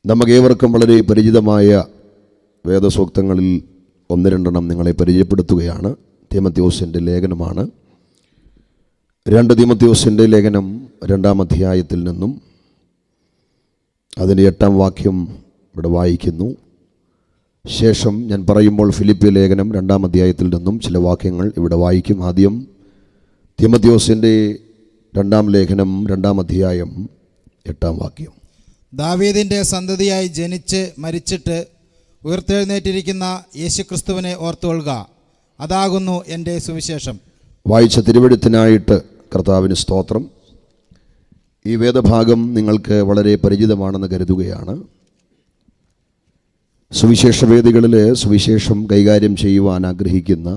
നമുക്കേവർക്കും വളരെ പരിചിതമായ വേദസൂക്തങ്ങളിൽ ഒന്ന് രണ്ടെണ്ണം നിങ്ങളെ പരിചയപ്പെടുത്തുകയാണ്. തീമോഥെയോസിൻ്റെ ലേഖനമാണ്. 2 തീമോഥെയോസിൻ്റെ ലേഖനം 2-ാം അധ്യായത്തിൽ നിന്നും അതിൻ്റെ 8-ാം വാക്യം ഇവിടെ വായിക്കുന്നു. ശേഷം ഞാൻ പറയുമ്പോൾ ഫിലിപ്പിയ ലേഖനം 2-ാം അധ്യായത്തിൽ നിന്നും ചില വാക്യങ്ങൾ ഇവിടെ വായിക്കും. ആദ്യം തീമോഥെയോസിൻ്റെ 2-ാം ലേഖനം 2-ാം അധ്യായം 8-ാം വാക്യം. ദാവീദിൻ്റെ സന്തതിയായി ജനിച്ച് മരിച്ചിട്ട് ഉയർത്തെഴുന്നേറ്റിരിക്കുന്ന യേശുക്രിസ്തുവിനെ ഓർത്തുകൊള്ളുക, അതാകുന്നു എൻ്റെ സുവിശേഷം. വായിച്ച തിരുവെഴുത്തിനായിട്ട് കർത്താവിന് സ്തോത്രം. ഈ വേദഭാഗം നിങ്ങൾക്ക് വളരെ പരിചിതമാണെന്ന് കരുതുകയാണ്. സുവിശേഷ വേദികളിൽ സുവിശേഷം കൈകാര്യം ചെയ്യുവാൻ ആഗ്രഹിക്കുന്ന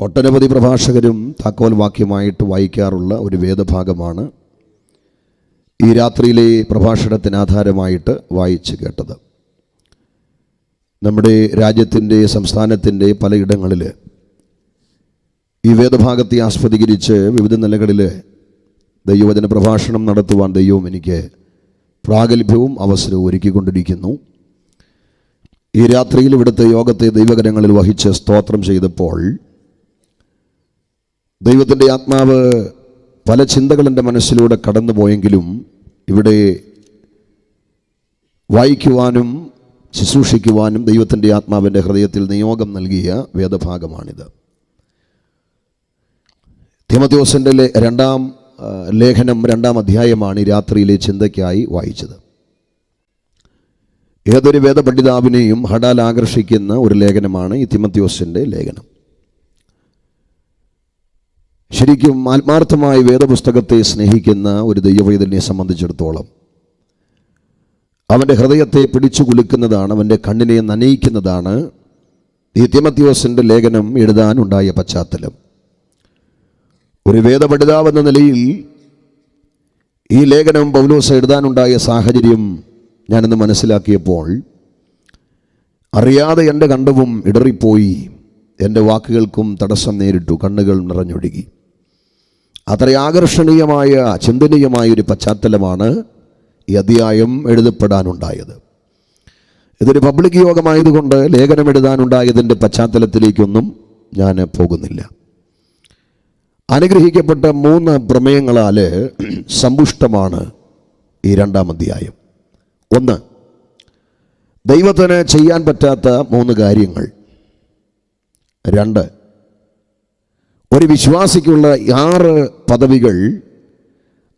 ഒട്ടനവധി പ്രഭാഷകരും താക്കോൽ വാക്യമായിട്ട് വായിക്കാറുള്ള ഒരു വേദഭാഗമാണ് ഈ രാത്രിയിലെ പ്രഭാഷണത്തിന് ആധാരമായിട്ട് വായിച്ച് കേട്ടത്. നമ്മുടെ രാജ്യത്തിൻ്റെ സംസ്ഥാനത്തിൻ്റെ പലയിടങ്ങളിൽ ഈ വേദഭാഗത്തെ ആസ്പദീകരിച്ച് വിവിധ നിലകളിൽ ദൈവവചന പ്രഭാഷണം നടത്തുവാൻ ദൈവം എനിക്ക് പ്രാഗൽഭ്യവും അവസരവും ഒരുക്കിക്കൊണ്ടിരിക്കുന്നു. ഈ രാത്രിയിൽ ഇവിടുത്തെ യോഗത്തെ ദൈവകരങ്ങളിൽ വഹിച്ച് സ്തോത്രം ചെയ്തപ്പോൾ ദൈവത്തിൻ്റെ ആത്മാവ് പല ചിന്തകൾ എൻ്റെ മനസ്സിലൂടെ കടന്നുപോയെങ്കിലും ഇവിടെ വായിക്കുവാനും ശുശ്രൂഷിക്കുവാനും ദൈവത്തിൻ്റെ ആത്മാവിൻ്റെ ഹൃദയത്തിൽ നിയോഗം നൽകിയ വേദഭാഗമാണിത്. തീമോഥെയോസിൻ്റെ 2-ാം ലേഖനം 2-ാം അധ്യായമാണ് ഈ രാത്രിയിലെ ചിന്തയ്ക്കായി വായിച്ചത്. ഏതൊരു വേദപണ്ഡിതാവിനെയും ഹഠാൽ ആകർഷിക്കുന്ന ഒരു ലേഖനമാണ് ഈ തീമോഥെയോസിൻ്റെ ലേഖനം. ശരിക്കും ആത്മാർത്ഥമായി വേദപുസ്തകത്തെ സ്നേഹിക്കുന്ന ഒരു ദൈവവൈതലിനെ സംബന്ധിച്ചിടത്തോളം അവൻ്റെ ഹൃദയത്തെ പിടിച്ചു കുലുക്കുന്നതാണ്, അവൻ്റെ കണ്ണിനെ നനയിക്കുന്നതാണ് ഈ തീമോഥെയോസിൻ്റെ ലേഖനം എഴുതാനുണ്ടായ പശ്ചാത്തലം. ഒരു വേദപണ്ഡിതാവെന്ന നിലയിൽ ഈ ലേഖനം പൗലോസ് എഴുതാനുണ്ടായ സാഹചര്യം ഞാനിന്ന് മനസ്സിലാക്കിയപ്പോൾ അറിയാതെ എൻ്റെ കണ്ഠവും ഇടറിപ്പോയി, എൻ്റെ വാക്കുകൾക്കും തടസ്സം നേരിട്ടു, കണ്ണുകൾ നിറഞ്ഞൊഴുകി. അത്ര ആകർഷണീയമായ ചിന്തനീയമായ ഒരു പശ്ചാത്തലമാണ് ഈ അധ്യായം എഴുതപ്പെടാനുണ്ടായത്. ഇതൊരു പബ്ലിക് യോഗമായതുകൊണ്ട് ലേഖനം എഴുതാനുണ്ടായതിൻ്റെ പശ്ചാത്തലത്തിലേക്കൊന്നും ഞാൻ പോകുന്നില്ല. അനുഗ്രഹിക്കപ്പെട്ട 3 പ്രമേയങ്ങളാൽ സമ്പുഷ്ടമാണ് ഈ 2-ാം അധ്യായം. 1, ദൈവത്തിന് ചെയ്യാൻ പറ്റാത്ത 3 കാര്യങ്ങൾ. 2, ഒരു വിശ്വാസിക്കുള്ള 6 പദവികൾ,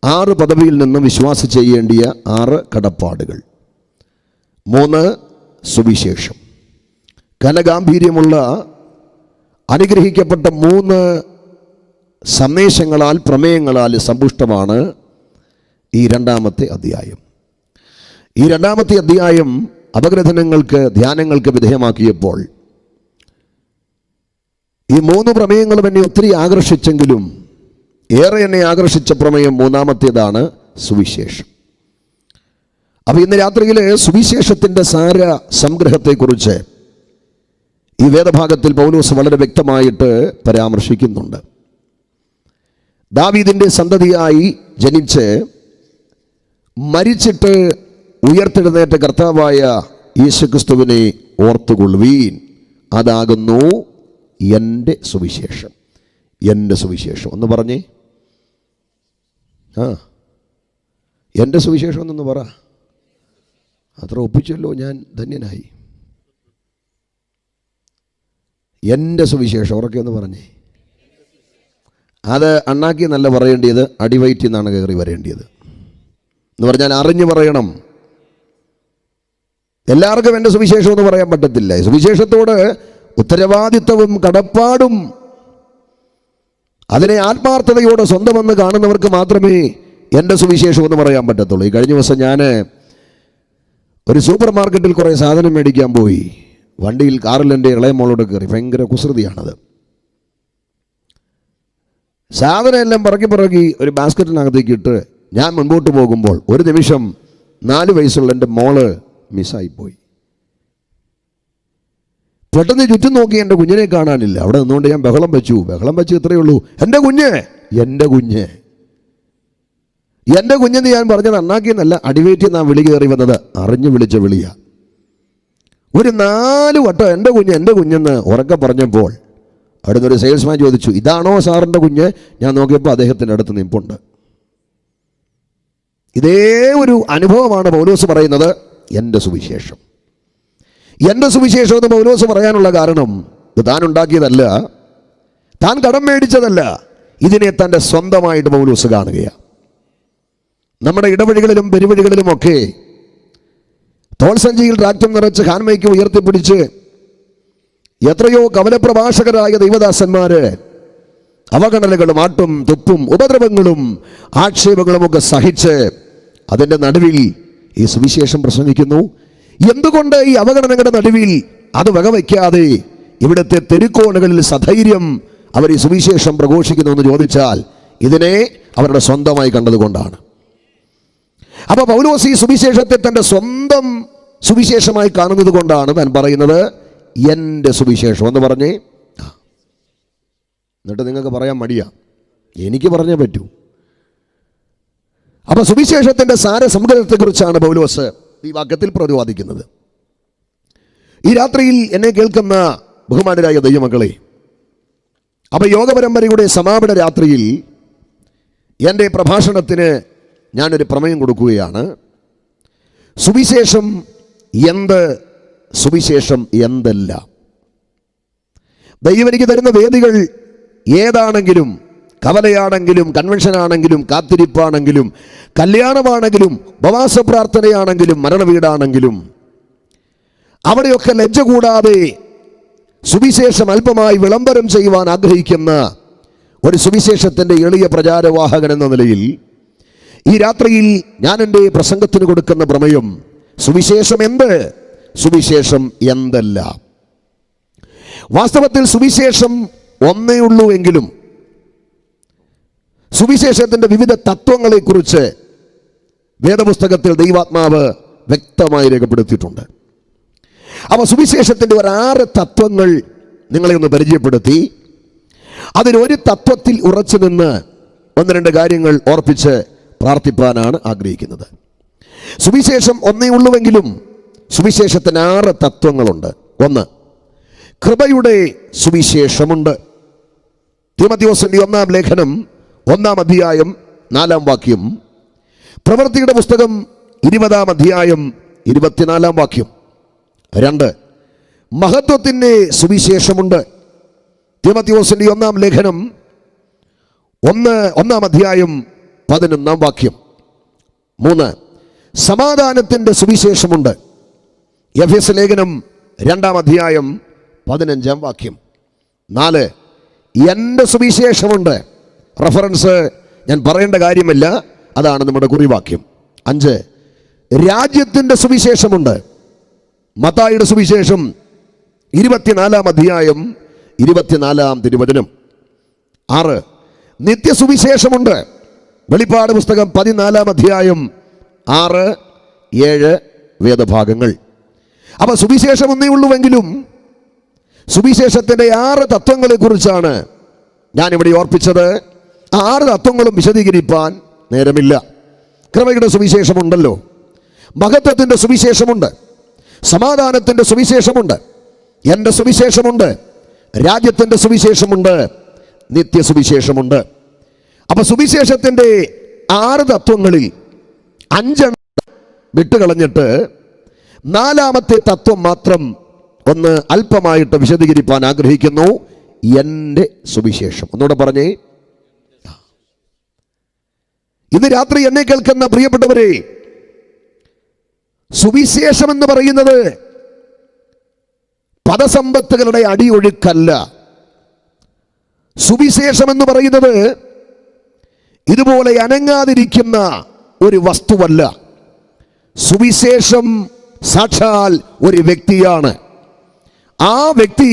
6 പദവിയിൽ നിന്നും വിശ്വാസി ചെയ്യേണ്ടിയ 6 കടപ്പാടുകൾ. 3, സുവിശേഷം. ഘനഗാംഭീര്യമുള്ള അനുഗ്രഹിക്കപ്പെട്ട 3 സന്ദേശങ്ങളാൽ പ്രമേയങ്ങളാൽ സമ്പുഷ്ടമാണ് ഈ 2-ാമത്തെ അധ്യായം. ഈ 2-ാമത്തെ അധ്യായം അപഗ്രഥനങ്ങൾക്ക് ധ്യാനങ്ങൾക്ക് വിധേയമാക്കിയപ്പോൾ ഈ 3 പ്രമേയങ്ങളും എന്നെ ഒത്തിരി ആകർഷിച്ചെങ്കിലും ഏറെ എന്നെ ആകർഷിച്ച പ്രമേയം 3-ാമത്തേതാണ്, സുവിശേഷം. അപ്പോൾ ഇന്ന് രാത്രിയിൽ സുവിശേഷത്തിൻ്റെ സാര സംഗ്രഹത്തെക്കുറിച്ച് ഈ വേദഭാഗത്തിൽ പൗലോസ് വളരെ വ്യക്തമായിട്ട് പരാമർശിക്കുന്നുണ്ട്. ദാവീദിൻ്റെ സന്തതിയായി ജനിച്ച് മരിച്ചിട്ട് ഉയർത്തെഴുന്നേറ്റ കർത്താവായ യേശുക്രിസ്തുവിനെ ഓർത്തുകൊള്ളുവീൻ, അതാകുന്നു എൻ്റെ സുവിശേഷം. എൻ്റെ സുവിശേഷം ഒന്ന് പറഞ്ഞേ. എൻ്റെ സുവിശേഷം എന്നൊന്ന് പറ. അത്ര ഒപ്പിച്ചല്ലോ, ഞാൻ ധന്യനായി. എൻ്റെ സുവിശേഷം ഉറക്കെ ഒന്ന് പറഞ്ഞേ. അത് അണ്ണാക്കി എന്നല്ല പറയേണ്ടിയത്, അടിവയറ്റിൽ നിന്നാണ് കയറി വരേണ്ടിയത്. എന്ന് പറഞ്ഞാൽ അറിഞ്ഞു പറയണം. എല്ലാവർക്കും എൻ്റെ സുവിശേഷം എന്ന് പറയാൻ പറ്റത്തില്ല. സുവിശേഷത്തോട് ഉത്തരവാദിത്വവും കടപ്പാടും അതിനെ ആത്മാർത്ഥതയോടെ സ്വന്തമെന്ന് കാണുന്നവർക്ക് മാത്രമേ എൻ്റെ സുവിശേഷം എന്ന് പറയാൻ പറ്റത്തുള്ളൂ. ഈ കഴിഞ്ഞ ദിവസം ഞാൻ ഒരു സൂപ്പർ മാർക്കറ്റിൽ കുറേ സാധനം മേടിക്കാൻ പോയി. വണ്ടിയിൽ കാറിൽ എൻ്റെ ഇളയ മോളോട് കയറി. ഭയങ്കര കുസൃതിയാണത്. സാധനം എല്ലാം പിറക്കി ഒരു ബാസ്ക്കറ്റിനകത്തേക്ക് ഇട്ട് ഞാൻ മുൻപോട്ട് പോകുമ്പോൾ ഒരു നിമിഷം 4 വയസ്സുള്ള എൻ്റെ മോള് മിസ്സായിപ്പോയി. പെട്ടെന്ന് ചുറ്റും നോക്കി എൻ്റെ കുഞ്ഞിനെ കാണാനില്ല. അവിടെ നിന്നുകൊണ്ട് ഞാൻ ബഹളം വെച്ചു. ഇത്രയേ ഉള്ളൂ, എൻ്റെ കുഞ്ഞ്. എൻ്റെ കുഞ്ഞെന്ന് ഞാൻ പറഞ്ഞത് അണ്ണാക്കിന്നല്ല, അടിവേറ്റിൽ നിന്നാണ് വിളി കയറി വന്നത്. അറിഞ്ഞു വിളിച്ച വിളിയാ. ഒരു 4 വട്ടം എൻ്റെ കുഞ്ഞെന്ന് ഉറക്കെ പറഞ്ഞപ്പോൾ അടുത്തൊരു സെയിൽസ്മാൻ ചോദിച്ചു, ഇതാണോ സാറിൻ്റെ കുഞ്ഞ്? ഞാൻ നോക്കിയപ്പോൾ അദ്ദേഹത്തിൻ്റെ അടുത്ത് നിൽപ്പുണ്ട്. ഇതേ ഒരു അനുഭവമാണ് പൗലോസ് പറയുന്നത്. എൻ്റെ സുവിശേഷം എന്ന് പൗലോസ് പറയാനുള്ള കാരണം ഇത് താൻ ഉണ്ടാക്കിയതല്ല, താൻ കടം മേടിച്ചതല്ല. ഇതിനെ തൻ്റെ സ്വന്തമായിട്ട് പൗലോസ് കാണുകയാണ്. നമ്മുടെ ഇടവഴികളിലും പെരുവഴികളിലുമൊക്കെ തോൾസഞ്ചിയിൽ രാജ്യം നിറച്ച് ഹാൻമൈക്ക് ഉയർത്തിപ്പിടിച്ച് എത്രയോ കവലപ്രഭാഷകരായ ദൈവദാസന്മാര് അവഗണനകളും ആട്ടും തുപ്പും ഉപദ്രവങ്ങളും ആക്ഷേപങ്ങളും ഒക്കെ സഹിച്ച് അതിൻ്റെ നടുവിൽ ഈ സുവിശേഷം പ്രസംഗിക്കുന്നു. എന്തുകൊണ്ട് ഈ അവഗണനകളുടെ നടുവിൽ അത് വകവയ്ക്കാതെ ഇവിടുത്തെ തെരുക്കോണുകളിൽ സധൈര്യം അവർ ഈ സുവിശേഷം പ്രഘോഷിക്കുന്നു എന്ന് ചോദിച്ചാൽ ഇതിനെ അവരുടെ സ്വന്തമായി കണ്ടതുകൊണ്ടാണ്. അപ്പോൾ പൗലോസ് ഈ സുവിശേഷത്തെ തൻ്റെ സ്വന്തം സുവിശേഷമായി കാണുന്നത് കൊണ്ടാണ് താൻ പറയുന്നത് എൻ്റെ സുവിശേഷം എന്ന് പറഞ്ഞേ. എന്നിട്ട് നിങ്ങൾക്ക് പറയാൻ മടിയാ, എനിക്ക് പറഞ്ഞേ പറ്റൂ. അപ്പോൾ സുവിശേഷത്തിൻ്റെ സാരസമുദ്രത്തെക്കുറിച്ചാണ് പൗലോസ് ഈ വാക്യത്തിൽ പ്രതിപാദിക്കുന്നത്. ഈ രാത്രിയിൽ എന്നെ കേൾക്കുന്ന ബഹുമാനരായ ദൈവമക്കളെ, അപ്പോൾ യോഗപരമ്പരയുടെ സമാപന രാത്രിയിൽ എൻ്റെ പ്രഭാഷണത്തിന് ഞാനൊരു പ്രമേയം കൊടുക്കുകയാണ്. സുവിശേഷം എന്ത്, സുവിശേഷം എന്തല്ല. ദൈവം എനിക്ക് തരുന്ന വേദികൾ ഏതാണെങ്കിലും, കവലയാണെങ്കിലും, കൺവെൻഷനാണെങ്കിലും, കാത്തിരിപ്പാണെങ്കിലും, കല്യാണമാണെങ്കിലും, ഉപവാസ പ്രാർത്ഥനയാണെങ്കിലും, മരണവീടാണെങ്കിലും, അവിടെയൊക്കെ ലജ്ജ കൂടാതെ സുവിശേഷം അല്പമായി വിളംബരം ചെയ്യുവാൻ ആഗ്രഹിക്കുന്ന ഒരു സുവിശേഷത്തിൻ്റെ എളിയ പ്രചാരവാഹകൻ എന്ന നിലയിൽ ഈ രാത്രിയിൽ ഞാൻ എൻ്റെ പ്രസംഗത്തിന് കൊടുക്കുന്ന പ്രമേയം സുവിശേഷം എന്ത്, സുവിശേഷം എന്തല്ല. വാസ്തവത്തിൽ സുവിശേഷം ഒന്നേ ഉള്ളൂ എങ്കിലും സുവിശേഷത്തിൻ്റെ വിവിധ തത്വങ്ങളെക്കുറിച്ച് വേദപുസ്തകത്തിൽ ദൈവാത്മാവ് വ്യക്തമായി രേഖപ്പെടുത്തിയിട്ടുണ്ട്. അപ്പോൾ സുവിശേഷത്തിൻ്റെ ഒരു 6 തത്വങ്ങൾ നിങ്ങളെ ഒന്ന് പരിചയപ്പെടുത്തി അതിലൊരു തത്വത്തിൽ ഉറച്ചു നിന്ന് 1-2 കാര്യങ്ങൾ ഓർപ്പിച്ച് പ്രാർത്ഥിപ്പാനാണ് ആഗ്രഹിക്കുന്നത്. സുവിശേഷം ഒന്നേ ഉള്ളുവെങ്കിലും സുവിശേഷത്തിന് 6 തത്വങ്ങളുണ്ട്. 1, കൃപയുടെ സുവിശേഷമുണ്ട്. തീമോഥെയോസിന്റെ 1-ാം ലേഖനം 1-ാം അധ്യായം 4-ാം വാക്യം, പ്രവൃത്തിയുടെ പുസ്തകം 20-ാം അധ്യായം 24-ാം വാക്യം. 2, മഹത്വത്തിൻ്റെ സുവിശേഷമുണ്ട്. തീമോഥെയോസിന്റെ 1-ാം ലേഖനം 1-ാം അധ്യായം 11-ാം വാക്യം. 3, സമാധാനത്തിൻ്റെ സുവിശേഷമുണ്ട്. എഫെസ്യ ലേഖനം 2-ാം അധ്യായം 15-ാം വാക്യം. 4, എൻ്റെ സുവിശേഷമുണ്ട്. റഫറൻസ് ഞാൻ പറയേണ്ട കാര്യമില്ല, അതാണ് നമ്മുടെ കുറിവാക്യം. 5, രാജ്യത്തിൻ്റെ സുവിശേഷമുണ്ട്. മത്തായിയുടെ സുവിശേഷം 24-ാം അധ്യായം 24-ാം തിരുവചനം. 6, നിത്യസുവിശേഷമുണ്ട്. വെളിപ്പാട് പുസ്തകം 14-ാം അധ്യായം 6, 7 വേദഭാഗങ്ങൾ. അപ്പോൾ സുവിശേഷം ഒന്നേ ഉള്ളുവെങ്കിലും സുവിശേഷത്തിൻ്റെ 6 തത്വങ്ങളെക്കുറിച്ചാണ് ഞാനിവിടെ ഓർപ്പിച്ചത്. ആ 6 തത്വങ്ങളും വിശദീകരിപ്പാൻ നേരമില്ല. കൃപയുടെ സുവിശേഷമുണ്ടല്ലോ, മഹത്വത്തിൻ്റെ സുവിശേഷമുണ്ട്, സമാധാനത്തിൻ്റെ സുവിശേഷമുണ്ട്, എൻ്റെ സുവിശേഷമുണ്ട്, രാജ്യത്തിൻ്റെ സുവിശേഷമുണ്ട്, നിത്യസുവിശേഷമുണ്ട്. അപ്പോൾ സുവിശേഷത്തിൻ്റെ 6 തത്വങ്ങളിൽ 5 വിട്ടുകളഞ്ഞിട്ട് 4-ാമത്തെ തത്വം മാത്രം ഒന്ന് അല്പമായിട്ട് വിശദീകരിപ്പാൻ ആഗ്രഹിക്കുന്നു. എൻ്റെ സുവിശേഷം. ഒന്നുകൂടെ പറഞ്ഞേ. ഇന്ന് രാത്രി എന്നെ കേൾക്കുന്ന പ്രിയപ്പെട്ടവരെ, സുവിശേഷം എന്ന് പറയുന്നത് പദസമ്പത്തുകളുടെ അടിയൊഴുക്കല്ല. സുവിശേഷം എന്ന് പറയുന്നത് ഇതുപോലെ അനങ്ങാതിരിക്കുന്ന ഒരു വസ്തുവല്ല. സുവിശേഷം സാക്ഷാൽ ഒരു വ്യക്തിയാണ്. ആ വ്യക്തി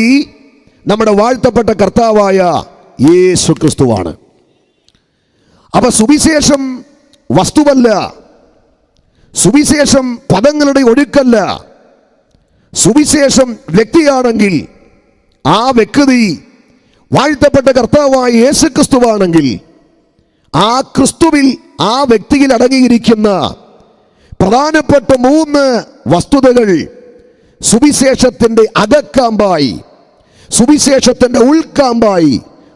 നമ്മുടെ വാഴ്ത്തപ്പെട്ട കർത്താവായ യേശു ക്രിസ്തുവാണ്. അപ്പൊ സുവിശേഷം വസ്തുവല്ല, സുവിശേഷം പദങ്ങളുടെ ഒഴുക്കല്ല. സുവിശേഷം വ്യക്തിയാണെങ്കിൽ ആ വ്യക്തി വാഴ്ത്തപ്പെട്ട കർത്താവായ യേശു ക്രിസ്തുവാണെങ്കിൽ ആ ക്രിസ്തുവിൽ ആ വ്യക്തിയിൽ അടങ്ങിയിരിക്കുന്ന പ്രധാനപ്പെട്ട 3 വസ്തുതകൾ സുവിശേഷത്തിന്റെ അകക്കാമ്പായി, സുവിശേഷത്തിന്റെ ഉൾക്കാമ്പായി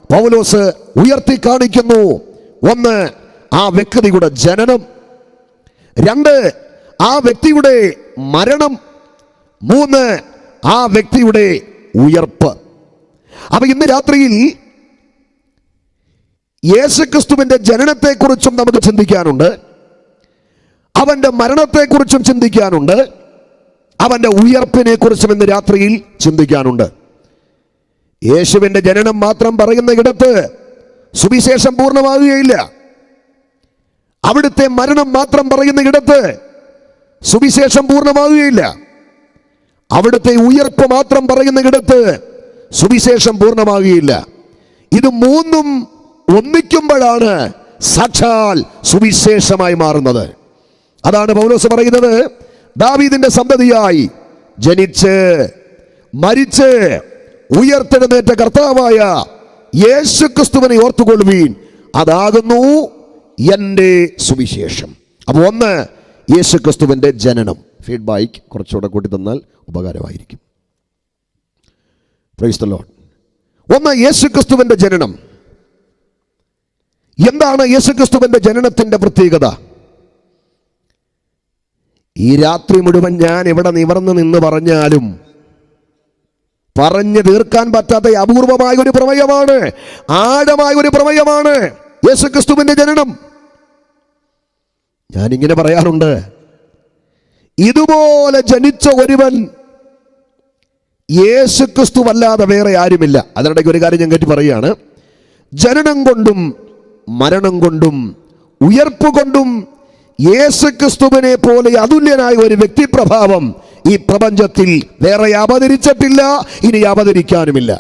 പൗലോസ് ഉയർത്തി കാണിക്കുന്നു. 1, ആ വ്യക്തിയുടെ ജനനം. 2, ആ വ്യക്തിയുടെ മരണം. 3, ആ വ്യക്തിയുടെ ഉയർപ്പ്. അപ്പൊ ഇന്ന് രാത്രിയിൽ യേശുക്രിസ്തുവിന്റെ ജനനത്തെക്കുറിച്ചും നമുക്ക് ചിന്തിക്കാനുണ്ട്, അവന്റെ മരണത്തെക്കുറിച്ചും ചിന്തിക്കാനുണ്ട്, അവന്റെ ഉയർപ്പിനെ കുറിച്ചും ഇന്ന് രാത്രിയിൽ ചിന്തിക്കാനുണ്ട്. യേശുവിന്റെ ജനനം മാത്രം പറയുന്ന ഇടത്ത് സുവിശേഷം പൂർണ്ണമാകുകയില്ല. അവിടുത്തെ മരണം മാത്രം പറയുന്ന ഇടത്ത് സുവിശേഷം പൂർണ്ണമാകുകയില്ല. അവിടുത്തെ ഉയർപ്പ് മാത്രം പറയുന്ന ഇടത്ത് സുവിശേഷം പൂർണ്ണമാകുകയില്ല. ഇത് 3ഉം ഒന്നിക്കുമ്പോഴാണ് സാക്ഷാൽ സുവിശേഷമായി മാറുന്നത്. അതാണ് പൗലോസ് പറയുന്നത്, ദാവീദിന്റെ സന്തതിയായി ജനിച്ച് മരിച്ച് ഉയർത്തെഴുന്നേറ്റ കർത്താവായ യേശുക്രിസ്തുവിനെ ഓർത്തുകൊള്ളുവീൻ, അതാകുന്നു എൻ്റെ സുവിശേഷം. അപ്പോൾ 1, യേശുക്രിസ്തുവിന്റെ ജനനം. ഫീഡ്ബാക്ക് കുറച്ചുകൂടെ കൂട്ടി തന്നാൽ ഉപകാരമായിരിക്കും. Price the Lord. 1, യേശുക്രിസ്തുവിന്റെ ജനനം. എന്താണ് യേശുക്രിസ്തുവിന്റെ ജനനത്തിന്റെ പ്രത്യേകത? ഈ രാത്രി മുഴുവൻ ഞാൻ ഇവിടെ നിവർന്ന് നിന്ന് പറഞ്ഞാലും പറഞ്ഞു തീർക്കാൻ പറ്റാത്ത അപൂർവമായ ഒരു പ്രമേയമാണ്, ആഴമായ ഒരു പ്രമേയമാണ് യേശുക്രിസ്തുവിന്റെ ജനനം. ഞാനിങ്ങനെ പറയാറുണ്ട്, ഇതുപോലെ ജനിച്ച ഒരുവൻ യേശുക്രിസ്തുവല്ലാതെ വേറെ ആരുമില്ല. അതിനിടയ്ക്ക് ഒരു കാര്യം ഞാൻ കേട്ടി പറയുകയാണ്, ജനനം കൊണ്ടും മരണം കൊണ്ടും ഉയർപ്പ് കൊണ്ടും യേശുക്രിസ്തുവിനെ പോലെ അതുല്യനായ ഒരു വ്യക്തിപ്രഭാവം ഈ പ്രപഞ്ചത്തിൽ വേറെ അവതരിച്ചിട്ടില്ല, ഇനി അവതരിക്കാനുമില്ല.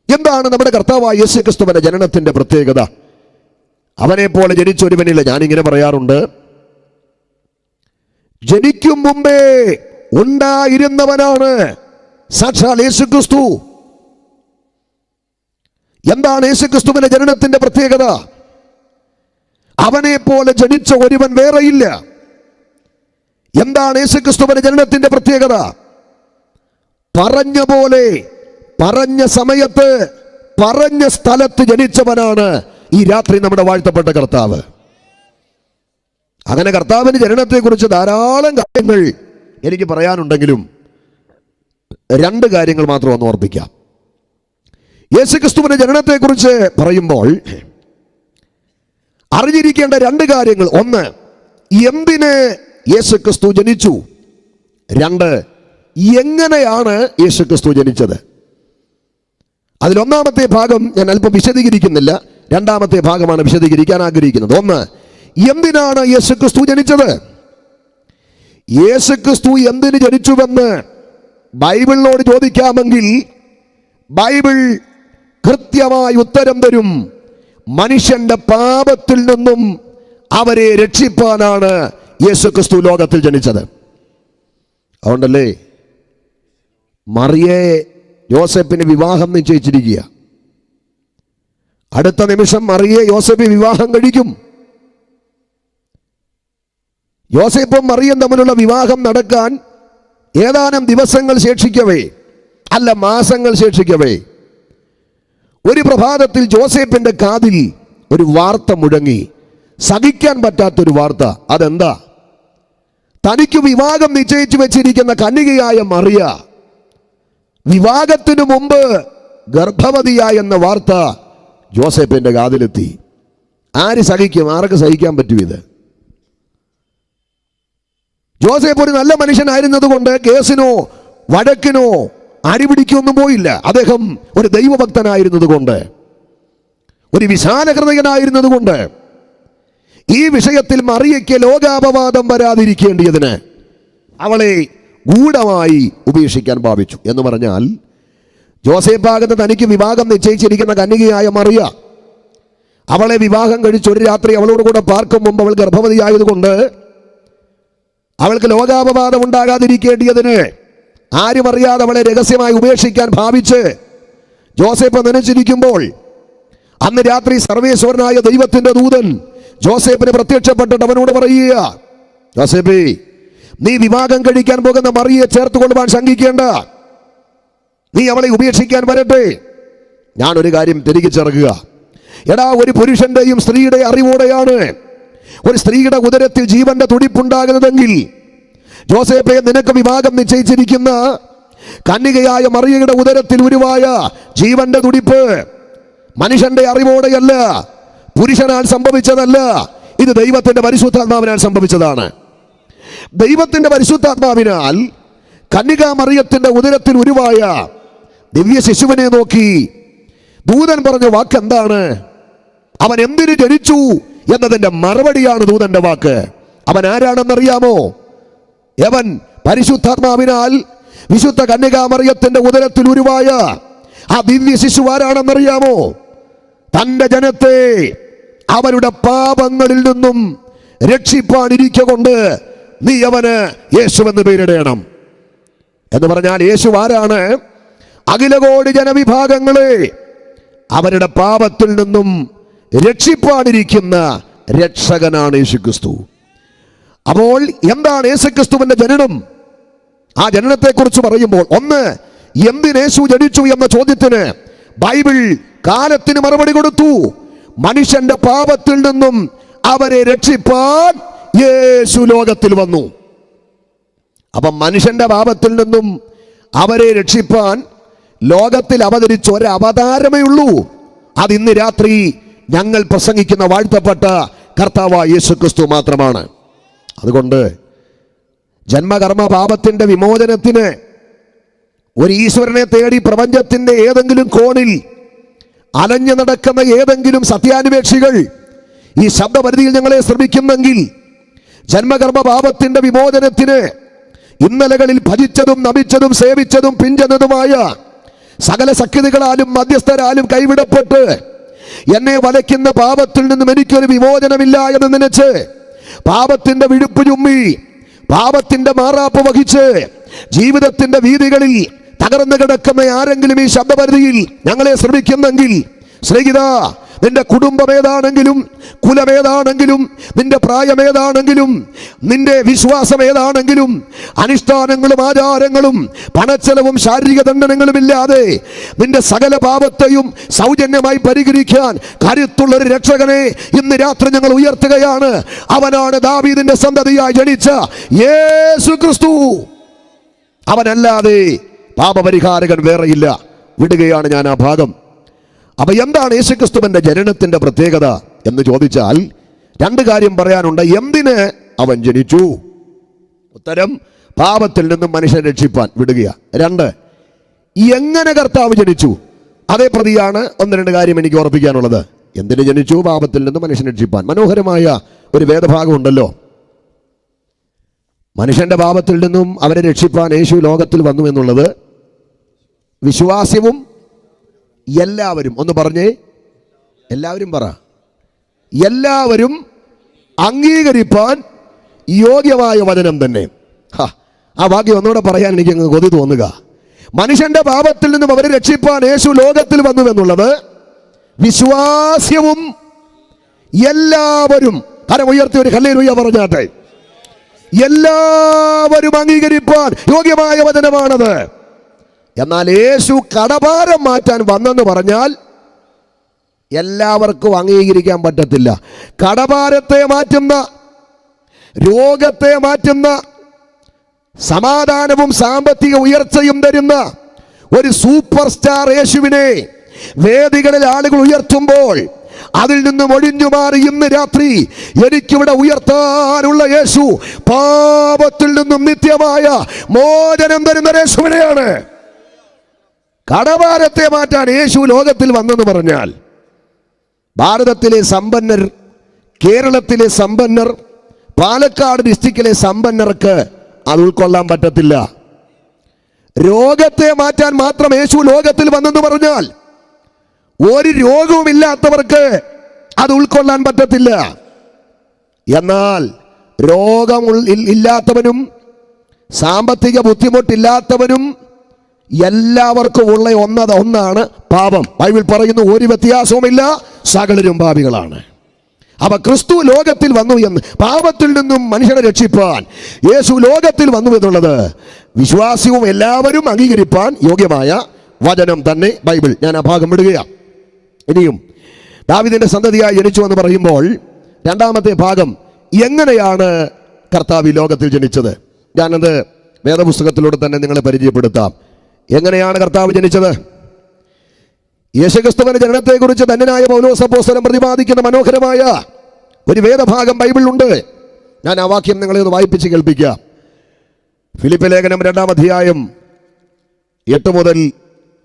എന്താണ് നമ്മുടെ കർത്താവായ യേശുക്രിസ്തുവിന്റെ ജനനത്തിന്റെ പ്രത്യേകത? അവനെ പോലെ ജനിച്ചൊരുവനില്ല. ഞാനിങ്ങനെ പറയാറുണ്ട്, ജനിക്കും മുമ്പേ ഉണ്ടായിരുന്നവനാണ് സാക്ഷാൽ യേശുക്രിസ്തു. എന്താണ് യേശുക്രിസ്തുവിന്റെ ജനനത്തിന്റെ പ്രത്യേകത? അവനെ പോലെ ജനിച്ച ഒരുവൻ വേറെയില്ല. എന്താണ് യേശുക്രിസ്തുവിന്റെ ജനനത്തിന്റെ പ്രത്യേകത? പറഞ്ഞ പോലെ, പറഞ്ഞ സമയത്ത്, പറഞ്ഞ സ്ഥലത്ത് ജനിച്ചവനാണ് ഈ രാത്രി നമ്മുടെ വാഴ്ത്തപ്പെട്ട കർത്താവ്. അങ്ങനെ കർത്താവിന്റെ ജനനത്തെക്കുറിച്ച് ധാരാളം കാര്യങ്ങൾ എനിക്ക് പറയാനുണ്ടെങ്കിലും 2 കാര്യങ്ങൾ മാത്രം ഒന്ന് ഓർപ്പിക്കാം. യേശുക്രിസ്തുവിന്റെ ജനനത്തെക്കുറിച്ച് പറയുമ്പോൾ അറിഞ്ഞിരിക്കേണ്ട 2 കാര്യങ്ങൾ. 1, എന്തിന് യേശുക്രിസ്തു ജനിച്ചു? 2, എങ്ങനെയാണ് യേശുക്രിസ്തു ജനിച്ചത്? അതിലൊന്നാമത്തെ ഭാഗം ഞാൻ അല്പം വിശദീകരിക്കുന്നില്ല, 2ാമത്തെ ഭാഗമാണ് വിശദീകരിക്കാൻ ആഗ്രഹിക്കുന്നത്. 1, എന്തിനാണ് യേശുക്രിസ്തു ജനിച്ചത്? യേശുക്രിസ്തു എന്തിന് ജനിച്ചുവെന്ന് ബൈബിളിനോട് ചോദിക്കാമെങ്കിൽ ബൈബിൾ കൃത്യമായി ഉത്തരം തരും. മനുഷ്യന്റെ പാപത്തിൽ നിന്നും അവരെ രക്ഷിപ്പാനാണ് യേശുക്രിസ്തു ലോകത്തിൽ ജനിച്ചത്. അതുകൊണ്ടല്ലേ മറിയെ യോസേപ്പിന് വിവാഹം നിശ്ചയിച്ചിരിക്കുക. അടുത്ത നിമിഷം മറിയെ യോസേപ്പ് വിവാഹം കഴിക്കും. യോസേപ്പും മറിയും തമ്മിലുള്ള വിവാഹം നടക്കാൻ ഏതാനും ദിവസങ്ങൾ ശേഷിക്കവേ, അല്ല മാസങ്ങൾ ശേഷിക്കവേ, ഒരു പ്രഭാതത്തിൽ ജോസേപ്പിന്റെ കാതിൽ ഒരു വാർത്ത മുഴങ്ങി. സഹിക്കാൻ പറ്റാത്തൊരു വാർത്ത. അതെന്താ? തനിക്ക് വിവാഹം നിശ്ചയിച്ചു വെച്ചിരിക്കുന്ന കന്യകയായ മറിയ വിവാഹത്തിനു മുമ്പ് ഗർഭവതിയായെന്ന വാർത്ത ജോസേപ്പിന്റെ കാതിലെത്തി. ആര് സഹിക്കും? ആർക്ക് സഹിക്കാൻ പറ്റും ഇത്? ജോസേപ്പ് ഒരു നല്ല മനുഷ്യനായിരുന്നത് കൊണ്ട് കേസിനോ വഴക്കിനോ അടിപിടിക്കൊന്നും പോയില്ല. അദ്ദേഹം ഒരു ദൈവഭക്തനായിരുന്നത് കൊണ്ട്, ഒരു വിശാല ഹൃദയനായിരുന്നത് കൊണ്ട് ഈ വിഷയത്തിൽ മറിയയ്ക്ക് ലോകാപവാദം വരാതിരിക്കേണ്ടതിന് അവളെ ഗൂഢമായി ഉപേക്ഷിക്കാൻ ഭാവിച്ചു. എന്ന് പറഞ്ഞാൽ ജോസേപ്പാകത്ത് തനിക്ക് വിവാഹം നിശ്ചയിച്ചിരിക്കുന്ന കന്യകയായ മറിയ, അവളെ വിവാഹം കഴിച്ച് ഒരു രാത്രി അവളോട് കൂടെ പാർക്കും മുമ്പ് അവൾ ഗർഭവതിയായതുകൊണ്ട് അവൾക്ക് ലോകാപവാദം ഉണ്ടാകാതിരിക്കേണ്ടതിന് ആരും അറിയാതെ അവളെ രഹസ്യമായി ഉപേക്ഷിക്കാൻ ഭാവിച്ച് ജോസേപ്പ് നനച്ചിരിക്കുമ്പോൾ അന്ന് രാത്രി സർവേശ്വരനായ ദൈവത്തിന്റെ ദൂതൻ ജോസേഫിന് പ്രത്യക്ഷപ്പെട്ടിട്ട് അവനോട് പറയുക, ജോസേഫേ, നീ വിവാഹം കഴിക്കാൻ പോകുന്ന മറിയെ ചേർത്ത് കൊള്ളുവാൻ ശങ്കിക്കേണ്ട. നീ അവളെ ഉപേക്ഷിക്കാൻ വരട്ടെ. ഞാനൊരു കാര്യം തിരിച്ചറിയുക. എടാ, ഒരു പുരുഷന്റെയും സ്ത്രീയുടെ അറിവോടെയാണ് ഒരു സ്ത്രീയുടെ ഉദരത്തിൽ ജീവന്റെ തുടിപ്പുണ്ടാകുന്നതെങ്കിൽ, ജോസേഫെ, നിനക്ക് വിവാഹം നിശ്ചയിച്ചിരിക്കുന്ന കന്യകയായ മറിയയുടെ ഉദരത്തിൽ ഉരുവായ ജീവന്റെ തുടിപ്പ് മനുഷ്യന്റെ അറിവോടെയല്ല, പുരുഷനാൽ സംഭവിച്ചതല്ല. ഇത് ദൈവത്തിന്റെ പരിശുദ്ധാത്മാവിനാൽ സംഭവിച്ചതാണ്. ദൈവത്തിന്റെ പരിശുദ്ധാത്മാവിനാൽ കന്യകാ മറിയത്തിന്റെ ഉദരത്തിൽ ഉരുവായ ദിവ്യ ശിശുവിനെ നോക്കി ദൂതൻ പറഞ്ഞ വാക്ക് എന്താണ്? അവൻ എന്തിനു ജനിച്ചു എന്നതിന്റെ മറുപടിയാണ് ദൂതന്റെ വാക്ക്. അവൻ ആരാണെന്നറിയാമോ? അവൻ പരിശുദ്ധാത്മാവിനാൽ വിശുദ്ധ കന്യകാ മറിയത്തിന്റെ ഉദരത്തിൽ ഉരുവായ ആ ദിവ്യ ശിശു ആരാണെന്നറിയാമോ? തന്റെ ജനത്തെ അവരുടെ പാപങ്ങളിൽ നിന്നും രക്ഷിപ്പാനിരിക്കൊണ്ട് നീ അവന് യേശു എന്ന് പേരിടണം. എന്ന് പറഞ്ഞാൽ യേശു ആരാണ്? അഖിലകോടി ജനവിഭാഗങ്ങളെ അവരുടെ പാപത്തിൽ നിന്നും രക്ഷിപ്പാനിരിക്കുന്ന രക്ഷകനാണ് യേശുക്രിസ്തു. അപ്പോൾ എന്താണ് യേശുക്രിസ്തുവിന്റെ ജനനം? ആ ജനനത്തെക്കുറിച്ച് പറയുമ്പോൾ, ഒന്ന്, എന്തിന് യേശു ജനിച്ചു എന്ന ചോദ്യത്തിന് ബൈബിൾ കാലത്തിന് മറുപടി കൊടുത്തു. മനുഷ്യന്റെ പാപത്തിൽ നിന്നും അവരെ രക്ഷിപ്പാൻ യേശു ലോകത്തിൽ വന്നു. അപ്പം മനുഷ്യന്റെ പാപത്തിൽ നിന്നും അവരെ രക്ഷിപ്പാൻ ലോകത്തിൽ അവതരിച്ച ഒരു അവതാരമേ ഉള്ളൂ. അത് ഇന്ന് രാത്രി ഞങ്ങൾ പ്രസംഗിക്കുന്ന വാഴ്ത്തപ്പെട്ട കർത്താവായ യേശുക്രിസ്തു മാത്രമാണ്. അതുകൊണ്ട് ജന്മകർമ്മ പാപത്തിന്റെ വിമോചനത്തിന് ഒരു ഈശ്വരനെ തേടി പ്രപഞ്ചത്തിന്റെ ഏതെങ്കിലും കോണിൽ അലഞ്ഞു നടക്കുന്ന ഏതെങ്കിലും സത്യാന്വേഷികൾ ഈ ശബ്ദപരിധിയിൽ ഞങ്ങളെ ശ്രമിക്കുന്നെങ്കിൽ, ജന്മകർമ്മ പാപത്തിന്റെ വിമോചനത്തിന് ഇന്നലകളിൽ ഭജിച്ചതും നമിച്ചതും സേവിച്ചതും പിഞ്ചെന്നതുമായ സകല ശക്തികളാലും മധ്യസ്ഥരാലും കൈവിടപ്പെട്ട് എന്നെ വലയ്ക്കുന്ന പാപത്തിൽ നിന്നും എനിക്കൊരു വിമോചനമില്ല എന്ന് നനച്ച് പാപത്തിന്റെ വിഴുപ്പ് ചുമ്മി പാപത്തിന്റെ മാറാപ്പ് വഹിച്ച് ജീവിതത്തിന്റെ വീതികളിൽ തകർന്നു കിടക്കുന്ന ആരെങ്കിലും ഈ ശബ്ദപരിധിയിൽ ഞങ്ങളെ ശ്രമിക്കുന്നെങ്കിൽ, സ്നേഹിത, നിന്റെ കുടുംബം ഏതാണെങ്കിലും, കുലമേതാണെങ്കിലും, നിന്റെ പ്രായമേതാണെങ്കിലും, നിന്റെ വിശ്വാസം ഏതാണെങ്കിലും, അനുഷ്ഠാനങ്ങളും ആചാരങ്ങളും പണച്ചെലവും ശാരീരിക ദണ്ഡനങ്ങളും ഇല്ലാതെ നിന്റെ സകല പാപത്തെയും സൗജന്യമായി പരിഹരിക്കാൻ കരുത്തുള്ളൊരു രക്ഷകനെ ഇന്ന് രാത്രി ഞങ്ങൾ ഉയർത്തുകയാണ്. അവനാണ് ദാവീദിന്റെ സന്തതിയായി ജനിച്ച യേശുക്രിസ്തു. അവനല്ലാതെ പാപപരിഹാരകൻ വേറെയില്ല. വിടുകയാണ് ഞാൻ ആ ഭാഗം. അപ്പൊ എന്താണ് യേശുക്രിസ്തുവിന്റെ ജനനത്തിന്റെ പ്രത്യേകത എന്ന് ചോദിച്ചാൽ, രണ്ട് കാര്യം പറയാനുണ്ട്. എന്തിന് അവൻ ജനിച്ചു? ഉത്തരം, പാപത്തിൽ നിന്നും മനുഷ്യനെ രക്ഷിപ്പാൻ. വിടുക. രണ്ട്, എങ്ങനെ കർത്താവ് ജനിച്ചു? അതേ പ്രതിയാണ് ഒന്ന് രണ്ട് കാര്യം എനിക്ക് ഓർപ്പിക്കാനുള്ളത്. എന്തിന് ജനിച്ചു? പാപത്തിൽ നിന്നും മനുഷ്യനെ രക്ഷിപ്പാൻ. മനോഹരമായ ഒരു വേദഭാഗം ഉണ്ടല്ലോ. മനുഷ്യന്റെ പാപത്തിൽ നിന്നും അവരെ രക്ഷിപ്പാൻ യേശു ലോകത്തിൽ വന്നു എന്നുള്ളത് വിശ്വാസ്യവും എല്ലാവരും, ഒന്ന് പറഞ്ഞേ, എല്ലാവരും പറ, എല്ലാവരും അംഗീകരിപ്പാൻ യോഗ്യമായ വചനം തന്നെ. ആ വാക്യം ഒന്നുകൂടെ പറയാൻ എനിക്ക് അങ്ങ് കൊതി തോന്നുക. മനുഷ്യന്റെ പാപത്തിൽ നിന്നും അവരെ രക്ഷിപ്പാൻ യേശു ലോകത്തിൽ വന്നു എന്നുള്ളത് വിശ്വാസ്യവും എല്ലാവരും, കരം ഉയർത്തി ഒരു ഹല്ലേലൂയ പറഞ്ഞാട്ടെ, എല്ലാവരും അംഗീകരിപ്പാൻ യോഗ്യമായ വചനമാണത്. എന്നാൽ യേശു കടഭാരം മാറ്റാൻ വന്നെന്ന് പറഞ്ഞാൽ എല്ലാവർക്കും അംഗീകരിക്കാൻ പറ്റത്തില്ല. കടഭാരത്തെ മാറ്റുന്ന, രോഗത്തെ മാറ്റുന്ന, സമാധാനവും സാമ്പത്തിക ഉയർച്ചയും തരുന്ന ഒരു സൂപ്പർ സ്റ്റാർ യേശുവിനെ വേദികളിൽ ആളുകൾ ഉയർത്തുമ്പോൾ അതിൽ നിന്നും ഒഴിഞ്ഞു മാറി ഇന്ന് രാത്രി എനിക്കിവിടെ ഉയർത്താനുള്ള യേശു പാപത്തിൽ നിന്നും നിത്യമായ മോചനം തരുന്ന യേശുവിനെയാണ്. കടഭാരത്തെ മാറ്റാൻ യേശു ലോകത്തിൽ വന്നെന്ന് പറഞ്ഞാൽ ഭാരതത്തിലെ സമ്പന്നർ, കേരളത്തിലെ സമ്പന്നർ, പാലക്കാട് ഡിസ്ട്രിക്റ്റിലെ സമ്പന്നർക്ക് അത് ഉൾക്കൊള്ളാൻ പറ്റത്തില്ല. രോഗത്തെ മാറ്റാൻ മാത്രം യേശു ലോകത്തിൽ വന്നെന്ന് പറഞ്ഞാൽ ഒരു രോഗവുമില്ലാത്തവർക്ക് അത് ഉൾക്കൊള്ളാൻ പറ്റത്തില്ല. എന്നാൽ രോഗം ഇല്ലാത്തവനും സാമ്പത്തിക ബുദ്ധിമുട്ടില്ലാത്തവനും എല്ലാവർക്കും ഉള്ള ഒന്നാണ് പാപം. ബൈബിൾ പറയുന്നു, ഒരു വ്യത്യാസവുമില്ല, സകലരും പാപികളാണ്. അവ ക്രിസ്തു ലോകത്തിൽ വന്നു എന്ന്, പാപത്തിൽ നിന്നും മനുഷ്യനെ രക്ഷിപ്പാൻ യേശു ലോകത്തിൽ വന്നു എന്നുള്ളത് വിശ്വാസ്യവും എല്ലാവരും അംഗീകരിപ്പാൻ യോഗ്യമായ വചനം തന്നെ ബൈബിൾ. ഞാൻ ആ ഭാഗം വിടുകയാണ്. ഇനിയും ദാവീദിന്റെ സന്തതിയായി ജനിച്ചു എന്ന് പറയുമ്പോൾ രണ്ടാമത്തെ ഭാഗം, എങ്ങനെയാണ് കർത്താവ് ലോകത്തിൽ ജനിച്ചത്? ഞാനത് വേദപുസ്തകത്തിലൂടെ തന്നെ നിങ്ങളെ പരിചയപ്പെടുത്താം. എങ്ങനെയാണ് കർത്താവ് ജനിച്ചത്? യേശുക്രിസ്തുവിന്റെ ജനനത്തെക്കുറിച്ച് ധന്യനായ പൗലോസ് അപ്പോസ്തലൻ പ്രതിപാദിക്കുന്ന മനോഹരമായ ഒരു വേദഭാഗം ബൈബിളിലുണ്ട്. ഞാൻ ആ വാക്യം നിങ്ങളെ ഒന്ന് വായിപ്പിച്ച് കേൾപ്പിക്കാം. ഫിലിപ്പ് ലേഖനം 2-ാം അധ്യായം 8 മുതൽ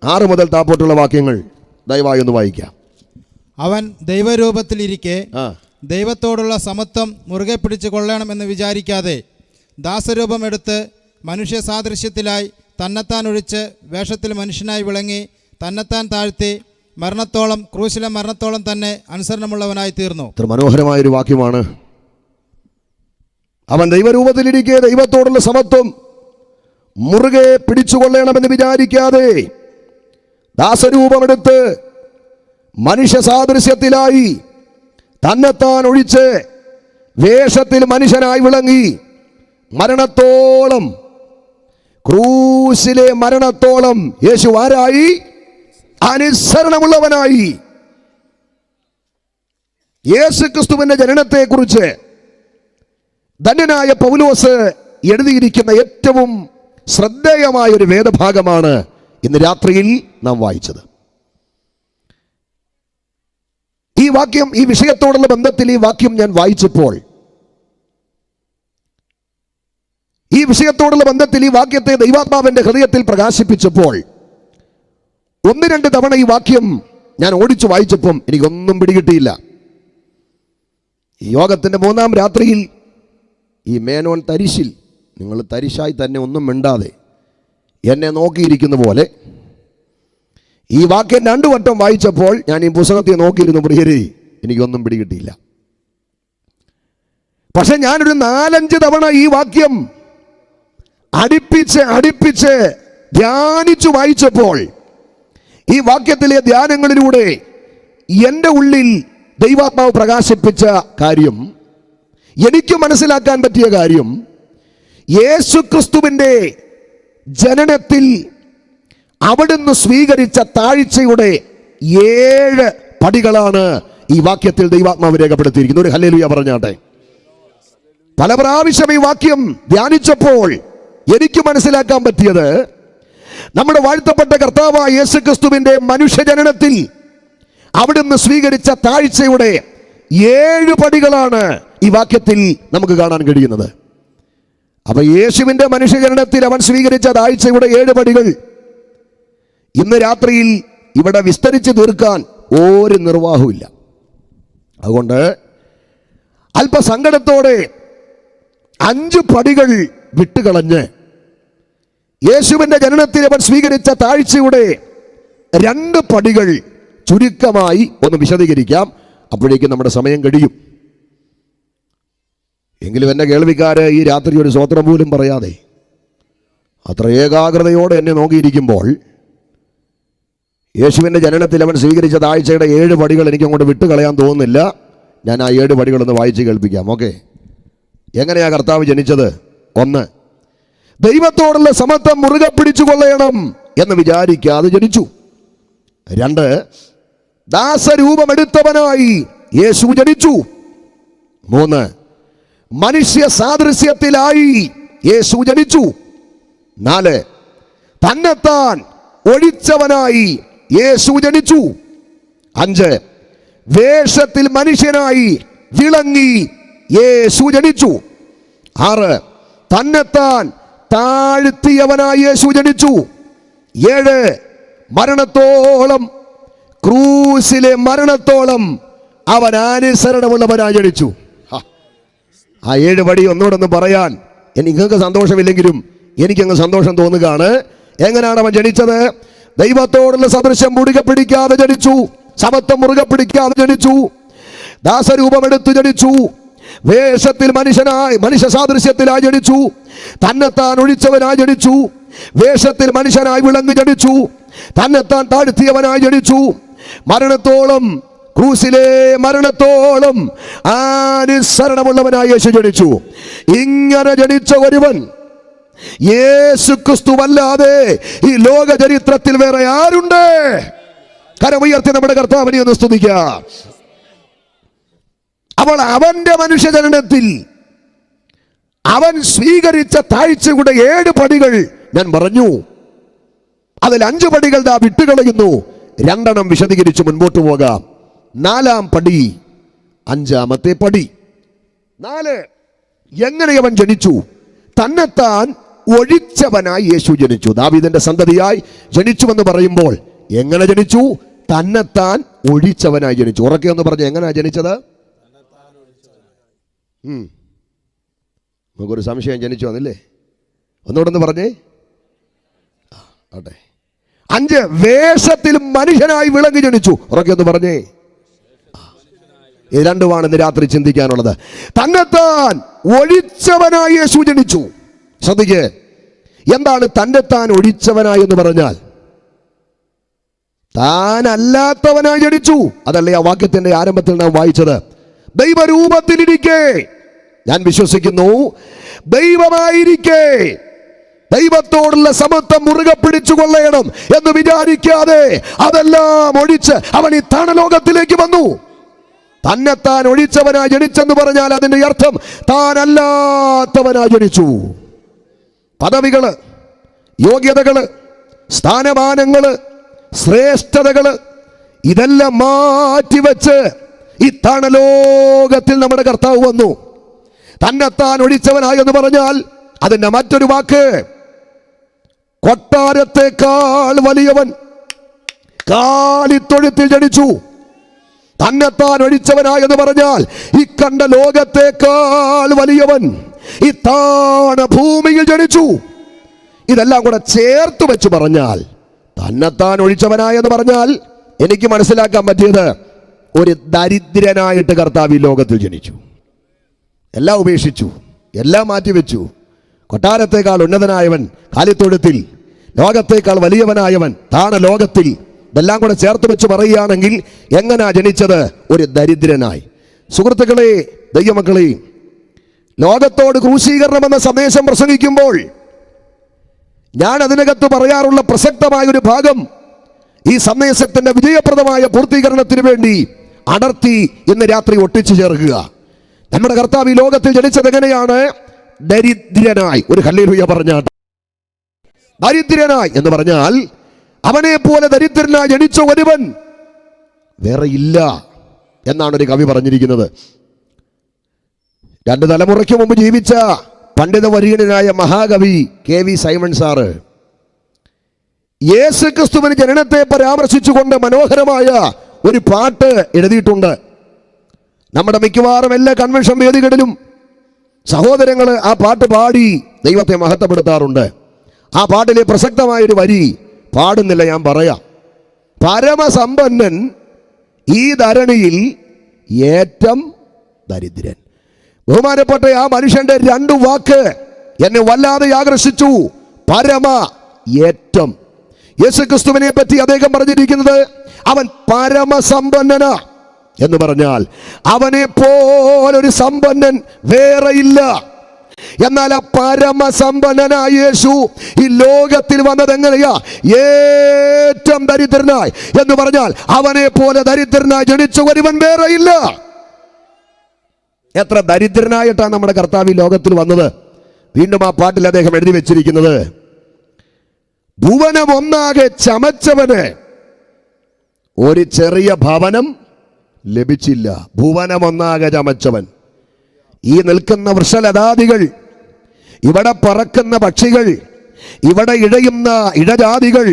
6 മുതൽ താപ്പോട്ടുള്ള വാക്യങ്ങൾ ദയവായി ഒന്ന് വായിക്കാം. അവൻ ദൈവരൂപത്തിലിരിക്കെ ദൈവത്തോടുള്ള സമത്വം മുറുകെ പിടിച്ചു കൊള്ളണമെന്ന് വിചാരിക്കാതെ ദാസരൂപം എടുത്ത് മനുഷ്യ സാദൃശ്യത്തിലായി തന്നെത്താൻ ഒഴിച്ച് വേഷത്തിൽ മനുഷ്യനായി വിളങ്ങി തന്നെത്താൻ താഴ്ത്തി മരണത്തോളം, ക്രൂശിലെ മരണത്തോളം തന്നെ അനുസരണമുള്ളവനായി തീർന്നു. ഇത്ര മനോഹരമായൊരു വാക്യമാണ്. അവൻ ദൈവരൂപത്തിലിരിക്കെ ദൈവത്തോടുള്ള സമത്വം മുറുകെ പിടിച്ചുകൊള്ളണമെന്ന് വിചാരിക്കാതെ ദാസരൂപമെടുത്ത് മനുഷ്യ സാദൃശ്യത്തിലായി തന്നെത്താൻ ഒഴിച്ച് വേഷത്തിൽ മനുഷ്യനായി വിളങ്ങി മരണത്തോളം, ക്രൂശിലെ മരണത്തോളം യേശു ആരായി? അനുസരണമുള്ളവനായി. യേശു ക്രിസ്തുവിന്റെ ജനനത്തെക്കുറിച്ച് ധന്യനായ പൗലോസ് എഴുതിയിരിക്കുന്ന ഏറ്റവും ശ്രദ്ധേയമായ ഒരു വേദഭാഗമാണ് ഇന്ന് രാത്രിയിൽ നാം വായിച്ചത്. ഈ വാക്യം, ഈ വിഷയത്തോടുള്ള ബന്ധത്തിൽ ഈ വാക്യം ഞാൻ വായിച്ചപ്പോൾ, ഈ വിഷയത്തോടുള്ള ബന്ധത്തിൽ ഈ വാക്യത്തെ ദൈവാത്മാവിന്റെ ഹൃദയത്തിൽ പ്രകാശിപ്പിച്ചപ്പോൾ 1-2 തവണ ഈ വാക്യം ഞാൻ ഓടിച്ചു വായിച്ചപ്പം എനിക്കൊന്നും പിടികിട്ടിയില്ല. ഈ യോഗത്തിന്റെ 3-ാം രാത്രിയിൽ ഈ മേനോൻ തരിശിൽ, നിങ്ങൾ തരിശായി തന്നെ ഒന്നും മിണ്ടാതെ എന്നെ നോക്കിയിരിക്കുന്ന പോലെ ഈ വാക്യം 2 വട്ടം വായിച്ചപ്പോൾ ഞാൻ ഈ പുസ്തകത്തെ നോക്കിയിരുന്നു. പ്രിയരെ, എനിക്കൊന്നും പിടികിട്ടിയില്ല. പക്ഷെ ഞാനൊരു 4-5 തവണ ഈ വാക്യം അടുപ്പിച്ച് ധ്യാനിച്ചു വായിച്ചപ്പോൾ ഈ വാക്യത്തിലെ ധ്യാനങ്ങളിലൂടെ എൻ്റെ ഉള്ളിൽ ദൈവാത്മാവ് പ്രകാശിപ്പിച്ച കാര്യം, എനിക്ക് മനസ്സിലാക്കാൻ പറ്റിയ കാര്യം, യേശുക്രിസ്തുവിൻ്റെ ജനനത്തിൽ അവിടുന്ന് സ്വീകരിച്ച താഴ്ചയുടെ 7 പടികളാണ് ഈ വാക്യത്തിൽ ദൈവാത്മാവ് രേഖപ്പെടുത്തിയിരിക്കുന്നത്. ഒരു ഹല്ലേലൂയ പറഞ്ഞാട്ടെ. പല പ്രാവശ്യം ഈ വാക്യം ധ്യാനിച്ചപ്പോൾ എനിക്ക് മനസ്സിലാക്കാൻ പറ്റിയത്, നമ്മുടെ വാഴ്ത്തപ്പെട്ട കർത്താവായ യേശുക്രിസ്തുവിന്റെ മനുഷ്യജനനത്തിൽ അവിടുന്ന് സ്വീകരിച്ച താഴ്ചയുടെ 7 പടികളാണ് ഈ വാക്യത്തിൽ നമുക്ക് കാണാൻ കഴിയുന്നത്. അപ്പൊ യേശുവിന്റെ മനുഷ്യജനനത്തിൽ അവൻ സ്വീകരിച്ച താഴ്ചയുടെ 7 പടികൾ ഇന്ന് രാത്രിയിൽ ഇവിടെ വിസ്തരിച്ച് തീർക്കാൻ ഒരു നിർവാഹമില്ല. അതുകൊണ്ട് അല്പസങ്കടത്തോടെ 5 പടികൾ വിട്ടുകളഞ്ഞ് യേശുവിന്റെ ജനനത്തിൽ അവൻ സ്വീകരിച്ച താഴ്ചയുടെ 2 പടികൾ ചുരുക്കമായി ഒന്ന് വിശദീകരിക്കാം. അപ്പോഴേക്കും നമ്മുടെ സമയം കഴിയും. എങ്കിലും എൻ്റെ കേൾവിക്കാര് ഈ രാത്രി ഒരു സ്തോത്രം പോലും പറയാതെ അത്ര ഏകാഗ്രതയോടെ എന്നെ നോക്കിയിരിക്കുമ്പോൾ യേശുവിൻ്റെ ജനനത്തിൽ അവൻ സ്വീകരിച്ച താഴ്ചയുടെ 7 പടികൾ എനിക്ക് അങ്ങോട്ട് വിട്ടുകളയാൻ തോന്നുന്നില്ല. ഞാൻ ആ 7 പടികളൊന്ന് വായിച്ച് കേൾപ്പിക്കാം. ഓക്കെ, എങ്ങനെയാ കർത്താവ് ജനിച്ചത്? 1, ദൈവത്തോടുള്ള സമത്വം മുറുകെ പിടിച്ചു കൊള്ളണം എന്ന് വിചാരിക്കാതെ ജനിച്ചു. 2, ദാസരൂപമെടുത്തവനായി യേശു ജനിച്ചു. 3, മനുഷ്യ സാദൃശ്യത്തിലായി യേശു ജനിച്ചു. 4, തന്നെത്താൻ ഒഴിച്ചവനായി യേശു ജനിച്ചു. 5, വേഷത്തിൽ മനുഷ്യനായി വിളങ്ങി യേശു ജനിച്ചു. 6, തന്നെത്താൻ താഴ്ത്തിയവനായി യേശു ജനിച്ചു. 7, മരണത്തോളം, ക്രൂശിലെ മരണത്തോളം അവൻ അനുസരണമുള്ളവനായി ജനിച്ചു. ആ 7 പടി ഒന്നുകൂടെ പറയാൻ നിങ്ങൾക്ക് സന്തോഷമില്ലെങ്കിലും എനിക്കങ്ങ് സന്തോഷം തോന്നുകയാണ്. എങ്ങനെയാണ് അവൻ ജനിച്ചത്? ദൈവത്തോടുള്ള സദൃശ്യം മുറുകെ പിടിക്കാതെ ജനിച്ചു, സമത്വം മുറുകെ പിടിക്കാതെ ജനിച്ചു, ദാസരൂപമെടുത്ത് ജനിച്ചു, വേഷത്തിൽ മനുഷ്യ സാദൃശ്യത്തിലായി ജനിച്ചു, തന്നെത്താൻ ഒഴിച്ചവനായി ജനിച്ചു, വേഷത്തിൽ മനുഷ്യനായി വിളങ്ങി ജനിച്ചു, തന്നെത്താൻ താഴ്ത്തിയവനായി ജനിച്ചു, മരണത്തോളം, ക്രൂസിലെ മരണത്തോളം അനുസരണമുള്ളവനായി യേശു ജനിച്ചു. ഇങ്ങനെ ജനിച്ച ഒരുവൻ യേശു ക്രിസ്തുവല്ലാതെ ഈ ലോക ചരിത്രത്തിൽ വേറെ ആരുണ്ട്? കരമുയർത്തി നമ്മുടെ കർത്താവിനെ ഒന്ന് സ്തുതിക്കുക. അപ്പോൾ അവന്റെ മനുഷ്യജനനത്തിൽ അവൻ സ്വീകരിച്ച താഴ്ചയുടെ 7 പടികൾ ഞാൻ പറഞ്ഞു. അതിൽ 5 പടികൾ ദാ വിട്ടുകളയുന്നു. 2 വിശദീകരിച്ച് മുൻപോട്ട് പോകാം. 4-ാം പടി, 5-ാമത്തെ പടി. 4, എങ്ങനെ അവൻ ജനിച്ചു? തന്നെത്താൻ ഒഴിച്ചവനായി യേശു ജനിച്ചു. ദാവീദിന്റെ സന്തതിയായി ജനിച്ചുവെന്ന് പറയുമ്പോൾ എങ്ങനെ ജനിച്ചു? തന്നെത്താൻ ഒഴിച്ചവനായി ജനിച്ചു. ഉറക്കെ ഒന്ന് പറഞ്ഞ്, എങ്ങനെയാ ജനിച്ചത്? നമുക്കൊരു സംശയം ജനിച്ചു വന്നില്ലേ? ഒന്നുകൂടെ പറഞ്ഞേ. ആട്ടെ. 5, വേഷത്തിൽ മനുഷ്യനായി വിളങ്ങി ജനിച്ചു. ഉറക്കെ ഒന്ന് പറഞ്ഞേ. ഇത് രണ്ടുമാണ് ഇന്ന് രാത്രി ചിന്തിക്കാനുള്ളത്. തന്നെത്താൻ ഒഴിച്ചവനായി യേശു ജനിച്ചു. ശ്രദ്ധിക്ക്, എന്താണ് തന്നെത്താൻ ഒഴിച്ചവനായി എന്ന് പറഞ്ഞാൽ? താൻ അല്ലാത്തവനായി ജനിച്ചു. അതല്ലേ ആ വാക്യത്തിന്റെ ആരംഭത്തിൽ നാം വായിച്ചത്? ദൈവരൂപത്തിലിരിക്കെ, ഞാൻ വിശ്വസിക്കുന്നു, ദൈവമായിരിക്കെ ദൈവത്തോടുള്ള സമത്വം മുറുകെ പിടിച്ചു കൊള്ളണം എന്ന് വിചാരിക്കാതെ അതെല്ലാം ഒഴിച്ച് അവൻ ഈ താണലോകത്തിലേക്ക് വന്നു. തന്നെത്താൻ ഒഴിച്ചവനായി ജനിച്ചെന്ന് പറഞ്ഞാൽ അതിന്റെ അർത്ഥം താൻ അല്ലാത്തവനായി ജനിച്ചു. പദവികള്, യോഗ്യതകള്, സ്ഥാനമാനങ്ങള്, ശ്രേഷ്ഠതകള് ഇതെല്ലാം മാറ്റിവെച്ച് ഈ താണലോകത്തിൽ നമ്മുടെ കർത്താവ് വന്നു. തന്നെത്താൻ ഒഴിച്ചവനായി എന്ന് പറഞ്ഞാൽ അതിന്റെ മറ്റൊരു വാക്ക്, കൊട്ടാരത്തെക്കാൾ വലിയവൻ കാലിത്തൊഴുത്തിൽ ജനിച്ചു. തന്നെത്താൻ ഒഴിച്ചവനായി എന്ന് പറഞ്ഞാൽ ഈ കണ്ട ലോകത്തെക്കാൾ വലിയവൻ ഈ താണ ഭൂമിയിൽ ജനിച്ചു. ഇതെല്ലാം കൂടെ ചേർത്ത് വെച്ച് പറഞ്ഞാൽ തന്നെത്താൻ ഒഴിച്ചവനായി എന്ന് പറഞ്ഞാൽ എനിക്ക് മനസ്സിലാക്കാൻ പറ്റിയത് ഒരു ദരിദ്രനായിട്ട് കർത്താവ് ഈ ലോകത്തിൽ ജനിച്ചു. എല്ലാം ഉപേക്ഷിച്ചു, എല്ലാം മാറ്റിവെച്ചു. കൊട്ടാരത്തേക്കാൾ ഉന്നതനായവൻ കാലിത്തൊഴുത്തിൽ, ലോകത്തേക്കാൾ വലിയവനായവൻ താണ ലോകത്തിൽ. ഇതെല്ലാം കൂടെ ചേർത്ത് വെച്ച് പറയുകയാണെങ്കിൽ എങ്ങനാ ജനിച്ചത്? ഒരു ദരിദ്രനായി. സുഹൃത്തുക്കളെ, ദൈവമക്കളെ, ലോകത്തോട് ക്രൂശീകരണം എന്ന സന്ദേശം പ്രസംഗിക്കുമ്പോൾ ഞാൻ അതിനകത്ത് പറയാറുള്ള പ്രസക്തമായ ഒരു ഭാഗം ഈ സന്ദേശത്തിന്റെ വിജയപ്രദമായ പൂർത്തീകരണത്തിന് വേണ്ടി അടർത്തി ഇന്ന് രാത്രി ഒട്ടിച്ചു ചേർക്കുക. നമ്മുടെ കർത്താവ് ഈ ലോകത്തിൽ ജനിച്ചത് എങ്ങനെയാണ്? ദരിദ്രനായി. ഒരു ഹല്ലേലൂയ പറഞ്ഞാൽ. ദരിദ്രനായി എന്ന് പറഞ്ഞാൽ അവനെ പോലെ ദരിദ്രനായി ജനിച്ച ഒരുവൻ വേറെ ഇല്ല എന്നാണ് ഒരു കവി പറഞ്ഞിരിക്കുന്നത്. 2 തലമുറയ്ക്ക് മുമ്പ് ജീവിച്ച പണ്ഡിത വരീണനായ മഹാകവി KV സൈമൺ സാറ് യേശു ക്രിസ്തുവിന്റെ ജനനത്തെ പരാമർശിച്ചുകൊണ്ട് മനോഹരമായ ഒരു പാട്ട് എഴുതിയിട്ടുണ്ട്. നമ്മുടെ മിക്കവാറും എല്ലാ കൺവെൻഷൻ വേദികളിലും സഹോദരങ്ങൾ ആ പാട്ട് പാടി ദൈവത്തെ മഹത്വപ്പെടുത്താറുണ്ട്. ആ പാട്ടിലെ പ്രസക്തമായൊരു വരി പാടുന്നില്ല, ഞാൻ പറയാം. പരമസമ്പന്നൻ ഈ ധരണിയിൽ ഏറ്റം ദരിദ്രൻ. ബഹുമാനപ്പെട്ട ആ മനുഷ്യന്റെ 2 വാക്ക് എന്നെ വല്ലാതെ ആകർഷിച്ചു. പരമ, ഏറ്റം. യേശുക്രിസ്തുവിനെ പറ്റി അദ്ദേഹം പറഞ്ഞിരിക്കുന്നത് അവൻ പരമസമ്പന്നന എന്ന് പറഞ്ഞാൽ അവനെ പോലൊരു സമ്പന്നൻ വേറെയില്ല. എന്നാൽ ആ പരമസമ്പന്നനായ യേശു ഈ ലോകത്തിൽ വന്നത് എങ്ങനെയാ? ഏറ്റവും ദരിദ്രനായി എന്ന് പറഞ്ഞാൽ അവനെ പോലെ ദരിദ്രനായി ജനിച്ച ഒരുവൻ വേറെയില്ല. എത്ര ദരിദ്രനായിട്ടാണ് നമ്മുടെ കർത്താവ് ഈ ലോകത്തിൽ വന്നത്. വീണ്ടും ആ പാട്ടിൽ അദ്ദേഹം എഴുതി വെച്ചിരിക്കുന്നത്, ഭുവനം ഒന്നാകെ ചമച്ചവന് ഒരു ചെറിയ ഭവനം ലഭിച്ചില്ല. ഭുവനം ഒന്നാകെ ചമച്ചവൻ. ഈ നിൽക്കുന്ന വൃക്ഷലതാദികൾ, ഇവിടെ പറക്കുന്ന പക്ഷികൾ, ഇവിടെ ഇഴയുന്ന ഇഴജാതികൾ,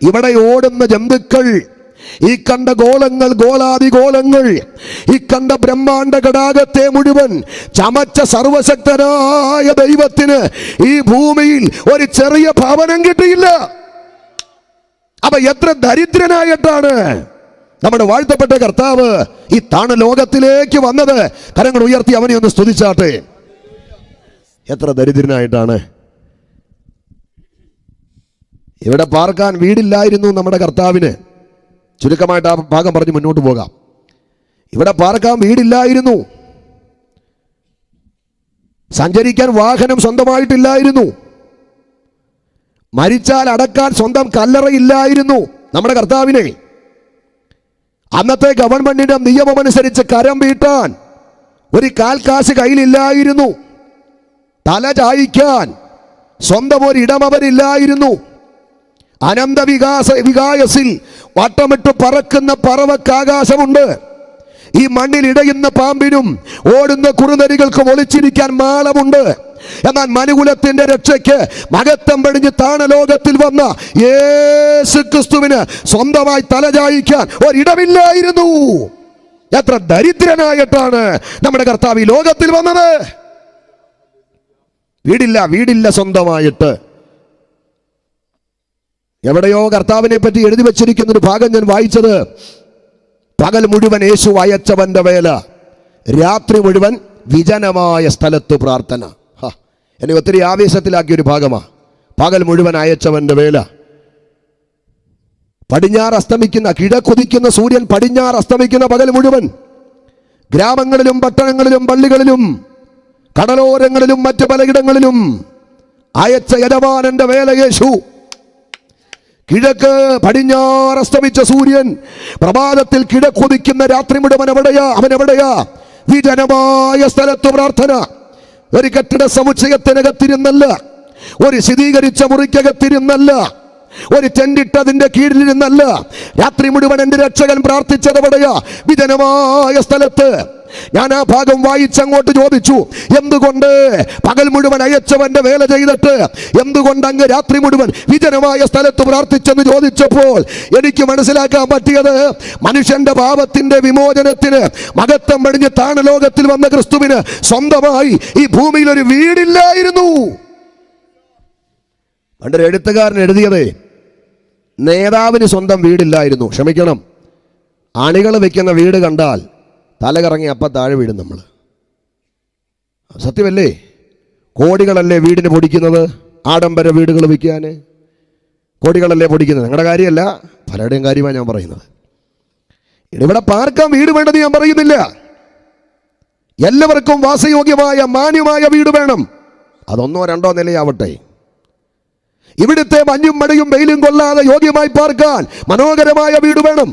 ഇവിടെ ഓടുന്ന ജന്തുക്കൾ, ഈ കണ്ട ഗോളങ്ങൾ, ഗോളാദിഗോളങ്ങൾ, ഈ കണ്ട ബ്രഹ്മാണ്ഡ ഘടാകത്തെ മുഴുവൻ ചമച്ച സർവശക്തനായ ദൈവത്തിന് ഈ ഭൂമിയിൽ ഒരു ചെറിയ ഭവനം കിട്ടിയില്ല. അപ്പൊ എത്ര ദരിദ്രനായിട്ടാണ് നമ്മുടെ വാഴ്ത്തപ്പെട്ട കർത്താവ് ഈ താണ ലോകത്തിലേക്ക് വന്നത്. കരങ്ങൾ ഉയർത്തി അവനെ ഒന്ന് സ്തുതിച്ചാട്ടെ. എത്ര ദരിദ്രനായിട്ടാണ്. ഇവിടെ പാർക്കാൻ വീടില്ലായിരുന്നു നമ്മുടെ കർത്താവിന്. ചുരുക്കമായിട്ട് ആ ഭാഗം പറഞ്ഞ് മുന്നോട്ട് പോകാം. ഇവിടെ പാർക്കാൻ വീടില്ലായിരുന്നു, സഞ്ചരിക്കാൻ വാഹനം സ്വന്തമായിട്ടില്ലായിരുന്നു, മരിച്ചാൽ അടക്കാൻ സ്വന്തം കല്ലറയില്ലായിരുന്നു. നമ്മുടെ കർത്താവിനെ അന്നത്തെ ഗവൺമെന്റിന്റെ നിയമമനുസരിച്ച് കരം വീട്ടാൻ ഒരു കാൽക്കാശ് കയ്യിലില്ലായിരുന്നു, തല ചായ്ക്കാൻ സ്വന്തം ഒരിടം അവരില്ലായിരുന്നു. അനന്ത വികായസിൽ വട്ടമിട്ട് പറക്കുന്ന പറവക്കാകാശമുണ്ട്. ഈ മണ്ണിൽ ഇടയുന്ന പാമ്പിനും ഓടുന്ന കുറുനരികൾക്കും ഒളിച്ചിരിക്കാൻ മാളമുണ്ട്. എന്നാൽ മനുകുലത്തിന്റെ രക്ഷയ്ക്ക് മകത്തം പടിഞ്ഞ് താണലോകത്തിൽ വന്ന യേശു ക്രിസ്തുവിന് സ്വന്തമായി തലചായിക്കാൻ ഒരിടമില്ലായിരുന്നു. എത്ര ദരിദ്രനായിട്ടാണ് നമ്മുടെ കർത്താവ് ഈ ലോകത്തിൽ വന്നത്. വീടില്ല സ്വന്തമായിട്ട്. എവിടെയോ കർത്താവിനെ പറ്റി എഴുതി വച്ചിരിക്കുന്ന ഒരു ഭാഗം ഞാൻ വായിച്ചത്, പകൽ മുഴുവൻ യേശു അയച്ചവന്റെ വേല, രാത്രി മുഴുവൻ വിജനമായ സ്ഥലത്ത് പ്രാർത്ഥന. എന്നെ ഒത്തിരി ആവേശത്തിലാക്കിയ ഒരു ഭാഗമാണ്. പകൽ മുഴുവൻ അയച്ചവന്റെ വേല. പടിഞ്ഞാറ് അസ്തമിക്കുന്ന, കിഴക്കുതിക്കുന്ന സൂര്യൻ പടിഞ്ഞാറ് അസ്തമിക്കുന്ന പകൽ മുഴുവൻ ഗ്രാമങ്ങളിലും പട്ടണങ്ങളിലും പള്ളികളിലും കടലോരങ്ങളിലും മറ്റു പലയിടങ്ങളിലും അയച്ച യജമാനന്റെ വേല യേശു. കിഴക്ക് പടിഞ്ഞാറ് അസ്തമിച്ച സൂര്യൻ പ്രഭാതത്തിൽ കിഴക്കുതിക്കുന്ന രാത്രി മുഴുവൻ അവനെവിടെയാ? വിജനമായ സ്ഥലത്ത് പ്രാർത്ഥന. ഒരു കെട്ടിട സമുച്ചയത്തിനകത്തിരുന്നല്ല, ഒരു ശീതീകരിച്ച മുറിക്കകത്തിരുന്നല്ല, ഒരു ടെന്റിട്ടതിന്റെ കീഴിലിരുന്നല്ല. രാത്രി മുഴുവൻ എന്റെ രക്ഷകൻ പ്രാർത്ഥിച്ചത് എവിടെയാ? വിജനമായ സ്ഥലത്ത്. ഞാൻ ആ ഭാഗം വായിച്ചങ്ങോട്ട് ചോദിച്ചു, എന്തുകൊണ്ട് പകൽ മുഴുവൻ അയച്ചവന്റെ വേല ചെയ്തിട്ട് എന്തുകൊണ്ട് അങ്ങ് രാത്രി മുഴുവൻ വിജനമായ സ്ഥലത്ത് പ്രാർത്ഥിച്ചെന്ന് ചോദിച്ചപ്പോൾ എനിക്ക് മനസ്സിലാക്കാൻ പറ്റിയത്, മനുഷ്യന്റെ പാപത്തിന്റെ വിമോചനത്തിന് മകത്തം പടിഞ്ഞ് താണലോകത്തിൽ വന്ന ക്രിസ്തുവിന് സ്വന്തമായി ഈ ഭൂമിയിൽ ഒരു വീടില്ലായിരുന്നു. പണ്ടൊരു എഴുത്തുകാരൻ എഴുതിയത്, നേതാവിന് സ്വന്തം വീടില്ലായിരുന്നു. ക്ഷമിക്കണം, അണികൾ വെക്കുന്ന വീട് കണ്ടാൽ തലകറങ്ങി അപ്പം താഴെ വീടും നമ്മൾ. സത്യമല്ലേ? കോടികളല്ലേ വീടിന് പൊടിക്കുന്നത്? ആഡംബര വീടുകൾ വയ്ക്കാൻ കോടികളല്ലേ പൊടിക്കുന്നത്? നിങ്ങളുടെ കാര്യമല്ല, പലരുടെയും കാര്യമാണ് ഞാൻ പറയുന്നത്. ഇവിടെ പാർക്കാൻ വീട് വേണ്ടത് ഞാൻ പറയുന്നില്ല. എല്ലാവർക്കും വാസയോഗ്യമായ മാന്യമായ വീട് വേണം. അതൊന്നോ രണ്ടോ നിലയാവട്ടെ. ഇവിടുത്തെ മഞ്ഞും മഴയും വെയിലും കൊള്ളാതെ യോഗ്യമായി പാർക്കാൻ മനോഹരമായ വീട് വേണം.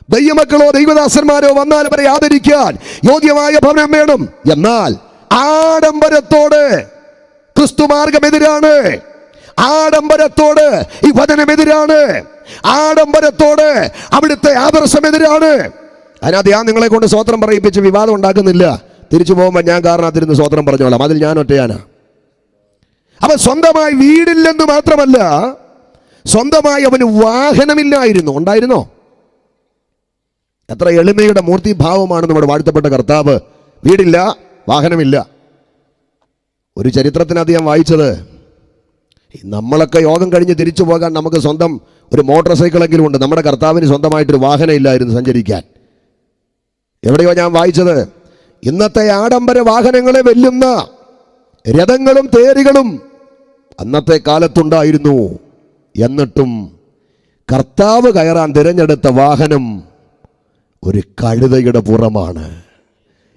ദൈവമക്കളോ ദൈവദാസന്മാരോ വന്നാൽ അവരെ ആദരിക്കാൻ യോഗ്യമായ ഭവനം വേണം. എന്നാൽ ആഡംബരത്തോട് ക്രിസ്തു മാർഗമെതിരാണ്. ആഡംബരത്തോട് ഈ വചനമെതിരാണ്. ആഡംബരത്തോട് അവിടുത്തെ ആദർശമെതിരാണ്. അതിനകത്ത് ഞാൻ നിങ്ങളെ കൊണ്ട് സ്വോത്രം പറയിപ്പിച്ച് വിവാദം ഉണ്ടാക്കുന്നില്ല. തിരിച്ചു പോകുമ്പോൾ ഞാൻ കാരണത്തിരുന്ന് സ്വോത്രം പറഞ്ഞോളാം. അതിൽ ഞാൻ ഒറ്റയാനാ. അവൻ സ്വന്തമായി വീടില്ലെന്ന് മാത്രമല്ല, സ്വന്തമായി അവന് വാഹനമില്ലായിരുന്നു. ഉണ്ടായിരുന്നോ? എത്ര എളിമയുടെ മൂർത്തിഭാവമാണ് നമ്മുടെ വാഴ്ത്തപ്പെട്ട കർത്താവ്. വീടില്ല, വാഹനമില്ല. ഒരു ചരിത്രത്തിനകത്ത് ഞാൻ വായിച്ചത്, നമ്മളൊക്കെ യോഗം കഴിഞ്ഞ് തിരിച്ചു പോകാൻ നമുക്ക് സ്വന്തം ഒരു മോട്ടോർ സൈക്കിളെങ്കിലും ഉണ്ട്. നമ്മുടെ കർത്താവിന് സ്വന്തമായിട്ടൊരു വാഹനം ഇല്ലായിരുന്നു സഞ്ചരിക്കാൻ. എവിടെയോ ഞാൻ വായിച്ചത്, ഇന്നത്തെ ആഡംബര വാഹനങ്ങളെ വെല്ലുന്ന രഥങ്ങളും തേരുകളും അന്നത്തെ കാലത്തുണ്ടായിരുന്നു. എന്നിട്ടും കർത്താവ് കയറാൻ തിരഞ്ഞെടുത്ത വാഹനം ഒരു കഴുതയുടെ പുറമാണ്.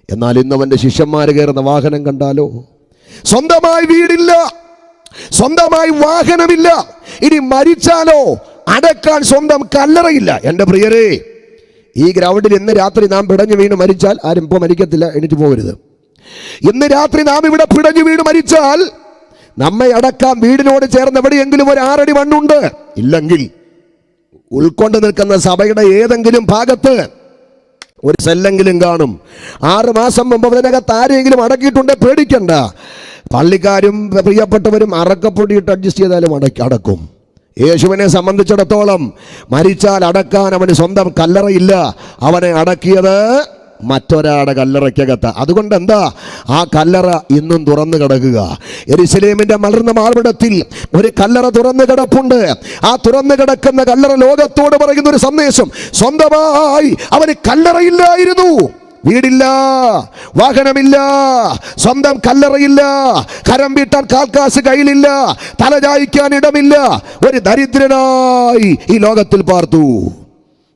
എന്നാൽ ഇന്നവന്റെ ശിഷ്യന്മാർ കയറുന്ന വാഹനം കണ്ടാലോ? സ്വന്തമായി വീടില്ല, സ്വന്തമായി വാഹനമില്ല. ഇനി മരിച്ചാലോ അടക്കാൻ സ്വന്തം കല്ലറയില്ല. എൻ്റെ പ്രിയരേ, ഈ ഗ്രൗണ്ടിൽ ഇന്ന് രാത്രി നാം പിടഞ്ഞു വീണ് മരിച്ചാൽ, ആരും ഇപ്പോൾ മരിക്കത്തില്ല, എണീറ്റ് പോകരുത്. ഇന്ന് രാത്രി നാം ഇവിടെ പിടഞ്ഞു വീണ് മരിച്ചാൽ നമ്മെ അടക്കാൻ വീടിനോട് ചേർന്ന് എവിടെയെങ്കിലും ഒരു 6 അടി മണ്ണുണ്ട്. ഇല്ലെങ്കിൽ ഉൾക്കൊണ്ട് നിൽക്കുന്ന സഭയുടെ ഏതെങ്കിലും ഭാഗത്ത് ഒരു സെല്ലെങ്കിലും കാണും. 6 മാസം മുമ്പ് അതിനകത്ത് ആരെങ്കിലും അടക്കിയിട്ടുണ്ടെ പേടിക്കണ്ട. പള്ളിക്കാരും പ്രിയപ്പെട്ടവരും അറക്കപ്പൊടിയിട്ട് അഡ്ജസ്റ്റ് ചെയ്താലും അടക്കും. യേശുവിനെ സംബന്ധിച്ചിടത്തോളം മരിച്ചാൽ അടക്കാൻ അവന് സ്വന്തം കല്ലറയില്ല. അവനെ അടക്കിയത് മറ്റൊരാളുടെ കല്ലറയ്ക്കകത്ത്. അതുകൊണ്ട് എന്താ ആ കല്ലറ ഇന്നും തുറന്നു കിടക്കുക? യെരുശലേമിന്റെ മലർന്ന മാർവിടത്തിൽ ഒരു കല്ലറ തുറന്നു കിടപ്പുണ്ട്. ആ തുറന്നു കിടക്കുന്ന കല്ലറ ലോകത്തോട് പറയുന്ന ഒരു സന്ദേശം, സ്വന്തമായി അവന് കല്ലറയില്ലായിരുന്നു. വീടില്ല, വാഹനമില്ല, സ്വന്തം കല്ലറയില്ല, കരം വീട്ടാൻ കാൽക്കാശ് കയ്യിലില്ല, തലചായ്ക്കാൻ ഇടമില്ല. ഒരു ദരിദ്രനായി ഈ ലോകത്തിൽ പാർത്തു.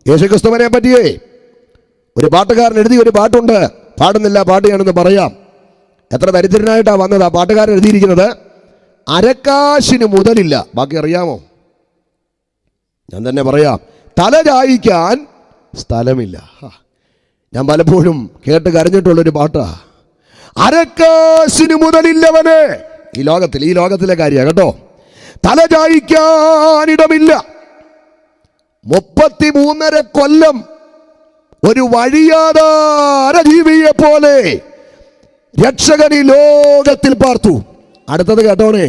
യേശുക്രിസ്തുവിനെ പറ്റിയേ ഒരു പാട്ടുകാരൻ എഴുതിയ ഒരു പാട്ടുണ്ട്, പാടുന്നില്ല, പാടുകയാണെന്ന് പറയാം. എത്ര ദരിദ്രനായിട്ടാണ് വന്നത് ആ പാട്ടുകാരൻ എഴുതിയിരിക്കുന്നത്. അരക്കാശിന് മുതലില്ല. ബാക്കി അറിയാമോ? ഞാൻ തന്നെ പറയാം. തല ചായിക്കാൻ സ്ഥലമില്ല. ഞാൻ പലപ്പോഴും കേട്ട് കരഞ്ഞിട്ടുള്ളൊരു പാട്ടാ. അരക്കാശിന് മുതലില്ലവന്. ഈ ലോകത്തിലെ കാര്യമാണ് കേട്ടോ. തല ചായിക്കാനിടമില്ല. 33 കൊല്ലം ഒരു വഴിയാധാര ജീവിയെ പോലെ രക്ഷകൻ ഈ ലോകത്തിൽ പാർത്തു. അടുത്തത് കേട്ടോണേ.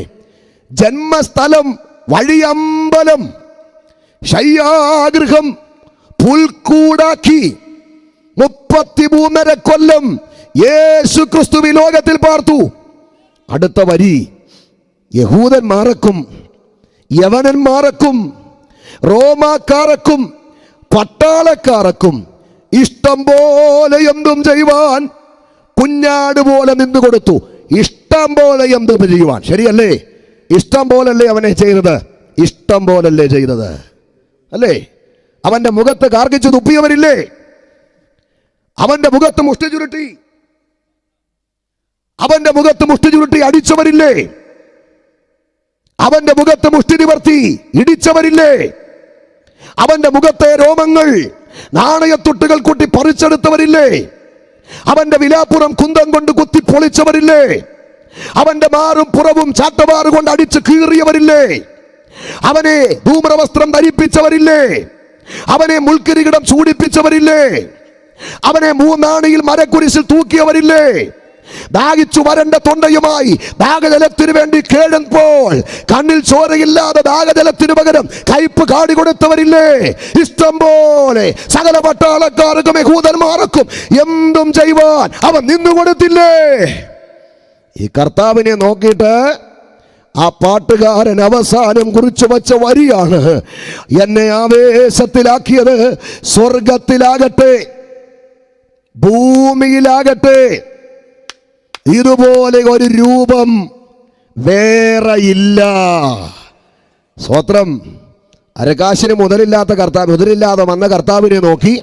ജന്മസ്ഥലം വഴിയമ്പലം, ശയ്യാഗൃഹം പുൽക്കൂടാക്കി 33 കൊല്ലം യേശു ക്രിസ്തു ഈ ലോകത്തിൽ പാർത്തു. അടുത്ത വരി, യഹൂദന്മാർക്കും യവനന്മാർക്കും റോമാക്കാർക്കും പട്ടാളക്കാർക്കും ഇഷ്ടം പോലെ എന്തും ചെയ്യുവാൻ കുഞ്ഞാട് പോലെ നിന്നു കൊടുത്തു. ഇഷ്ടം പോലെ എന്തും ചെയ്യുവാൻ. ശരിയല്ലേ? ഇഷ്ടം പോലല്ലേ അവനെ ചെയ്തത്? ഇഷ്ടം പോലല്ലേ ചെയ്തത്? അല്ലേ? അവന്റെ മുഖത്ത് കാർക്കിച്ചു തുപ്പിയവരില്ലേ? അവന്റെ മുഖത്ത് മുഷ്ടി ചുരുട്ടി, അവന്റെ മുഖത്ത് മുഷ്ടി ചുരുട്ടി അടിച്ചവരില്ലേ? അവന്റെ മുഖത്ത് മുഷ്ടി നിവർത്തി ഇടിച്ചവരില്ലേ? അവന്റെ മുഖത്തെ രോമങ്ങൾ നാണയത്തുട്ടുകൾ കൂട്ടി പറിച്ചെടുത്തവരില്ലേ? അവന്റെ വിലാപ്പുറം കുന്തം കൊണ്ട് കുത്തി പൊളിച്ചവരില്ലേ? അവന്റെ മാറും പുറവും ചാട്ടമാറ് കൊണ്ട് അടിച്ച് കീറിയവരില്ലേ? അവനെ ധൂമ്രവസ്ത്രം ധരിപ്പിച്ചവരില്ലേ? അവനെ മുൾക്കിരീടം ചൂടിപ്പിച്ചവരില്ലേ? അവനെ 3 ആണിയിൽ മരക്കുരിശിൽ തൂക്കിയവരില്ലേ? ദാഹിച്ചു വരണ്ട തൊണ്ടയുമായി ദാഹജലത്തിനു വേണ്ടി കേഴുമ്പോൾ കണ്ണിൽ ചോരയില്ലാതെ ദാഹജലത്തിനു പകരം കയ്പ് കാടി കൊടുത്തവരില്ലേ? ഇഷ്ടം പോലെ സകല പട്ടാളക്കാർക്കും യഹൂദന്മാർക്കും എന്തും ചെയ്യുവാൻ അവൻ നിന്നുകൊടുത്തില്ലേ? ഈ കർത്താവിനെ നോക്കിയിട്ട് ആ പാട്ടുകാരൻ അവസാനം കുറിച്ചു വച്ച വരിയാണ്, എന്നെ ആവേശത്തിലാക്കിയത് സ്വർഗത്തിലാകട്ടെ ഭൂമിയിലാകട്ടെ ഇതുപോലെ ഒരു രൂപം വേറെയില്ല. സ്തോത്രം. അരക്കാശിന് മുതലില്ലാതെ വന്ന കർത്താവിനെ നോക്കി,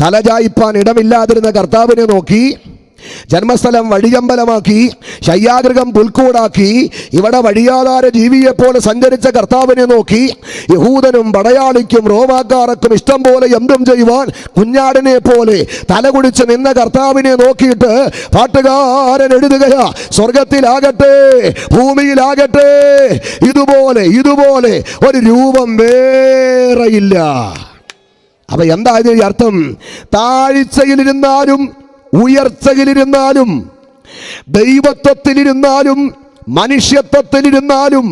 തലചായിപ്പാൻ ഇടമില്ലാതിരുന്ന കർത്താവിനെ നോക്കി, ജന്മസ്ഥലം വഴിയമ്പലമാക്കി, ശയ്യാഗൃഹം പുൽക്കൂടാക്കി, ഇവിടെ വഴിയാധാര ജീവിയെ പോലെ സഞ്ചരിച്ച കർത്താവിനെ നോക്കി, യഹൂദനും പടയാളിക്കും റോമാക്കാർക്കും ഇഷ്ടം പോലെ എന്തും ചെയ്യുവാൻ കുഞ്ഞാടിനെ പോലെ തലകുടിച്ച് നിന്ന കർത്താവിനെ നോക്കിയിട്ട് പാട്ടുകാരൻ എഴുതുകയാ, സ്വർഗത്തിലാകട്ടെ ഭൂമിയിലാകട്ടെ ഇതുപോലെ ഒരു രൂപം വേറെയില്ല. അപ്പൊ എന്താ ഇതിന്റെ അർത്ഥം? താഴ്ചയിലിരുന്നാലും ഉയർച്ചയിലിരുന്നാലും ദൈവത്വത്തിലിരുന്നാലും മനുഷ്യത്വത്തിലിരുന്നാലും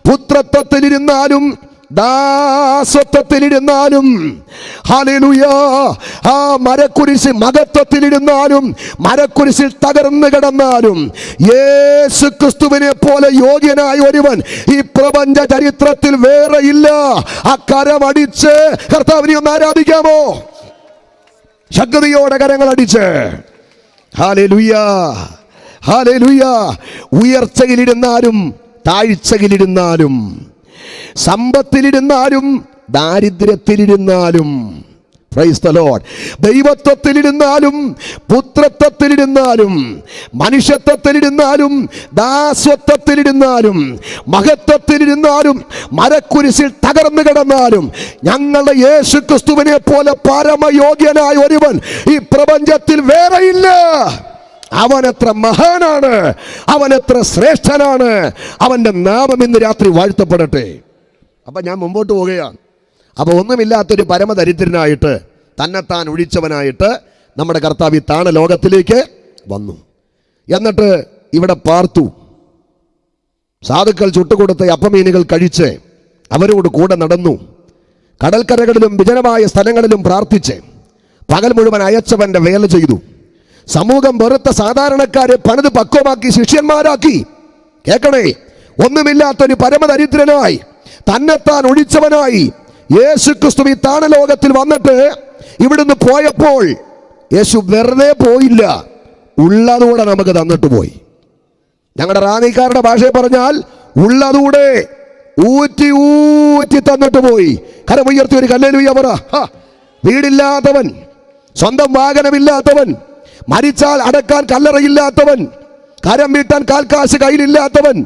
പുത്രത്വത്തിലിരുന്നാലും ദാസത്വത്തിലിരുന്നാലും, ഹല്ലേലൂയ, ആ മരക്കുരിശിൽ മഹത്വത്തിലിരുന്നാലും മരക്കുരിശിൽ തകർന്നു കിടന്നാലും യേശു ക്രിസ്തുവിനെ പോലെ യോഗ്യനായ ഒരുവൻ ഈ പ്രപഞ്ച ചരിത്രത്തിൽ വേറെയില്ല. ആ കരമടിച്ച് കർത്താവിനെ ഒന്ന് ആരാധിക്കാമോ? ശക്തിയോടെ കരങ്ങൾ അടിച്ച് ഹല്ലേലൂയ, ഹല്ലേലൂയ. ഉയർച്ചയിലിരുന്നാലും താഴ്ചയിലിരുന്നാലും സമ്പത്തിലിരുന്നാലും ദാരിദ്ര്യത്തിലിരുന്നാലും, പ്രൈസ് ദി ലോർഡ്, ദൈവത്വത്തിലിരുന്നാലും പുത്രത്വത്തിലിരുന്നാലും മനുഷ്യത്വത്തിലിരുന്നാലും ദാസത്വത്തിലിരുന്നാലും മഹത്വത്തിലിരുന്നാലും മരക്കുരിശിൽ തകർന്നു കിടന്നാലും ഞങ്ങളുടെ യേശു ക്രിസ്തുവിനെ പോലെ പരമയോഗ്യനായ ഒരുവൻ ഈ പ്രപഞ്ചത്തിൽ വേറെയില്ല. അവൻ എത്ര മഹാനാണ്, അവൻ എത്ര ശ്രേഷ്ഠനാണ്. അവന്റെ നാമം ഇന്ന് രാത്രി വാഴ്ത്തപ്പെടട്ടെ. അപ്പൊ ഞാൻ മുമ്പോട്ട് പോവുകയാണ്. അപ്പൊ ഒന്നുമില്ലാത്തൊരു പരമദരിദ്രനായിട്ട് തന്നെത്താൻ ഒഴിച്ചവനായിട്ട് നമ്മുടെ കർത്താവ് താണ ലോകത്തിലേക്ക് വന്നു. എന്നിട്ട് ഇവിടെ പാർത്തു. സാധുക്കൾ ചുട്ടുകൊടുത്ത അപ്പമീനുകൾ കഴിച്ച് അവരോട് കൂടെ നടന്നു. കടൽക്കരകളിലും വിജനമായ സ്ഥലങ്ങളിലും പ്രാർത്ഥിച്ച് പകൽ മുഴുവൻ അയച്ചവന്റെ വേല ചെയ്തു. സമൂഹം വെറുത്ത സാധാരണക്കാരെ പണിത് പക്വമാക്കി ശിഷ്യന്മാരാക്കി. കേൾക്കണേ, ഒന്നുമില്ലാത്തൊരു പരമദരിദ്രനായി തന്നെത്താൻ ഒഴിച്ചവനായി യേശു ക്രിസ്തു ഈ താണലോകത്തിൽ വന്നിട്ട് ഇവിടുന്ന് പോയപ്പോൾ യേശു വെറുതെ പോയില്ല, ഉള്ളതുകൂടെ നമുക്ക് തന്നിട്ട് പോയി. ഞങ്ങളുടെ റാന്നിക്കാരുടെ ഭാഷയിൽ പറഞ്ഞാൽ ഉള്ളതുകൂടെ ഊറ്റി ഊറ്റി തന്നിട്ട് പോയി. കരമുയർത്തി ഒരു ഹല്ലേലൂയ പറ. വീടില്ലാത്തവൻ, സ്വന്തം വാഹനമില്ലാത്തവൻ, മരിച്ചാൽ അടക്കാൻ കല്ലറയില്ലാത്തവൻ, കരം വീട്ടാൻ കാൽക്കാശ് കയ്യിലില്ലാത്തവൻ,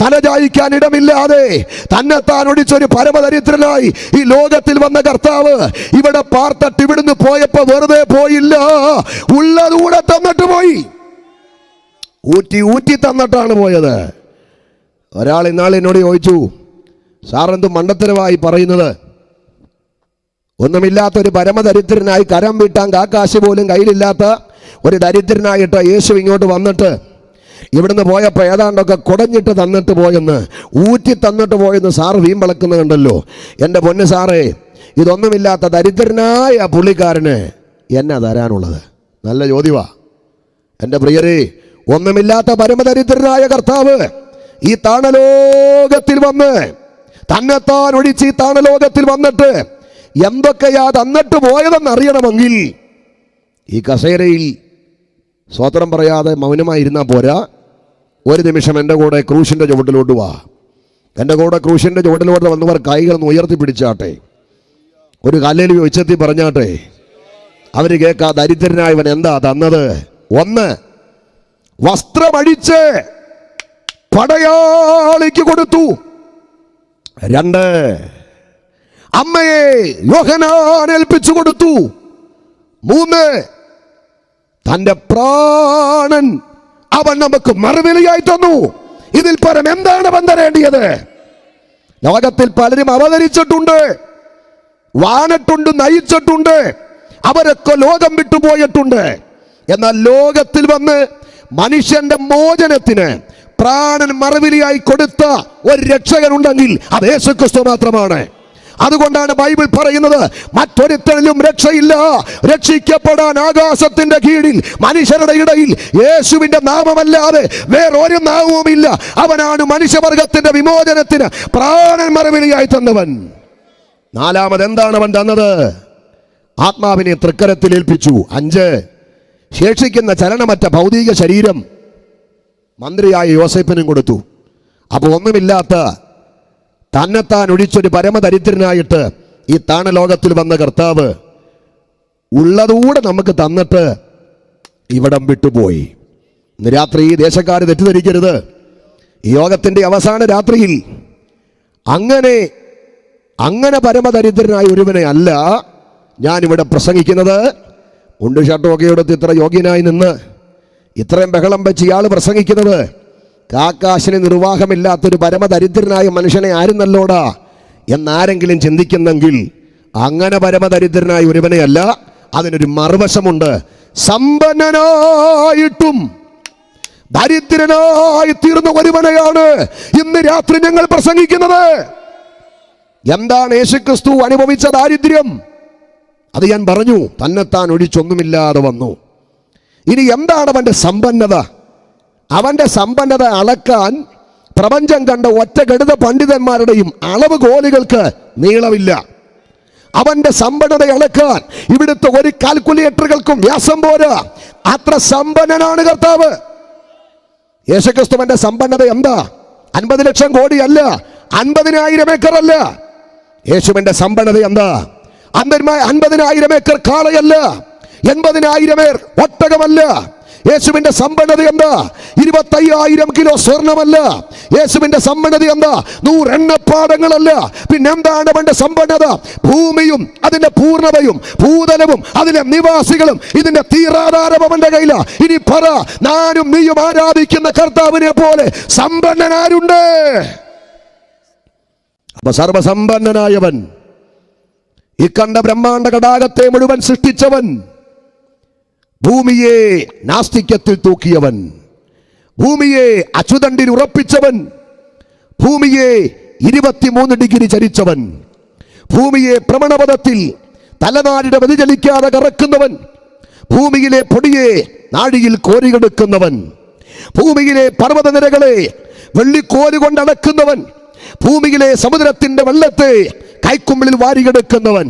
തലചായിക്കാൻ ഇടമില്ലാതെ തന്നെത്താൻ ഒടിച്ചൊരു പരമദരിദ്രനായി ഈ ലോകത്തിൽ വന്ന കർത്താവ് ഇവിടെ പാർത്തിട്ട് ഇവിടുന്ന് പോയപ്പോ വെറുതെ പോയില്ല, ഉള്ളതുകൂടെ തന്നിട്ട് പോയി. ഊറ്റി ഊറ്റി തന്നിട്ടാണ് പോയത്. ഒരാൾ ഇന്നാൾ എന്നോട് ചോദിച്ചു, സാറെന്ത് മണ്ടത്തരമായി പറയുന്നത്? ഒന്നുമില്ലാത്തൊരു പരമദരിദ്രനായി കരം വീട്ടാൻ കാക്കാശ് പോലും കയ്യിലില്ലാത്ത ഒരു ദരിദ്രനായിട്ട് യേശു ഇങ്ങോട്ട് വന്നിട്ട് ഇവിടുന്ന് പോയപ്പോൾ ഏതാണ്ടൊക്കെ കുടഞ്ഞിട്ട് തന്നിട്ട് പോയെന്ന്, ഊറ്റി തന്നിട്ട് പോയെന്ന് സാറ് വീമ്പളക്കുന്നുണ്ടല്ലോ. എൻ്റെ പൊന്ന് സാറേ, ഇതൊന്നുമില്ലാത്ത ദരിദ്രനായ പുള്ളിക്കാരന് എന്നാ തരാനുള്ളത്? നല്ല ചോദ്യമാ എൻ്റെ പ്രിയരെ. ഒന്നുമില്ലാത്ത പരമദരിദ്രനായ കർത്താവ് ഈ താണലോകത്തിൽ വന്ന് തന്നെത്താൻ ഒഴിച്ച് ഈ താണലോകത്തിൽ വന്നിട്ട് എന്തൊക്കെയാ തന്നിട്ട് പോയതെന്ന് അറിയണമെങ്കിൽ ഈ കസേരയിൽ സ്വതന്ത്രം പറയാതെ മൗനമായിരുന്നാൽ പോരാ. ഒരു നിമിഷം എൻ്റെ കൂടെ ക്രൂശിൻ്റെ ചുവട്ടിലോട്ട് വാ. എൻ്റെ കൂടെ ക്രൂശിൻ്റെ ചുവട്ടിലോട്ട് വന്നവർ കൈകളൊന്ന് ഉയർത്തി പിടിച്ചാട്ടെ, ഒരു കല്ലിൽ ഉച്ചത്തി പറഞ്ഞാട്ടെ. അവർ കേൾക്കാ ദരിദ്രനായവൻ എന്താ തന്നത്? ഒന്ന്, വസ്ത്രമഴിച്ച് പടയാളിക്ക് കൊടുത്തു. രണ്ട്, അമ്മയെ യോഹന്നാൻ ഏൽപ്പിച്ചു കൊടുത്തു. മൂന്ന്, തന്റെ പ്രാണൻ അവൻ നമുക്ക് മറുവിലയായി തന്നു. ഇതിൽ പരം എന്താണ് അവൻ തരേണ്ടിയത്? ലോകത്തിൽ പലരും അവതരിച്ചിട്ടുണ്ട്, വാണിട്ടുണ്ട്, നയിച്ചിട്ടുണ്ട്, അവരൊക്കെ ലോകം വിട്ടുപോയിട്ടുണ്ട്. എന്നാൽ ലോകത്തിൽ വന്ന് മനുഷ്യന്റെ മോചനത്തിന് പ്രാണൻ മറുവിലയായി കൊടുത്ത ഒരു രക്ഷകനുണ്ടെങ്കിൽ അത് യേശുക്രിസ്തു മാത്രമാണ്. അതുകൊണ്ടാണ് ബൈബിൾ പറയുന്നത്, മറ്റൊരുത്തരിലും രക്ഷയില്ല, രക്ഷിക്കപ്പെടാൻ ആകാശത്തിന്റെ കീഴിൽ മനുഷ്യരുടെ ഇടയിൽ യേശുവിന്റെ നാമമല്ലാതെ വേറൊരു നാമവുമില്ല. അവനാണ് മനുഷ്യവർഗത്തിന്റെ വിമോചനത്തിന് പ്രാണൻ മറുവിലയായി തന്നവൻ. നാലാമത് എന്താണ് അവൻ തന്നത്? ആത്മാവിനെ തൃക്കരത്തിൽ ഏൽപ്പിച്ചു. 5, ശേഷിക്കുന്ന ചലനമറ്റ ഭൗതിക ശരീരം മന്ത്രിയായ യോസേപ്പിനും കൊടുത്തു. അപ്പോൾ ഒന്നുമില്ലാത്ത തന്നെത്താൻ ഒഴിച്ചൊരു പരമദരിദ്രനായിട്ട് ഈ താണലോകത്തിൽ വന്ന കർത്താവ് ഉള്ളതുകൂടെ നമുക്ക് തന്നിട്ട് ഇവിടം വിട്ടുപോയി. ഇന്ന് രാത്രി ഈ ദേശക്കാർ തെറ്റിദ്ധരിക്കരുത്. ഈ യോഗത്തിൻ്റെ അവസാന രാത്രിയിൽ അങ്ങനെ പരമദരിദ്രനായ ഒരുവനെ അല്ല ഞാനിവിടെ പ്രസംഗിക്കുന്നത്. മുണ്ട് ഷർട്ടുമൊക്കെ എടുത്ത് ഇത്ര യോഗ്യനായി നിന്ന് ഇത്രയും ബഹളം വെച്ച് ഇയാൾ പ്രസംഗിക്കുന്നത് കാക്കാശിന് നിർവാഹമില്ലാത്തൊരു പരമദരിദ്രനായ മനുഷ്യനെ ആയിരുന്നല്ലോടാ എന്നാരെങ്കിലും ചിന്തിക്കുന്നെങ്കിൽ അങ്ങനെ പരമദരിദ്രനായ ഒരുവനെ അല്ല. അതിനൊരു മറുവശമുണ്ട്. സമ്പന്നനായിട്ടും ദരിദ്രനായി തീർന്ന ഒരുവനെയാണ് ഇന്ന് രാത്രി ഞങ്ങൾ പ്രസംഗിക്കുന്നത്. എന്താണ് യേശുക്രിസ്തു അനുഭവിച്ച ദാരിദ്ര്യം? അത് ഞാൻ പറഞ്ഞു, തന്നെത്താൻ ഒഴിച്ചൊന്നുമില്ലാതെ വന്നു. ഇനി എന്താണ് അവന്റെ സമ്പന്നത? അവന്റെ സമ്പന്നത അളക്കാൻ പ്രപഞ്ചം കണ്ട ഒറ്റ ഗണിത പണ്ഡിതന്മാരുടെയും അളവ് കോലുകൾക്ക് നീളമില്ല. അവന്റെ സമ്പന്നത അളക്കാൻ ഇവിടുത്തെ ഒരു കാൽക്കുലേറ്ററുകൾക്കും വ്യാസം പോരാ. അത്ര സമ്പന്നനാണ് കർത്താവ്. യേശുക്രിസ്തുവിന്റെ സമ്പന്നത എന്താ? 50 ലക്ഷം കോടിയല്ല, 50,000 ഏക്കർ അല്ല. യേശുവിന്റെ സമ്പന്നത എന്താ? 50,000 ഏക്കർ കാളയല്ല, 80,000 ഒട്ടകമല്ല. യേശുവിന്റെ സമ്പന്നത എന്താ? 25,000 കിലോ സ്വർണമല്ല. യേശുവിന്റെ സമ്പന്നത എന്താ? 100 എണ്ണപ്പാടങ്ങളല്ല. പിന്നെന്താണ് അവന്റെ സമ്പന്നത? ഭൂമിയും അതിന്റെ പൂർണ്ണതയും ഭൂതലവും അതിലെ നിവാസികളും ഇതിന്റെ തീരാധാരം അവന്റെ കയ്യില. ഇനി പറ, ഞാനും നീയും ആരാധിക്കുന്ന കർത്താവിനെ പോലെ സമ്പന്നനാരുണ്ട്? അപ്പൊ സർവസമ്പന്നനായവൻ, ഈ കണ്ട ബ്രഹ്മാണ്ഡ കടാകത്തെ മുഴുവൻ സൃഷ്ടിച്ചവൻ, ഭൂമിയെ നാസ്തിക്യത്തിൽ തൂക്കിയവൻ, ഭൂമിയെ അച്ചുതണ്ടിൽ ഉറപ്പിച്ചവൻ, ഭൂമിയെ 23 ഡിഗ്രി ചരിച്ചവൻ, ഭൂമിയെ ഭ്രമണപഥത്തിൽ തലനാരിടെ വ്യതിചലിക്കാതെ കറക്കുന്നവൻ, ഭൂമിയിലെ പൊടിയെ നാഴിയിൽ കോരിയെടുക്കുന്നവൻ, ഭൂമിയിലെ പർവ്വതനിരകളെ വെള്ളിക്കോല് കൊണ്ടടക്കുന്നവൻ, ഭൂമിയിലെ സമുദ്രത്തിന്റെ വെള്ളത്തെ കൈക്കുമ്പിളിൽ വാരിയെടുക്കുന്നവൻ,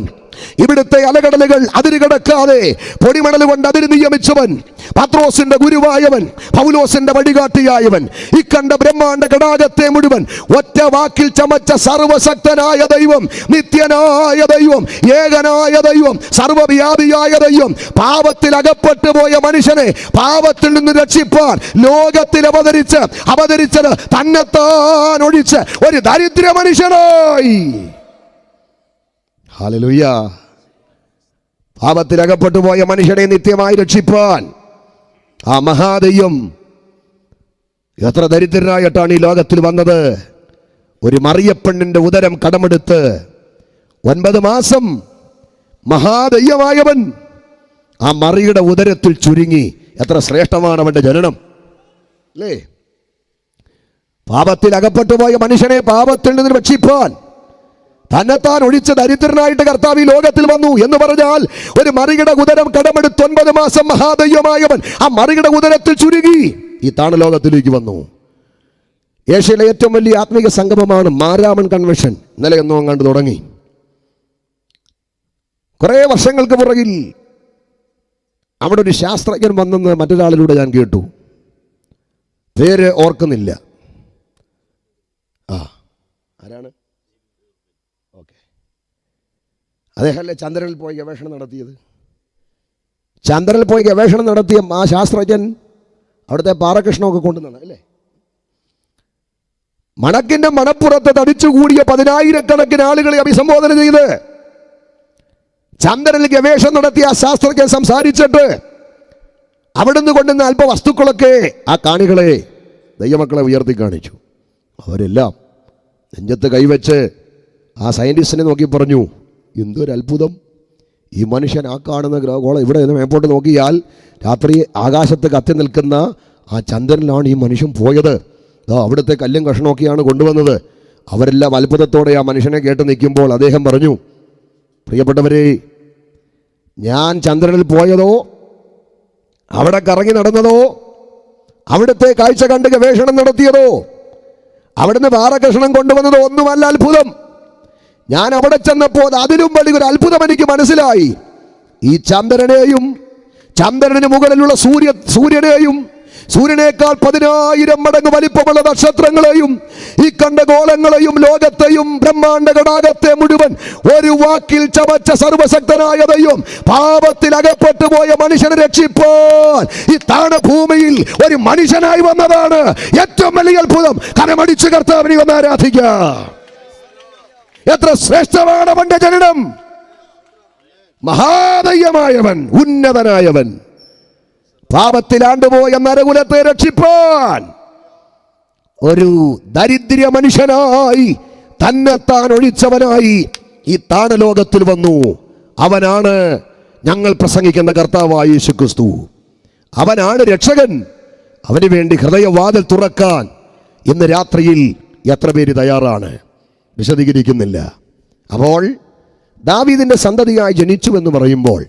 ഇവിടുത്തെ അലകടലുകൾ അതിരുകടക്കാതെ പൊടിമണൽ കൊണ്ട് അതിര് നിയമിച്ചവൻ, പത്രോസിന്റെ ഗുരുവായവൻ, പൗലോസിന്റെ വഴികാട്ടിയായവൻ, ഇക്കണ്ട ബ്രഹ്മാണ്ഡ ഘടാകത്തെ മുഴുവൻ ഒറ്റ വാക്കിൽ ചമച്ച സർവശക്തനായ ദൈവം, നിത്യനായ ദൈവം, ഏകനായ ദൈവം, സർവവ്യാപിയായ ദൈവം പാപത്തിൽ അകപ്പെട്ടു പോയ മനുഷ്യനെ പാപത്തിൽ നിന്ന് രക്ഷിപ്പാൻ ലോകത്തിൽ അവതരിച്ചത് തന്നെത്താൻ ഒഴിച്ച് ഒരു ദരിദ്ര മനുഷ്യനായി. ഹല്ലേലൂയ. പാപത്തിൽ അകപ്പെട്ടു പോയ മനുഷ്യനെ നിത്യമായി രക്ഷിപ്പാൻ ആ മഹാദൈവം എത്ര ദരിദ്രനായിട്ടാണ് ഈ ലോകത്തിൽ വന്നത്. ഒരു മറിയപ്പെണ്ണിന്റെ ഉദരം കടമെടുത്ത് 9 മാസം മഹാദൈവമായവൻ ആ മറിയുടെ ഉദരത്തിൽ ചുരുങ്ങി. എത്ര ശ്രേഷ്ഠമാണ് അവന്റെ ജനനം അല്ലേ. പാപത്തിൽ അകപ്പെട്ടു പോയ മനുഷ്യനെ പാപത്തിൽ നിന്ന് രക്ഷിപ്പാൻ തന്നെത്താൻ ഒഴിച്ച് ദരിദ്രനായിട്ട് കർത്താവ് ഈ ലോകത്തിൽ വന്നു എന്ന് പറഞ്ഞാൽ ഒരു മറിയുടെ ഉദരം കടമെടുത്ത് 9 മാസം മഹാദൈവമായവൻ ആ മറിയുടെ ഉദരത്തിൽ ചുരുങ്ങി ഈ താണലോകത്തിലേക്ക് വന്നു. ഏഷ്യയിലെ ഏറ്റവും വലിയ ആത്മീക സംഗമമാണ് മാരാമൺ കൺവെൻഷൻ. ഇന്നലെ ഒന്നും കണ്ടു തുടങ്ങി. കുറേ വർഷങ്ങൾക്ക് പുറകിൽ അവിടെ ഒരു ശാസ്ത്രജ്ഞൻ വന്നെന്ന് മറ്റൊരാളിലൂടെ ഞാൻ കേട്ടു. പേര് ഓർക്കുന്നില്ല. ആരാണ്? ഓക്കെ, അദ്ദേഹമല്ലേ ചന്ദ്രനിൽ പോയി ഗവേഷണം നടത്തിയത്. ചന്ദ്രനിൽ പോയി ഗവേഷണം നടത്തിയ ആ ശാസ്ത്രജ്ഞൻ അവിടുത്തെ പാറകൃഷ്ണമൊക്കെ കൊണ്ടുവന്നാണ് അല്ലേ. മണക്കിന്റെ മണപ്പുറത്ത് തടിച്ചുകൂടിയ 10,000-കണക്കിന് ആളുകളെ അഭിസംബോധന ചെയ്ത് ചന്ദ്രനിൽ ഗവേഷണം നടത്തിയ ആ ശാസ്ത്രജ്ഞൻ സംസാരിച്ചിട്ട് അവിടുന്ന് കൊണ്ടുവന്ന അല്പ വസ്തുക്കളൊക്കെ ആ കാണികളെ ദൈവമക്കളെ ഉയർത്തി കാണിച്ചു. അവരെല്ലാം നെഞ്ചത്ത് കൈവച്ച് ആ സയൻറ്റിസ്റ്റിനെ നോക്കി പറഞ്ഞു, എന്തൊരു അത്ഭുതം, ഈ മനുഷ്യൻ ആ കാണുന്ന ഗ്രഹഗോളം ഇവിടെ നിന്ന് മേപ്പോട്ട് നോക്കിയാൽ രാത്രി ആകാശത്ത് കത്തി നിൽക്കുന്ന ആ ചന്ദ്രനിലാണ് ഈ മനുഷ്യൻ പോയത്. അവിടുത്തെ കല്ലും കഷ്ണമൊക്കെയാണ് കൊണ്ടുവന്നത്. അവരെല്ലാം അത്ഭുതത്തോടെ ആ മനുഷ്യനെ കേട്ട് നിൽക്കുമ്പോൾ അദ്ദേഹം പറഞ്ഞു, പ്രിയപ്പെട്ടവരെ, ഞാൻ ചന്ദ്രനിൽ പോയതോ അവിടെ കറങ്ങി നടന്നതോ അവിടുത്തെ കാഴ്ച കണ്ട് ഗവേഷണം നടത്തിയതോ അവിടുന്ന് പാറകഷ്ണം കൊണ്ടുവന്നതോ ഒന്നുമല്ല അത്ഭുതം. ഞാൻ അവിടെ ചെന്നപ്പോൾ അതിലും വലിയൊരു അത്ഭുതം എനിക്ക് മനസ്സിലായി. ഈ ചന്ദ്രനെയും ചന്ദ്രന് മുകളിലുള്ള സൂര്യനെയും സൂര്യനേക്കാൾ 10,000 മടങ്ങ് വലിപ്പമുള്ള നക്ഷത്രങ്ങളെയും ഈ കണ്ട ഗോളങ്ങളെയും ലോകത്തെയും ബ്രഹ്മാണ്ഡ ഘടാകത്തെ മുഴുവൻ ഒരു വാക്കിൽ ചമച്ച സർവശക്തനായ ദൈവം പാപത്തിൽ അകപ്പെട്ടു പോയ മനുഷ്യനെ രക്ഷിപ്പാൻ ഈ താണഭൂമിയിൽ ഒരു മനുഷ്യനായി വന്നതാണ് ഏറ്റവും വലിയ അത്ഭുതം. കരമടിച്ച് കർത്താവിനെ ഒന്ന് ആരാധിക്കാം. എത്ര ശ്രേഷ്ഠമാണ് അവന്റെ ജനനം. മഹാദൈവമായവൻ, ഉന്നതനായവൻ, പാപത്തിലാണ്ടുപോയ നരകുലത്തെ രക്ഷിപ്പാൻ ഒരു ദരിദ്ര മനുഷ്യനായി തന്നെത്താൻ ഒഴിച്ചവനായി ഈ താണലോകത്തിൽ വന്നു. അവനാണ് ഞങ്ങൾ പ്രസംഗിക്കുന്ന കർത്താവായ യേശുക്രിസ്തു. അവനാണ് രക്ഷകൻ. അവന് വേണ്ടി ഹൃദയവാതിൽ തുറക്കാൻ ഇന്ന് രാത്രിയിൽ എത്ര പേര് തയ്യാറാണ്? വിശദീകരിക്കുന്നില്ല. അപ്പോൾ ദാവീദിന്റെ സന്തതിയായി ജനിച്ചുവെന്ന് പറയുമ്പോൾ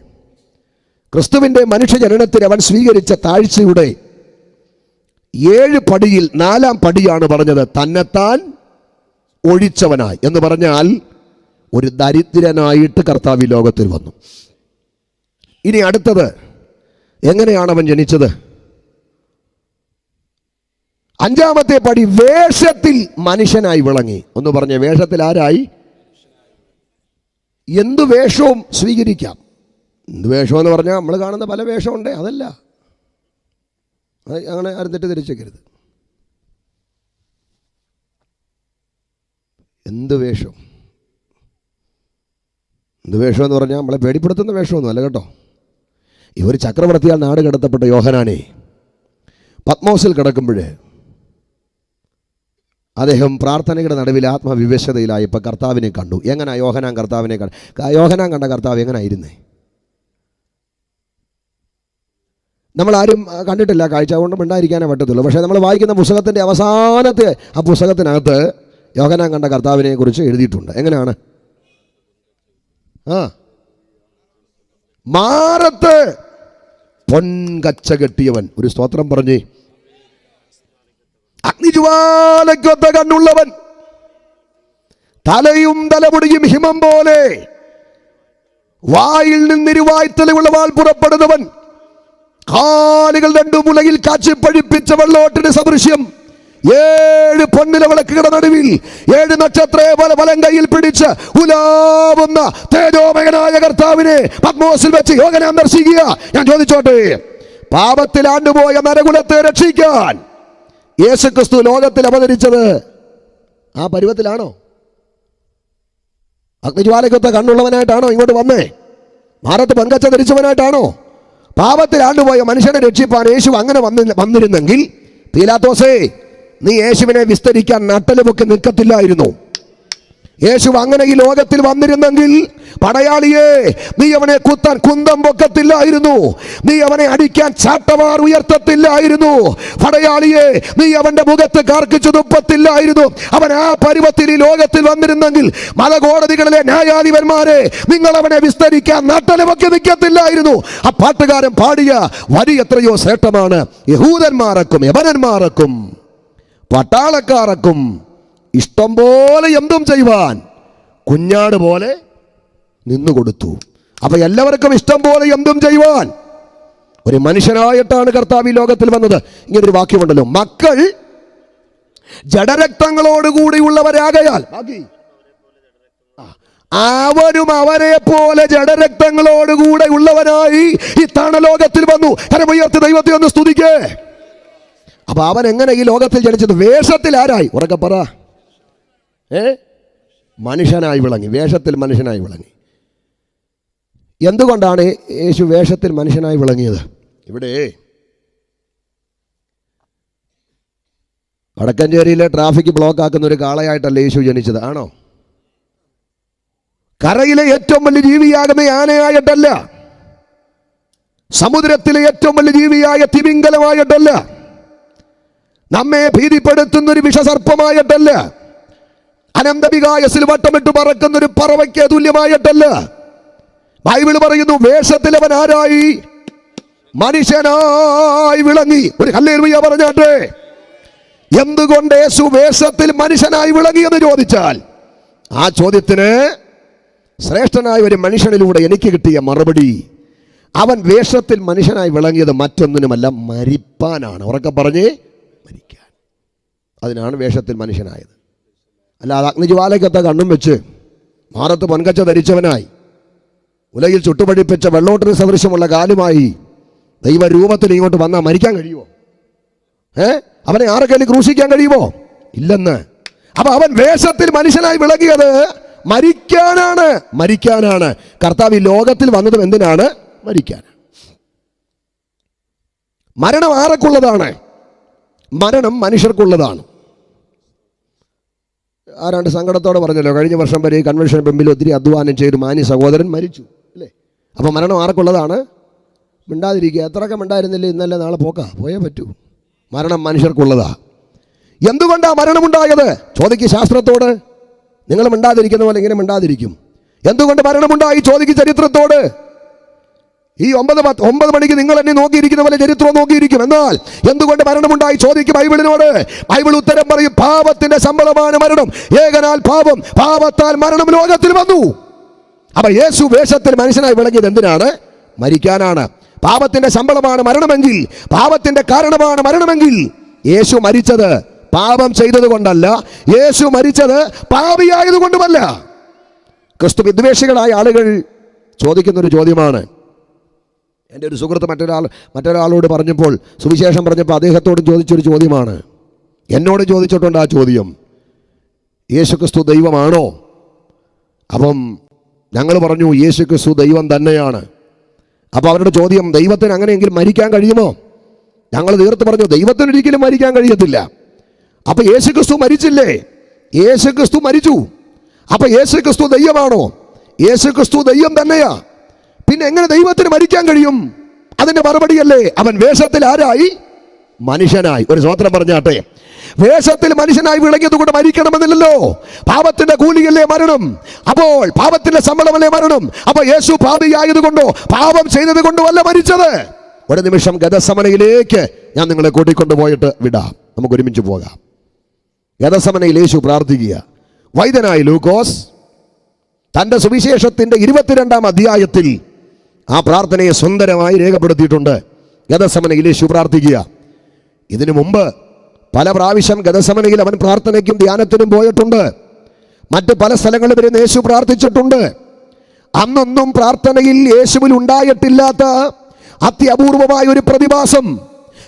ക്രിസ്തുവിൻ്റെ മനുഷ്യജനനത്തിൽ അവൻ സ്വീകരിച്ച താഴ്ചയുടെ 7 പടിയിൽ 4-ാം പടിയാണ് പറഞ്ഞത് തന്നെത്താൻ ഒഴിച്ചവനായി എന്ന് പറഞ്ഞാൽ ഒരു ദരിദ്രനായിട്ട് കർത്താവ് ലോകത്തിൽ വന്നു. ഇനി അടുത്തത്, എങ്ങനെയാണ് അവൻ ജനിച്ചത്? 5-ാമത്തെ പടി വേഷത്തിൽ മനുഷ്യനായി വിളങ്ങി. ഒന്ന് പറഞ്ഞ വേഷത്തിൽ ആരായി? എന്തു വേഷവും സ്വീകരിക്കാം. എന്ത് വേഷമെന്ന് പറഞ്ഞാൽ നമ്മൾ കാണുന്ന പല വേഷമുണ്ട്, അതല്ല. അങ്ങനെ ആരും തെറ്റിദ്ധരിച്ചേക്കരുത്. എന്ത് വേഷം എന്ന് പറഞ്ഞാൽ നമ്മളെ പേടിപ്പെടുത്തുന്ന വേഷമൊന്നും അല്ല കേട്ടോ. ഇവർ ചക്രവർത്തിയാൽ നാട് കടത്തപ്പെട്ട യോഹനാനെ പത്മോസിൽ കിടക്കുമ്പോൾ അദ്ദേഹം പ്രാർത്ഥനയുടെ നടുവിൽ ആത്മവിവശതയിലായപ്പോൾ കർത്താവിനെ കണ്ടു. എങ്ങനെ യോഹനാൻ കർത്താവിനെ യോഹനാൻ കണ്ട കർത്താവ് എങ്ങനെയായിരുന്നേ? നമ്മളാരും കണ്ടിട്ടില്ല, കാഴ്ച കൊണ്ട് മിണ്ടായിരിക്കാനേ പറ്റത്തുള്ളൂ. പക്ഷേ നമ്മൾ വായിക്കുന്ന പുസ്തകത്തിൻ്റെ അവസാനത്തെ ആ പുസ്തകത്തിനകത്ത് യോഹന്നാൻ കണ്ട കർത്താവിനെ കുറിച്ച് എഴുതിയിട്ടുണ്ട്. എങ്ങനെയാണ്? മാറത്ത് പൊൻകച്ച കെട്ടിയവൻ. ഒരു സ്തോത്രം പറഞ്ഞേ. അഗ്നിജ്വാലയ്ക്കൊത്ത കണ്ണുള്ളവൻ, തലയും തലമുടിയും ഹിമം പോലെ, വായിൽ നിന്നിരുവായ് തെളിവുള്ള വാൾ പുറപ്പെടുന്നവൻ, കാലുകൾ രണ്ടു മുലയിൽ കാച്ചി പഴിപ്പിച്ച വെള്ളോട്ടിന് സദൃശ്യം. 7 പൊന്നില വിളക്കുകളുടെ നടുവിൽ 7 നക്ഷത്രയെ വലം കയ്യിൽ പിടിച്ച് ഉലാവുന്ന തേജോമയനായ കർത്താവിനെ പത്മോസിൽ വെച്ച് യോഹന്നാൻ ദർശിക്കുക. ഞാൻ ചോദിച്ചോട്ടെ, പാപത്തിൽ ആണ്ടുപോയ നരകുലത്തെ രക്ഷിക്കാൻ യേശുക്രിസ്തു ലോകത്തിൽ അവതരിച്ചത് ആ പരുവത്തിലാണോ? അഗ്നിജ്വാലയ്ക്കൊത്ത കണ്ണുള്ളവനായിട്ടാണോ ഇങ്ങോട്ട് വന്നേ? മാറത്ത് പങ്കച്ച ധരിച്ചവനായിട്ടാണോ? പാപത്തിൽ ആണ്ടുപോയ മനുഷ്യനെ രക്ഷിപ്പാൻ യേശു അങ്ങനെ വന്നിരുന്നെങ്കിൽ, പീലാത്തോസേ, നീ യേശുവിനെ വിസ്തരിക്കാൻ നട്ടലുമൊക്കെ നിൽക്കത്തില്ലായിരുന്നു. യേശു അങ്ങനെ ഈ ലോകത്തിൽ വന്നിരുന്നെങ്കിൽ, പടയാളിയെ, നീ അവനെ കുത്താൻ കുന്തം പൊക്കത്തില്ലായിരുന്നു. നീ അവനെ അടിക്കാൻ ചാട്ടവാർ ഉയർത്തത്തില്ലായിരുന്നു. പടയാളിയെ, നീ അവന്റെ മുഖത്ത് കാർക്കിച്ചു തുപ്പത്തില്ലായിരുന്നു. അവൻ ആ പരുവത്തിൽ ഈ ലോകത്തിൽ വന്നിരുന്നെങ്കിൽ, മതകോടതികളിലെ ന്യായാധിപന്മാരെ, നിങ്ങൾ അവനെ വിസ്തരിക്കാൻ നട്ടലുമൊക്കെ നിൽക്കത്തില്ലായിരുന്നു. ആ പാട്ടുകാരൻ പാടിയ വരി എത്രയോ ശ്രേഷ്ഠമാണ്. യഹൂദന്മാർക്കും യവനന്മാർക്കും പട്ടാളക്കാർക്കും ഇഷ്ടം പോലെ എന്തും ചെയ്യുവാൻ കുഞ്ഞാട് പോലെ നിന്നുകൊടുത്തു. അപ്പൊ എല്ലാവർക്കും ഇഷ്ടം പോലെ എന്തും ചെയ്യുവാൻ ഒരു മനുഷ്യനായിട്ടാണ് കർത്താവ് ഈ ലോകത്തിൽ വന്നത്. ഇങ്ങനൊരു വാക്യമുണ്ടല്ലോ, മക്കൾ ജഡരക്തങ്ങളോടുകൂടിയുള്ളവരാകയാൽ അവരും അവരെ പോലെ ജഡരക്തങ്ങളോടുകൂടെ ഉള്ളവനായി ഈ താണലോകത്തിൽ വന്നു. കരമുയർത്തി ദൈവത്തെ ഒന്ന് സ്തുതിക്കേ. അപ്പൊ അവൻ എങ്ങനെ ഈ ലോകത്തിൽ ജനിച്ചത്? വേഷത്തിൽ ആരായി? ഉറക്കെ പറ. മനുഷ്യനായി വിളങ്ങി. വേഷത്തിൽ മനുഷ്യനായി വിളങ്ങി. എന്തുകൊണ്ടാണ് യേശു വേഷത്തിൽ മനുഷ്യനായി വിളങ്ങിയത്? ഇവിടെ വടക്കഞ്ചേരിയിലെ ട്രാഫിക് ബ്ലോക്ക് ആക്കുന്ന ഒരു കാളയായിട്ടല്ല യേശു ജനിച്ചത്, ആണോ? കരയിലെ ഏറ്റവും വലിയ ജീവിയാകുന്ന ആനയായിട്ടല്ല, സമുദ്രത്തിലെ ഏറ്റവും വലിയ ജീവിയായ തിമിംഗലമായിട്ടല്ല, നമ്മെ ഭീതിപ്പെടുത്തുന്ന ഒരു വിഷസർപ്പമായിട്ടല്ല, അനന്തവികായസിൽ വട്ടമിട്ട് പറക്കുന്ന ഒരു പറവയ്ക്ക് തുല്യമായിട്ടല്ല. ബൈബിൾ പറയുന്നു, വേഷത്തിൽ അവൻ ആരായി? മനുഷ്യനായി വിളങ്ങി. ഒരു ഹല്ലേലൂയ പറഞ്ഞാട്ടെ. എന്തുകൊണ്ട് യേശു വേഷത്തിൽ മനുഷ്യനായി വിളങ്ങി എന്ന് ചോദിച്ചാൽ, ആ ചോദ്യത്തിന് ശ്രേഷ്ഠനായ ഒരു മനുഷ്യനിലൂടെ എനിക്ക് കിട്ടിയ മറുപടി, അവൻ വേഷത്തിൽ മനുഷ്യനായി വിളങ്ങിയത് മറ്റൊന്നിനുമല്ല, മരിപ്പാനാണ്. ഉറക്കെ പറഞ്ഞേ, മരിക്കാൻ. അതിനാണ് വേഷത്തിൽ മനുഷ്യനായത്. അല്ലാതെ അഗ്നിജ്വാലയ്ക്കൊത്ത കണ്ണും വെച്ച് മാറത്ത് പൊൻകച്ച ധരിച്ചവനായി ഉലയിൽ ചുട്ടുപഴിപ്പിച്ച വെള്ളോട്ടിന് സദൃശ്യമുള്ള കാലുമായി ദൈവരൂപത്തിൽ ഇങ്ങോട്ട് വന്നാൽ മരിക്കാൻ കഴിയുമോ? അവനെ ആരെങ്കിലും ക്രൂശിക്കാൻ കഴിയുമോ? ഇല്ലെന്ന്. അപ്പൊ അവൻ വേഷത്തിൽ മനുഷ്യനായി വിളങ്ങിയത് മരിക്കാനാണ്. മരിക്കാനാണ്. കർത്താവ് ഈ ലോകത്തിൽ വന്നതും എന്തിനാണ്? മരിക്കാൻ. മരണം ആർക്കുള്ളതാണ്? മരണം മനുഷ്യർക്കുള്ളതാണ്. ആരാണ്ട് സങ്കടത്തോടെ പറഞ്ഞല്ലോ, കഴിഞ്ഞ വർഷം വരെ കൺവെൻഷൻ മുമ്പിൽ ഒത്തിരി അധ്വാനം ചെയ്ത് മാന്യ സഹോദരൻ മരിച്ചു, അല്ലേ? അപ്പോൾ മരണം ആർക്കുള്ളതാണ്? മിണ്ടാതിരിക്കുക. എത്രയൊക്കെ മിണ്ടായിരുന്നില്ലേ, ഇന്നല്ലേ നാളെ പോയേ പറ്റൂ. മരണം മനുഷ്യർക്കുള്ളതാ. എന്തുകൊണ്ടാണ് മരണമുണ്ടായത്? ചോദിക്ക് ശാസ്ത്രത്തോട്. നിങ്ങൾ മിണ്ടാതിരിക്കുന്ന പോലെ ഇങ്ങനെ മിണ്ടാതിരിക്കും. എന്തുകൊണ്ട് മരണമുണ്ടായി? ചോദിക്ക് ചരിത്രത്തോട്. ഈ 9 മണിക്ക് നിങ്ങൾ എന്നെ നോക്കിയിരിക്കുന്ന പോലെ ചരിത്രം നോക്കിയിരിക്കും. എന്നാൽ എന്തുകൊണ്ട് മരണമുണ്ടായി? ചോദിക്കും ബൈബിളിനോട്. ബൈബിൾ ഉത്തരം പറയും, പാപത്തിന്റെ ശമ്പളമാണ് മരണം. ഏകനാൽ പാപം, പാപത്താൽ മരണം ലോകത്തിൽ വന്നു. അപ്പൊ യേശു വേഷത്തിൽ മനുഷ്യനായി വിളങ്ങിയത് എന്തിനാണ്? മരിക്കാനാണ്. പാപത്തിന്റെ ശമ്പളമാണ് മരണമെങ്കിൽ, പാപത്തിന്റെ കാരണമാണ് മരണമെങ്കിൽ, യേശു മരിച്ചത് പാപം ചെയ്തത് കൊണ്ടല്ല, യേശു മരിച്ചത് പാപിയായതുകൊണ്ടുമല്ല. ക്രിസ്തു വിദ്വേഷികളായ ആളുകൾ ചോദിക്കുന്നൊരു ചോദ്യമാണ്. എൻ്റെ ഒരു സുഹൃത്ത് മറ്റൊരാളോട് പറഞ്ഞപ്പോൾ, സുവിശേഷം പറഞ്ഞപ്പോൾ അദ്ദേഹത്തോടും ചോദിച്ചൊരു ചോദ്യമാണ്. എന്നോട് ചോദിച്ചിട്ടുണ്ട് ആ ചോദ്യം, യേശു ക്രിസ്തു ദൈവമാണോ? അപ്പം ഞങ്ങൾ പറഞ്ഞു യേശു ക്രിസ്തു ദൈവം തന്നെയാണ്. അപ്പോൾ അവരുടെ ചോദ്യം, ദൈവത്തിന് അങ്ങനെയെങ്കിൽ മരിക്കാൻ കഴിയുമോ? ഞങ്ങൾ തീർത്ത് പറഞ്ഞു, ദൈവത്തിന് ഒരിക്കലും മരിക്കാൻ കഴിയത്തില്ല. അപ്പോൾ യേശു ക്രിസ്തു മരിച്ചില്ലേ? യേശു ക്രിസ്തു മരിച്ചു. അപ്പോൾ യേശു ക്രിസ്തു ദൈവമാണോ? യേശു ക്രിസ്തു ദൈവം തന്നെയാ. പിന്നെ എങ്ങനെ ദൈവത്തിന് മരിക്കാൻ കഴിയും? അതിന്റെ മറുപടിയല്ലേ, അവൻ വേഷത്തിൽ ആരായി? മനുഷ്യനായി. ഒരു സ്വോത്രം പറഞ്ഞാട്ടെ. വേഷത്തിൽ മനുഷ്യനായി വിളങ്ങിയത് കൊണ്ട് മരിക്കണമെന്നില്ലല്ലോ. പാപത്തിന്റെ കൂലിയല്ലേ മരണം. അപ്പോൾ പാപത്തിന്റെ ശമ്പളമല്ലേ മരണം. അപ്പൊ യേശു പാപിയായതുകൊണ്ടോ പാപം ചെയ്തത് കൊണ്ടോ അല്ല മരിച്ചത്. ഒരു നിമിഷം ഗതസമനയിലേക്ക് ഞാൻ നിങ്ങളെ കൂട്ടിക്കൊണ്ടുപോയിട്ട് വിടാം. നമുക്ക് ഒരുമിച്ച് പോകാം. ഗതസമനയിൽ യേശു പ്രാർത്ഥിക്കുക. വൈദ്യനായ ലൂക്കോസ് തൻ്റെ സുവിശേഷത്തിൻ്റെ 22-ാം അധ്യായത്തിൽ ആ പ്രാർത്ഥനയെ സുന്ദരമായി രേഖപ്പെടുത്തിയിട്ടുണ്ട്. ഗെത്സമനയിൽ യേശു പ്രാർത്ഥിക്കുക. ഇതിനു മുമ്പ് പല പ്രാവശ്യം ഗെത്സമനയിൽ അവൻ പ്രാർത്ഥനയ്ക്കും ധ്യാനത്തിനും പോയിട്ടുണ്ട്. മറ്റ് പല സ്ഥലങ്ങളിൽ വരെ യേശു പ്രാർത്ഥിച്ചിട്ടുണ്ട്. അന്നൊന്നും പ്രാർത്ഥനയിൽ യേശുവിൽ ഉണ്ടായിട്ടില്ലാത്ത അത്യപൂർവമായ ഒരു പ്രതിഭാസം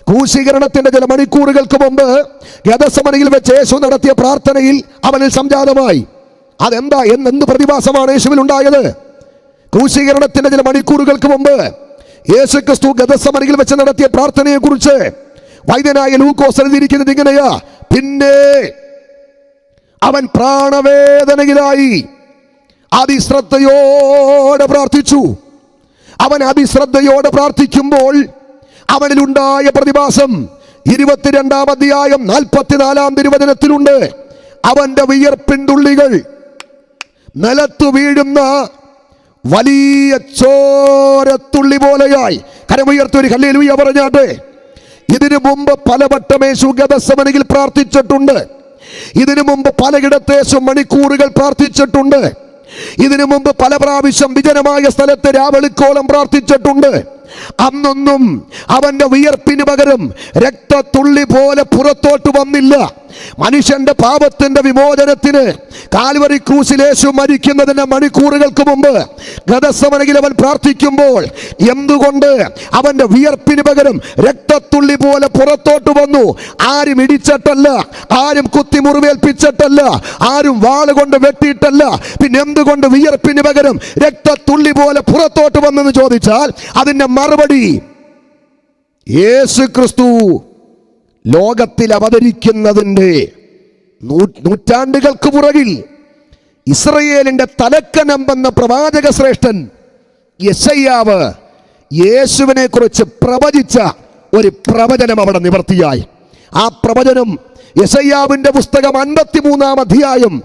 ക്രൂശീകരണത്തിന്റെ ചില മണിക്കൂറുകൾക്ക് മുമ്പ് ഗെത്സമനയിൽ വെച്ച് യേശു നടത്തിയ പ്രാർത്ഥനയിൽ അവനിൽ സംജാതമായി. അതെന്താ, എന്ത് പ്രതിഭാസമാണ് യേശുവിൽ ഉണ്ടായത്? ക്രൂശീകരണത്തിന്റെ ചില മണിക്കൂറുകൾക്ക് മുമ്പ് യേശു ക്രിസ്തു ഗെത്സമനയിൽ വെച്ച് നടത്തിയ പ്രാർത്ഥനയെ കുറിച്ച് വൈദ്യനായ ലൂക്കോസ് എഴുതിയിരിക്കുന്നത് ഇങ്ങനെയാ: പിന്നെ അവൻ പ്രാണവേദനയിലായി അതിശ്രദ്ധയോടെ പ്രാർത്ഥിച്ചു. അവൻ അതിശ്രദ്ധയോടെ പ്രാർത്ഥിക്കുമ്പോൾ അവനിലുണ്ടായ പ്രതിഭാസം 22-ാം അധ്യായം 44-ാം തിരുവചനത്തിലുണ്ട്. അവന്റെ വിയർപ്പിൻതുള്ളികൾ നിലത്തു വീഴുന്ന വലിയ ചോരത്തുള്ളി പോലെയായി. കരമുയർത്തൊരു ഹല്ലേലൂയ പറഞ്ഞാട്ടെ. ഇതിനു മുമ്പ് പലവട്ടം യേശു ഗെത്സമനയിൽ പ്രാർത്ഥിച്ചിട്ടുണ്ട്. ഇതിനു മുമ്പ് പലയിടത്ത് യേശു മണിക്കൂറുകൾ പ്രാർത്ഥിച്ചിട്ടുണ്ട്. ഇതിനു മുമ്പ് പല പ്രാവശ്യം വിജനമായ സ്ഥലത്ത് രാവെളുക്കോളം പ്രാർത്ഥിച്ചിട്ടുണ്ട്. അന്നൊന്നും അവന്റെ വിയർപ്പിന് പകരം രക്തത്തുള്ളി പോലെ പുറത്തോട്ട് വന്നില്ല. മനുഷ്യന്റെ പാപത്തിന്റെ വിമോചനത്തിന് കാൽവരി ക്രൂശിൽ യേശു മരിക്കുന്നതിന് മണിക്കൂറുകൾക്ക് മുമ്പ് ഗെത്സമനയിൽ അവൻ പ്രാർത്ഥിക്കുമ്പോൾ എന്തുകൊണ്ട് അവന്റെ വിയർപ്പിന് പകരം രക്തത്തുള്ളി പോലെ പുറത്തോട്ട് വന്നു? ആരും ഇടിച്ചിട്ടല്ല, ആരും കുത്തി മുറിവേൽപ്പിച്ചിട്ടല്ല, ആരും വാളുകൊണ്ട് വെട്ടിയിട്ടല്ല. പിന്നെ എന്തുകൊണ്ട് വിയർപ്പിന് പകരം രക്തത്തുള്ളി പോലെ പുറത്തോട്ട് വന്നെന്ന് ചോദിച്ചാൽ അതിന്റെ മറുപടി യേശു ക്രിസ്തു ലോകത്തിൽ അവതരിക്കുന്നതിൻ്റെ നൂറ്റാണ്ടുകൾക്ക് പുറകിൽ ഇസ്രയേലിന്റെ തലക്കനമ്പെന്ന പ്രവാചക ശ്രേഷ്ഠൻ യെശയ്യാവ് യേശുവിനെ കുറിച്ച് പ്രവചിച്ച ഒരു പ്രവചനം അവിടെ നിവർത്തിയായി. ആ പ്രവചനം യെശയ്യാവിന്റെ പുസ്തകം 53-ാം അധ്യായം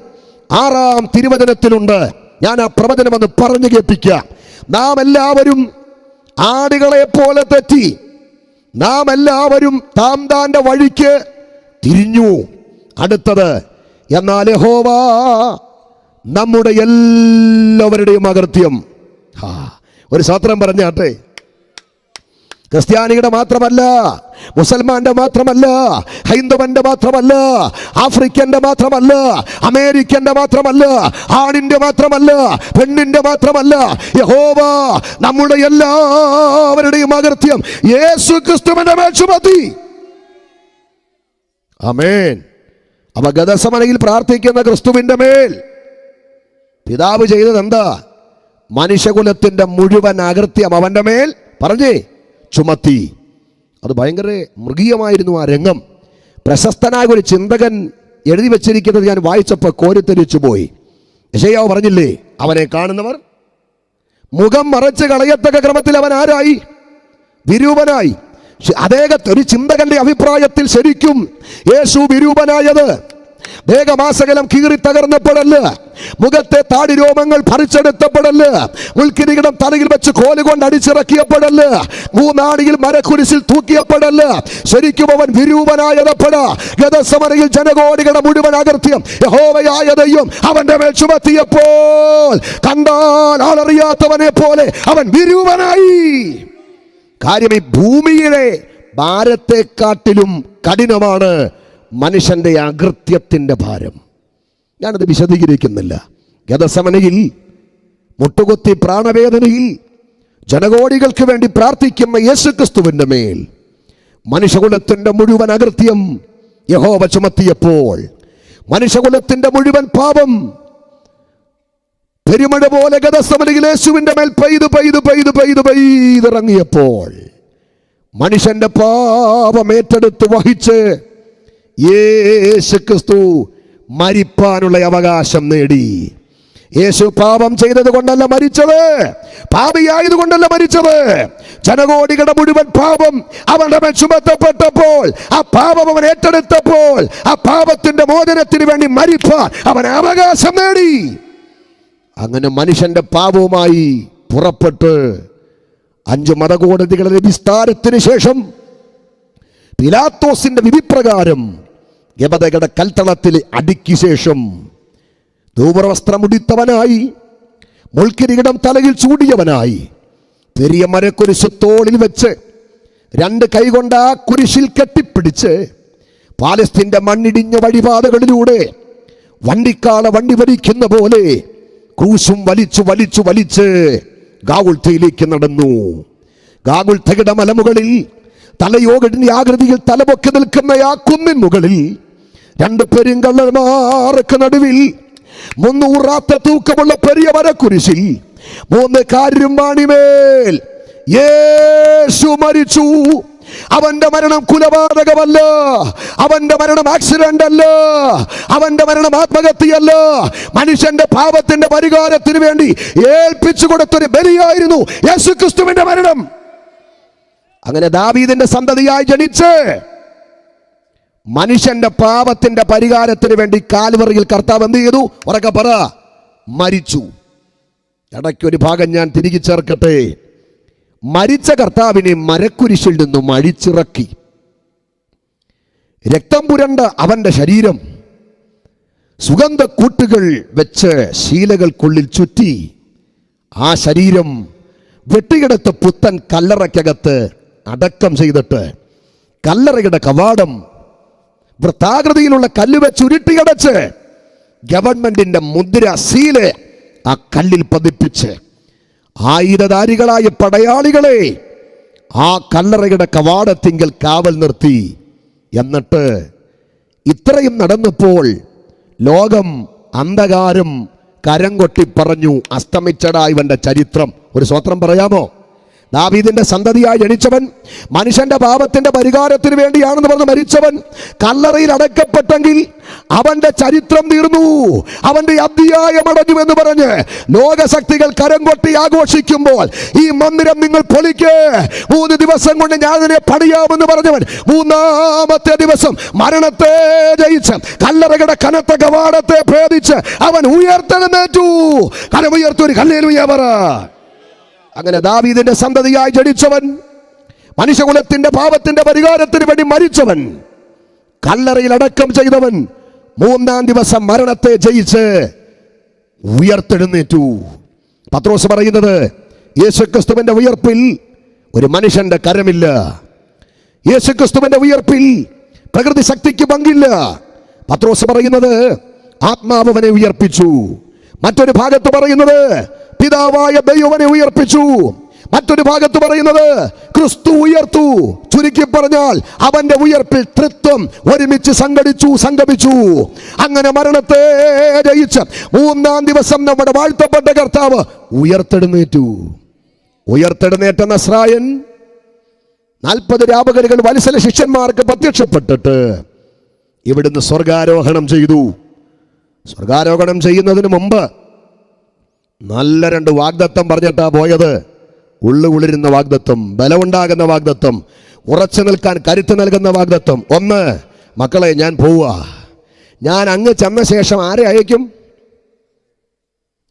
6-ാം തിരുവചനത്തിലുണ്ട്. ഞാൻ ആ പ്രവചനം ഒന്ന് പറഞ്ഞു കേൾപ്പിക്കാം. നാം എല്ലാവരും ആടുകളെ പോലെ തെറ്റി, നാം എല്ലാവരും താന്റെ വഴിക്ക് തിരിഞ്ഞു. അടുത്തത്, എന്നാൽ യഹോവ നമ്മുടെ എല്ലാവരുടെയും അകൃത്യം. ഒരു സ്തോത്രം പറഞ്ഞാട്ടെ. ക്രിസ്ത്യാനിയുടെ മാത്രമല്ല, മുസൽമാന്റെ മാത്രമല്ല, ഹൈന്ദവന്റെ മാത്രമല്ല, ആഫ്രിക്കന്റെ മാത്രമല്ല, അമേരിക്കന്റെ മാത്രമല്ല, ആണിന്റെ മാത്രമല്ല, പെണ്ണിന്റെ മാത്രമല്ല, യഹോവ നമ്മുടെ എല്ലാവരുടെയും അകൃത്യം യേശു ക്രിസ്തുവിന്റെ മേൽ ചുമത്തി. ആമേൻ. അപ്പൊ ഗെത്സമനയിൽ പ്രാർത്ഥിക്കുന്ന ക്രിസ്തുവിന്റെ മേൽ പിതാവ് ചെയ്തത് എന്താ? മനുഷ്യകുലത്തിന്റെ മുഴുവൻ അകൃത്യം അവന്റെ മേൽ പറഞ്ഞേ ചുമത്തി. അത് ഭയങ്കര മൃഗീയമായിരുന്നു ആ രംഗം. പ്രശസ്തനായ ഒരു ചിന്തകൻ എഴുതി വെച്ചിരിക്കുന്നത് ഞാൻ വായിച്ചപ്പോൾ കോരിത്തെരിച്ചു പോയി. യെശയ്യാവ് പറഞ്ഞില്ലേ, അവനെ കാണുന്നവർ മുഖം മറച്ച് കളയത്തക്ക ക്രമത്തിൽ അവൻ ആരായി? വിരൂപനായി. അദ്ദേഹത്തെ ഒരു ചിന്തകന്റെ അഭിപ്രായത്തിൽ ശരിക്കും യേശു വിരൂപനായത് ദേഹമാസകലം കീറി തകർന്നപ്പെടല്ല, മുഖത്തെ താടി രോമങ്ങൾ പറിച്ചെടുത്തപ്പെടല്ല, മുൾക്കിരീടം തലയിൽ വെച്ച് കോലുകൊണ്ട് അടിച്ചിറക്കിയപ്പെടല്ല, മൂന്നാടിയിൽ മരക്കുരിശിൽ തൂക്കിയപ്പെടല്ല. ശരിക്കും അവൻ വിരൂപനായതപ്പെടാ. ഗെത്സമനയിൽ ജനകോടികളുടെ മുഴുവൻ അകൃത്യം യഹോവയായ ദൈവം അവന്റെ മേൽ ചുമത്തിയപ്പോൾ കണ്ടാൽ ആളറിയാത്തവനെ പോലെ അവൻ വിരൂപനായി. കാര്യം, ഈ ഭൂമിയുടെ ഭാരത്തെക്കാട്ടിലും കഠിനമാണ് മനുഷ്യന്റെ അകൃത്യത്തിന്റെ ഭാരം. ഞാനത് വിശദീകരിക്കുന്നില്ല. ഗെത്സമനയിൽ മുട്ടുകുത്തി പ്രാണവേദനയിൽ ജനകോടികൾക്ക് വേണ്ടി പ്രാർത്ഥിക്കുന്ന യേശുക്രിസ്തുവിന്റെ മേൽ മനുഷ്യകുലത്തിന്റെ മുഴുവൻ അകൃത്യം യഹോവ ചുമത്തിയപ്പോൾ, മനുഷ്യകുലത്തിന്റെ മുഴുവൻ പാപം പെരുമഴ പോലെ ഗെത്സമനയിൽ യേശുവിന്റെ മേൽ പെയ്തിറങ്ങിയപ്പോൾ മനുഷ്യന്റെ പാപം ഏറ്റെടുത്ത് വഹിച്ച് യേശു ക്രിസ്തു മരിപ്പാനുള്ള അവകാശം നേടി. യേശു പാപം ചെയ്തത് കൊണ്ടല്ല മരിച്ചത്, പാപിയായതുകൊണ്ടല്ല മരിച്ചത്. ജനകോടികളുടെ മുഴുവൻ പാപം അവന്റെ മേൽ ചുമത്തപ്പെട്ടപ്പോൾ, ആ പാപം അവൻ ഏറ്റെടുത്തപ്പോൾ, ആ പാപത്തിന്റെ മോചനത്തിന് വേണ്ടി മരിപ്പാൻ അവൻ അവകാശം നേടി. അങ്ങനെ മനുഷ്യന്റെ പാപവുമായി പുറപ്പെട്ട് 5 മതകോടതികളുടെ വിസ്താരത്തിന് ശേഷം പിലാത്തോസിന്റെ വിധിപ്രകാരം യവതകളുടെ കൽത്തളത്തിൽ അടുക്കിയ ശേഷം ധൂമ്രവസ്ത്രം ഉടുത്തവനായി മുൾക്കിരീടം തലയിൽ ചൂടിയവനായി പെരിയ മരക്കുരിശ് തോളിൽ വെച്ച് 2 കൈകൊണ്ട് ആ കുരിശിൽ കെട്ടിപ്പിടിച്ച് പാലസ്തീന്റെ മണ്ണിടിഞ്ഞ വഴിപാതകളിലൂടെ വണ്ടിക്കാള വണ്ടി വലിക്കുന്ന പോലെ ക്രൂശും വലിച്ചു വലിച്ചു വലിച്ച് ഗാഗുൽത്തയിലേക്ക് നടന്നു. ഗാഗുൽത്തയുടെ മലമുകളിൽ തലയോടിന്റെ ആകൃതിയിൽ തലപൊക്കി നിൽക്കുന്ന ആ കുന്നിൻ മുകളിൽ 2 പെരുങ്കള്ളന്മാർക്ക് നടുവിൽ 300 തൂക്കമുള്ള പെരിയ മരക്കുരിശിൽ 3 കാരുമ്പാണിമേൽ യേശു മരിച്ചു. അവന്റെ മരണം കുലപാതകമല്ല, അവന്റെ മരണം ആക്സിഡന്റ് അല്ല, അവന്റെ മരണം ആത്മഹത്യയല്ല, മനുഷ്യന്റെ പാപത്തിന്റെ പരിഹാരത്തിന് വേണ്ടി ഏൽപ്പിച്ചു കൊടുത്തൊരു ബലിയായിരുന്നു യേശുക്രിസ്തുവിന്റെ മരണം. അങ്ങനെ ദാവീദിന്റെ സന്തതിയായി ജനിച്ച് മനുഷ്യന്റെ പാപത്തിന്റെ പരിഹാരത്തിന് വേണ്ടി കാൽവറിയിൽ കർത്താവ് എന്ത് ചെയ്തു? ഉറക്കെ പറ, മരിച്ചു. ഇടയ്ക്കൊരു ഭാഗം ഞാൻ തിരികെ ചേർക്കട്ടെ. മരിച്ച കർത്താവിനെ മരക്കുരിശിൽ നിന്നും അഴിച്ചിറക്കി. രക്തം പുരണ്ട അവന്റെ ശരീരം സുഗന്ധക്കൂട്ടുകൾ വെച്ച് ശീലകൾക്കുള്ളിൽ ചുറ്റി ആ ശരീരം വെട്ടിയെടുത്ത പുത്തൻ കല്ലറയ്ക്കകത്ത് അടക്കം ചെയ്തിട്ട് കല്ലറയുടെ കവാടം വൃത്താകൃതിയിലുള്ള കല്ല് വെച്ച് ഉരുട്ടിയടച്ച് ഗവൺമെന്റിന്റെ മുദ്ര സീല് ആ കല്ലിൽ പതിപ്പിച്ച് ആയുധധാരികളായ പടയാളികളെ ആ കല്ലറയുടെ കവാടത്തിങ്കൽ കാവൽ നിർത്തി. എന്നിട്ട് ഇത്രയും നടന്നപ്പോൾ ലോകം അന്ധകാരം കരം കൊട്ടി പറഞ്ഞു, അസ്തമിച്ചടാ ഇവന്റെ ചരിത്രം. ഒരു സ്വത്രം പറയാമോ? ദാവീദിന്റെ സന്തതിയായി ജനിച്ചവൻ, മനുഷ്യന്റെ പാപത്തിന്റെ പരിഹാരത്തിന് വേണ്ടിയാണെന്ന് പറഞ്ഞ് മരിച്ചവൻ കല്ലറയിൽ അടക്കപ്പെട്ടെങ്കിൽ അവന്റെ ചരിത്രം തീർന്നു, അവന്റെ അധ്യായം അടഞ്ഞു എന്ന് പറഞ്ഞ് ലോകശക്തികൾ കരം കൊട്ടി ആഘോഷിക്കുമ്പോൾ ഈ മന്ദിരം നിങ്ങൾ പൊളിക്ക്, 3 ദിവസം കൊണ്ട് ഞാൻ അതിനെ പണിയാമെന്ന് പറഞ്ഞവൻ 3-ാമത്തെ ദിവസം മരണത്തെ ജയിച്ച് കല്ലറയുടെ കനത്ത കവാടത്തെ ഭേദിച്ച് അവൻ ഉയർത്തെഴുന്നേറ്റു. കരമുയർത്തൊരു ഹല്ലേലൂയ പറ. അങ്ങനെ ദാവീദിന്റെ സന്തതിയായി ജനിച്ചവൻ, മനുഷ്യകുലത്തിന്റെ പാപത്തിന്റെ പരിഹാരത്തിന് വേണ്ടി മരിച്ചവൻ, കല്ലറയിൽ അടക്കം ചെയ്തവൻ 3-ാം ദിവസം മരണത്തെ ജയിച്ച് ഉയർത്തെഴുന്നേറ്റു. പത്രോസ് പറയുന്നത്, യേശുക്രിസ്തുവിന്റെ ഉയർപ്പിൽ ഒരു മനുഷ്യന്റെ കരമില്ല, യേശുക്രിസ്തുവിന്റെ ഉയർപ്പിൽ പ്രകൃതി ശക്തിക്ക് പങ്കില്ല. പത്രോസ് പറയുന്നത് ആത്മാവ് അവനെ ഉയർപ്പിച്ചു. മറ്റൊരു ഭാഗത്ത് പറയുന്നത് പിതാവായ ദൈവനെ ഉയർപ്പിച്ചു. മറ്റൊരു ഭാഗത്ത് പറയുന്നത് ക്രിസ്തു ഉയർത്തു. ചുരുക്കി പറഞ്ഞാൽ അവന്റെ ഉയർപ്പിൽ തൃത്വം ഒരുമിച്ച് സംഗമിച്ചു. അങ്ങനെ മരണത്തെ ജയിച്ച് 3-ാം ദിവസം നമ്മുടെ വാഴ്ത്തപ്പെട്ട കർത്താവ് ഉയർത്തെഴുന്നേറ്റു. ഉയർത്തെഴുന്നേറ്റ നസ്രായൻ 40 രാപകലുകൾ വത്സല ശിഷ്യന്മാർക്ക് പ്രത്യക്ഷപ്പെട്ടിട്ട് ഇവിടുന്ന് സ്വർഗാരോഹണം ചെയ്തു. സ്വർഗാരോഹണം ചെയ്യുന്നതിന് മുമ്പ് നല്ല 2 വാഗ്ദത്തം പറഞ്ഞിട്ടാ പോയത്. ഉള്ളുകുളിരുന്ന വാഗ്ദത്തം, ബലമുണ്ടാകുന്ന വാഗ്ദത്തം, ഉറച്ചു നിൽക്കാൻ കരുത്ത് നൽകുന്ന വാഗ്ദത്തം. 1, മക്കളെ ഞാൻ പോവുക, ഞാൻ അങ്ങ് ചെന്ന ശേഷം ആരെ അയക്കും?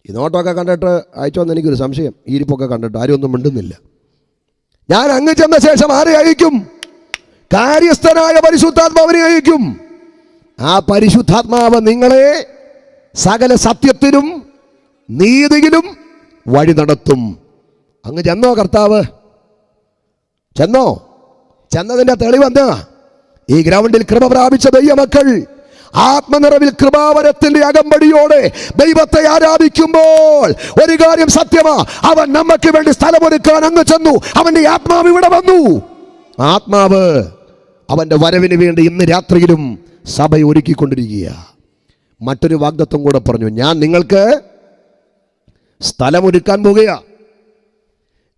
ഈ നോട്ടമൊക്കെ കണ്ടിട്ട് അയച്ചോന്ന് എനിക്കൊരു സംശയം. ഈ ഇരിപ്പൊക്കെ കണ്ടിട്ട് ആരും ഒന്നും മിണ്ടുന്നില്ല. ഞാൻ അങ്ങ് ചെന്ന ശേഷം ആരെ അയക്കും? കാര്യസ്ഥനായ പരിശുദ്ധാത്മാവിനെ അയക്കും. ആ പരിശുദ്ധാത്മാവ് നിങ്ങളെ സകല സത്യത്തിനും നീതിയിലും വഴി നടത്തും. അങ്ങ് ചെന്നോ കർത്താവ്? ചെന്നതിന്റെ തെളിവെന്താ? ഈ ഗ്രൗണ്ടിൽ കൃപ പ്രാപിച്ച ദൈവമക്കൾ ആത്മനിറവിൽ കൃപാവരത്തിന്റെ അകമ്പടിയോടെ ദൈവത്തെ ആരാധിക്കുമ്പോൾ ഒരു കാര്യം സത്യമാ, അവൻ നമുക്ക് വേണ്ടി സ്ഥലമൊരുക്കാൻ അങ്ങ് ചെന്നു. അവന്റെ ആത്മാവ് ഇവിടെ വന്നു. ആത്മാവ് അവന്റെ വരവിന് വേണ്ടി ഇന്ന് രാത്രിയിലും സഭ ഒരുക്കിക്കൊണ്ടിരിക്കുക. മറ്റൊരു വാഗ്ദത്തം കൂടെ പറഞ്ഞു, ഞാൻ നിങ്ങൾക്ക് സ്ഥലമൊരുക്കാൻ പോകുക.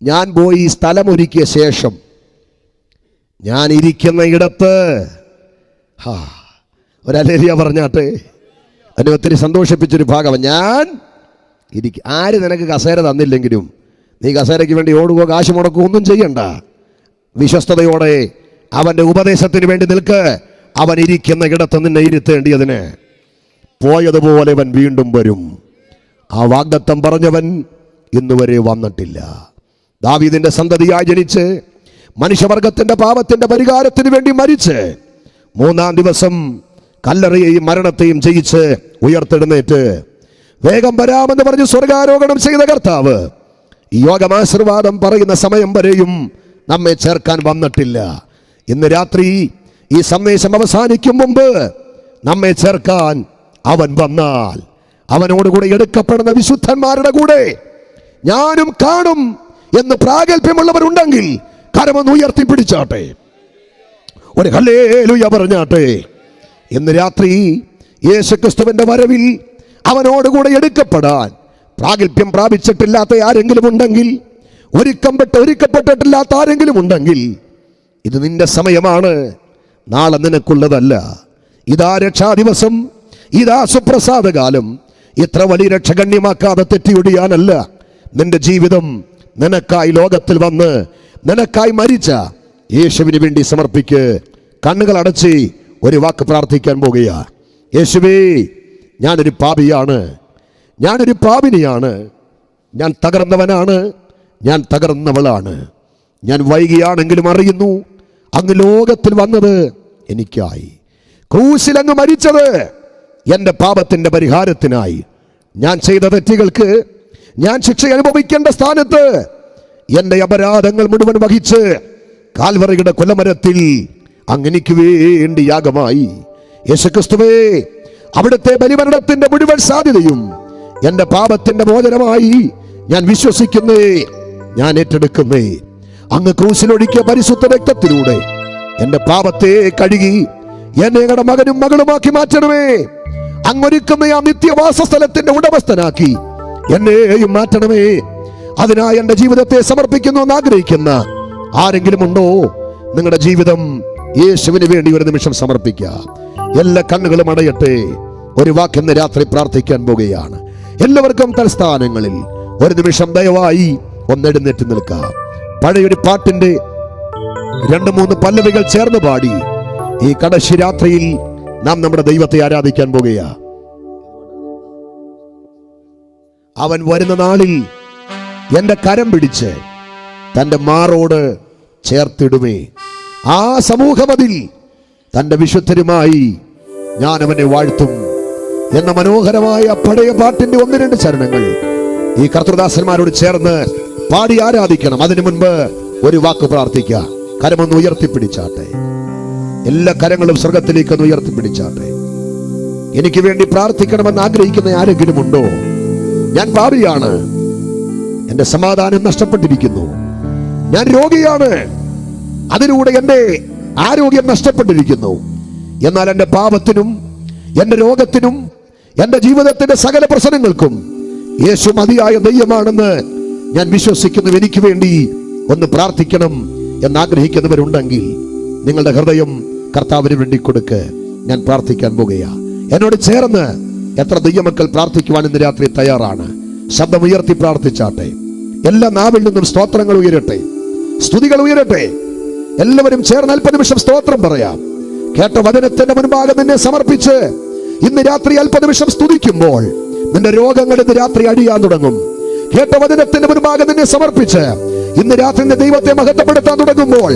ഞാൻ പോയി സ്ഥലമൊരുക്കിയ ശേഷം ഞാൻ ഇരിക്കുന്ന ഇടത്ത് ഒരലേലിയ പറഞ്ഞാട്ടെ, എന്നെ ഒത്തിരി സന്തോഷിപ്പിച്ചൊരു ഭാഗം. ഞാൻ ആര് നിനക്ക് കസേര തന്നില്ലെങ്കിലും നീ കസേരയ്ക്ക് വേണ്ടി ഓടുകയോ കാശ് മുടക്കുകയോ ഒന്നും ചെയ്യണ്ട. വിശ്വസ്തയോടെ അവൻ്റെ ഉപദേശത്തിന് വേണ്ടി നിൽക്ക്. അവൻ ഇരിക്കുന്ന ഇടത്ത് നിന്നെ ഇരുത്തേണ്ടിയതിന് പോയതുപോലെ അവൻ വീണ്ടും വരും. ആ വാഗ്ദത്തം പറഞ്ഞവൻ ഇന്നുവരെ വന്നിട്ടില്ല. ദാവീദിന്റെ സന്തതിയായി ജനിച്ച് മനുഷ്യവർഗത്തിന്റെ പാപത്തിന്റെ പരിഹാരത്തിന് വേണ്ടി മരിച്ച് 3-ാം ദിവസം കല്ലറയെയും മരണത്തെയും ജയിച്ച് ഉയർത്തെഴുന്നേറ്റ് വേഗം വരാമെന്ന് പറഞ്ഞ് സ്വർഗാരോഹണം ചെയ്ത കർത്താവ് ഈ യോഗമാശീർവാദം പറയുന്ന സമയം വരെയും നമ്മെ ചേർക്കാൻ വന്നിട്ടില്ല. ഇന്ന് രാത്രി ഈ സന്ദേശം അവസാനിക്കും മുമ്പ് നമ്മെ ചേർക്കാൻ അവൻ വന്നാൽ, അവനോടുകൂടെ എടുക്കപ്പെടുന്ന വിശുദ്ധന്മാരുടെ കൂടെ ഞാനും കാണും എന്ന് പ്രാഗൽഭ്യമുള്ളവരുണ്ടെങ്കിൽ കരമൊന്ന് ഉയർത്തിപ്പിടിച്ചാട്ടെ, ഒരു ഹല്ലേലൂയ പറഞ്ഞാട്ടെ. ഇന്ന് രാത്രി യേശുക്രിസ്തുവിന്റെ വരവിൽ അവനോടുകൂടെ എടുക്കപ്പെടാൻ പ്രാഗൽഭ്യം പ്രാപിച്ചിട്ടില്ലാത്ത ആരെങ്കിലും ഉണ്ടെങ്കിൽ, ഒരുക്കപ്പെട്ടിട്ടില്ലാത്ത ആരെങ്കിലും ഉണ്ടെങ്കിൽ, ഇത് നിന്റെ സമയമാണ്. നാളെ നിനക്കുള്ളതല്ല. ഇതാ രക്ഷാദിവസം, ഇതാ സുപ്രസാദകാലം. ഇത്ര വലിയ രക്ഷ ഗണ്യമാക്കാതെ തെറ്റിയൊടിയാനല്ല. നിന്റെ ജീവിതം നിനക്കായി ലോകത്തിൽ വന്ന് നിനക്കായി മരിച്ച യേശുവിന് വേണ്ടി സമർപ്പിക്ക്. കണ്ണുകൾ അടച്ച് ഒരു വാക്ക് പ്രാർത്ഥിക്കാൻ പോകുക. യേശുവേ, ഞാനൊരു പാപിയാണ്, ഞാനൊരു പാപിനിയാണ്, ഞാൻ തകർന്നവനാണ്, ഞാൻ തകർന്നവളാണ്. ഞാൻ വൈകിയാണെങ്കിലും അറിയുന്നു അങ്ങ് ലോകത്തിൽ വന്നത് എനിക്കായി, ക്രൂശിൽ അങ്ങ് മരിച്ചത് എൻ്റെ പാപത്തിൻ്റെ പരിഹാരത്തിനായി. ഞാൻ ചെയ്ത തെറ്റുകൾക്ക് ഞാൻ ശിക്ഷ അനുഭവിക്കേണ്ട സ്ഥാനത്ത് എൻ്റെ അപരാധങ്ങൾ മുഴുവൻ വഹിച്ച് കാൽവറിയുടെ കൊലമരത്തിൽ അങ്ങ് വേണ്ടി യാഗമായി. യേശുക്രിസ്തുവേ, അവിടുത്തെ ബലിമരണത്തിന്റെ മുഴുവൻ സാധ്യതയും എൻ്റെ പാപത്തിന്റെ മോചനമായി ഞാൻ വിശ്വസിക്കുന്നേ, ഞാൻ ഏറ്റെടുക്കുന്നേ. അങ്ങ് ക്രൂശിലൊഴുക്കിയ പരിശുദ്ധ രക്തത്തിലൂടെ എൻ്റെ പാപത്തെ കഴുകി എന്നെ ഞങ്ങളുടെ മകനും മകളുമാക്കി മാറ്റണമേ. അങ്ങൊരുക്കുന്ന ആ നിത്യവാസ സ്ഥലത്തിന്റെ ഉടമസ്ഥനാക്കി എന്നെയും മാറ്റണമേ. അതിനായി എൻ്റെ ജീവിതത്തെ സമർപ്പിക്കുന്നു എന്ന് ആഗ്രഹിക്കുന്ന ആരെങ്കിലും ഉണ്ടോ? നിങ്ങളുടെ ജീവിതം യേശുവിന് വേണ്ടി ഒരു നിമിഷം സമർപ്പിക്കുക. എല്ലാ കണ്ണുകളും അടയട്ടെ. ഒരു വാക്കിന്ന് രാത്രി പ്രാർത്ഥിക്കാൻ പോകുകയാണ്. എല്ലാവർക്കും തൽസ്ഥാനങ്ങളിൽ ഒരു നിമിഷം ദയവായി ഒന്നെഴുന്നേറ്റ് നിൽക്കാം. പഴയൊരു പാട്ടിന്റെ 2-3 പല്ലവികൾ ചേർന്ന് പാടി ഈ കടശി രാത്രിയിൽ നാം നമ്മുടെ ദൈവത്തെ ആരാധിക്കാൻ പോകുക. അവൻ വരുന്ന നാളിൽ എന്റെ കരം പിടിച്ച് തന്റെ മാറോട് ചേർത്തിടുമേ. ആ സമൂഹമതിൽ തന്റെ വിശുദ്ധരുമായി ഞാൻ അവനെ വാഴ്ത്തും എന്ന മനോഹരമായ പഴയ പാട്ടിന്റെ 1-2 ചരണങ്ങൾ ഈ കർത്തൃദാസന്മാരോട് ചേർന്ന് പാടി ആരാധിക്കണം. അതിനു മുൻപ് ഒരു വാക്ക് പ്രാർത്ഥിക്കുക. കരമൊന്ന് ഉയർത്തിപ്പിടിച്ചാട്ടെ. എല്ലാ കരങ്ങളും സ്വർഗത്തിലേക്ക് ഒന്ന് ഉയർത്തിപ്പിടിച്ചാട്ടെ. എനിക്ക് വേണ്ടി പ്രാർത്ഥിക്കണമെന്ന് ആഗ്രഹിക്കുന്ന ആരെങ്കിലും ഉണ്ടോ? ഞാൻ പാപിയാണ്, എന്റെ സമാധാനം നഷ്ടപ്പെട്ടിരിക്കുന്നു, ഞാൻ രോഗിയാണ്, അതിലൂടെ എന്റെ ആരോഗ്യം നഷ്ടപ്പെട്ടിരിക്കുന്നു. എന്നാൽ എന്റെ പാപത്തിനും എന്റെ രോഗത്തിനും എന്റെ ജീവിതത്തിന്റെ സകല പ്രശ്നങ്ങൾക്കും യേശു മതിയായ ദൈവമാണെന്ന് ഞാൻ വിശ്വസിക്കുന്നു. എനിക്ക് വേണ്ടി ഒന്ന് പ്രാർത്ഥിക്കണം എന്നാഗ്രഹിക്കുന്നവരുണ്ടെങ്കിൽ നിങ്ങളുടെ ഹൃദയം കർത്താവിന് വേണ്ടി കൊടുക്ക്. ഞാൻ പ്രാർത്ഥിക്കാൻ പോകുകയാ. എന്നോട് ചേർന്ന് എത്ര ദൈവമക്കൾ പ്രാർത്ഥിക്കുവാൻ ഇന്ന് രാത്രി തയ്യാറാണ്? ശബ്ദമുയർത്തി പ്രാർത്ഥിച്ചാട്ടെ. എല്ലാ നാവിൽ നിന്നും സ്തോത്രങ്ങൾ ഉയരട്ടെ, സ്തുതികൾ ഉയരട്ടെ. എല്ലാവരും ചേർന്ന് 40 നിമിഷം സ്തോത്രം പറയാം. കേട്ട വചനത്തിന്റെ മുൻപാകെ നിന്നെ സമർപ്പിച്ച് ഇന്ന് രാത്രി 40 നിമിഷം സ്തുതിക്കുമ്പോൾ നിന്റെ രോഗങ്ങൾ ഇന്ന് രാത്രി അടിയാൻ തുടങ്ങും. കേട്ട വചനത്തിന്റെ മുൻപാകെ നിന്നെ സമർപ്പിച്ച് ഇന്ന് രാത്രി നിന്റെ ദൈവത്തെ മഹത്വപ്പെടുത്താൻ തുടങ്ങുമ്പോൾ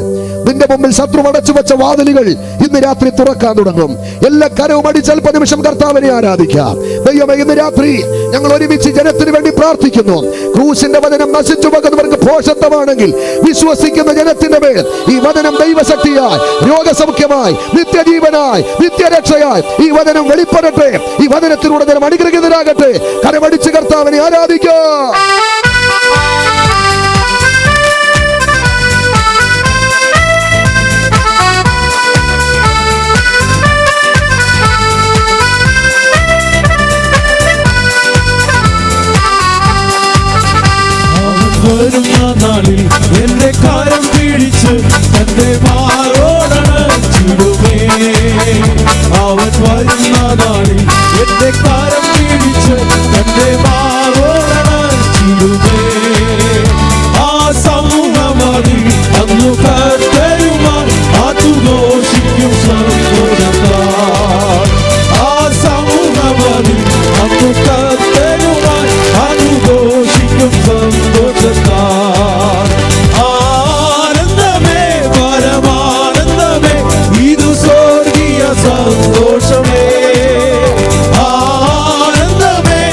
നിന്റെ മുമ്പിൽ ശത്രു അടച്ചു വെച്ച വാതിലുകൾ ഇന്ന് രാത്രി തുറക്കാൻ തുടങ്ങും. എല്ലാ കരവും അടിച്ച് 40 നിമിഷം കർത്താവിനെ ആരാധിക്കാം. ദൈവമേ, ഇന്ന് രാത്രി ഞങ്ങൾ ഒരുമിച്ച് ജനത്തിന് വേണ്ടി പ്രാർത്ഥിക്കുന്നു. ക്രൂശിന്റെ വചനം നശിച്ചു പോകുന്നവർക്ക് ഭോഷത്വമാണെങ്കിൽ വിശ്വസിക്കുന്ന ജനത്തിന്റെ മേൽ ഈ വചനം ദൈവശക്തിയായി, രോഗസൗഖ്യമായി, നിത്യജീവനായി, നിത്യരക്ഷയായി ഈ വചനം വെളിപ്പെടട്ടെ. ഈ വചനത്തിലൂടെ ജനം അനുഗ്രഹീതരാകട്ടെ. കരമടിച്ച് കർത്താവിനെ ആരാധിക്കാം. വരുന്ന നാളിൽ എന്റെ കരം പിടിച്ച് തന്റെ മാറോടണച്ചിടുമേ. അവൻ വരുന്ന നാളിൽ എന്റെ കരം പിടിച്ച് തന്റെ മാറോടണച്ചിടുമേ. ആ സമൂഹമതിൽ അന്നു കർത്തരുമാർ അതുഘോഷിക്കും സന്തോഷത്താൽ. ആ സമൂഹമതിൽ അന്നു കർത്തരുമാർ അതുഘോഷിക്കും സന്തോഷത്താൽ. ആനന്ദമേ, പരമാനന്ദമേ, ഇതു സ്വർഗീയ സന്തോഷമേ. ആനന്ദമേ,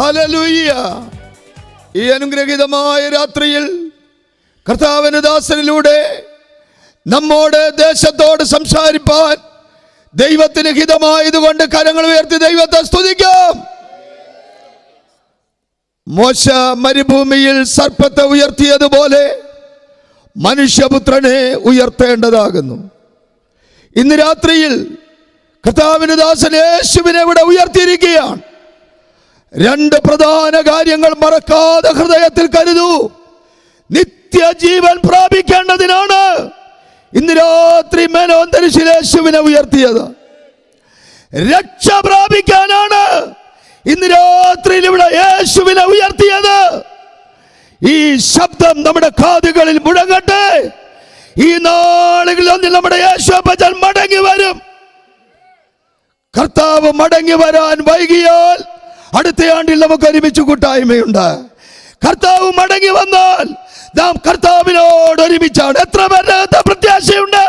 ഹല്ലേലൂയ. ഈ അനുഗ്രഹീതമായ രാത്രിയിൽ കർത്താവിന്റെ ദാസനിലൂടെ നമ്മോട് ദേശത്തോട് സംസാരിപ്പാൻ ദൈവത്തിന് ഹിതമായതുകൊണ്ട് കരങ്ങൾ ഉയർത്തി ദൈവത്തെ സ്തുതിക്കാം. മോശ മരുഭൂമിയിൽ സർപ്പത്തെ ഉയർത്തിയതുപോലെ മനുഷ്യപുത്രനെ ഉയർത്തേണ്ടതാകുന്നു. ഇന്ന് രാത്രിയിൽ കർത്താവിന്റെ ദാസൻ യേശുവിനെ ഇവിടെ ഉയർത്തിയിരിക്കുകയാണ്. രണ്ട് പ്രധാന കാര്യങ്ങൾ മറക്കാതെ ഹൃദയത്തിൽ കരുതൂ. നിത്യജീവൻ പ്രാപിക്കേണ്ടതിനാണ് ഇന്ന് രാത്രി മേലോന്തരിശിൽ യേശുവിനെ ഉയർത്തിയത്. രക്ഷ പ്രാപിക്കാനാണ് ഇന്ന് രാത്രിയിൽ ഇവിടെ യേശുവിനെ ഉയർത്തിയത്. ഈ ശബ്ദം നമ്മുടെ കാതുകളിൽ മുഴങ്ങട്ടെ. ഈ നാളുകളിൽ ഒന്നിൽ നമ്മുടെ യേശുപ്പൻ മടങ്ങി വരും. കർത്താവ് മടങ്ങി വരാൻ വൈകിയാൽ അടുത്ത ആണ്ടിൽ നമുക്ക് ഒരുമിച്ച് കൂട്ടായ്മയുണ്ട്. കർത്താവ് മടങ്ങി വന്നാൽ നാം കർത്താവിനോട് ഒരുമിച്ചാണ്. എത്ര പേരുടെ പ്രത്യാശയുണ്ട്?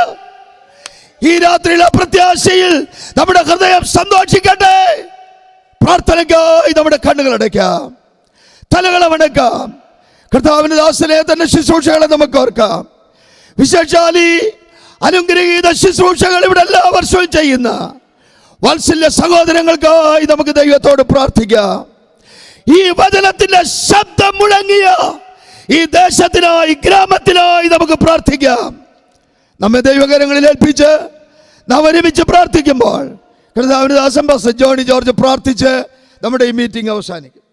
ഈ രാത്രിയിലെ പ്രത്യാശയിൽ നമ്മുടെ ഹൃദയം സന്തോഷിക്കട്ടെ. പ്രാർത്ഥനയ്ക്കായി നമ്മുടെ കണ്ണുകൾ അടയ്ക്കാം, തലകളെ വണക്കാം. കർത്താവിന്റെ ദാസനെ തന്നെ ശുശ്രൂഷകളെ നമുക്ക് ഓർക്കാം. വിശേഷാലി അനുഗ്രഹീത ശുശ്രൂഷകൾ ഇവിടെ എല്ലാ വർഷവും ചെയ്യുന്ന വാത്സല്യ സഹോദരങ്ങൾക്കായി നമുക്ക് ദൈവത്തോട് പ്രാർത്ഥിക്കാം. ഈ വചനത്തിന്റെ ശബ്ദം മുഴങ്ങിയ ഈ ദേശത്തിനായി, ഗ്രാമത്തിനായി നമുക്ക് പ്രാർത്ഥിക്കാം. നമ്മെ ദൈവകരങ്ങളിൽ ഏൽപ്പിച്ച് നാം ഒരുമിച്ച് പ്രാർത്ഥിക്കുമ്പോൾ കർത്താവിന്റെ ദാസൻ പാസ്റ്റർ ജോണി ജോർജ് പ്രാർത്ഥിച്ച് നമ്മുടെ ഈ മീറ്റിംഗ് അവസാനിക്കും.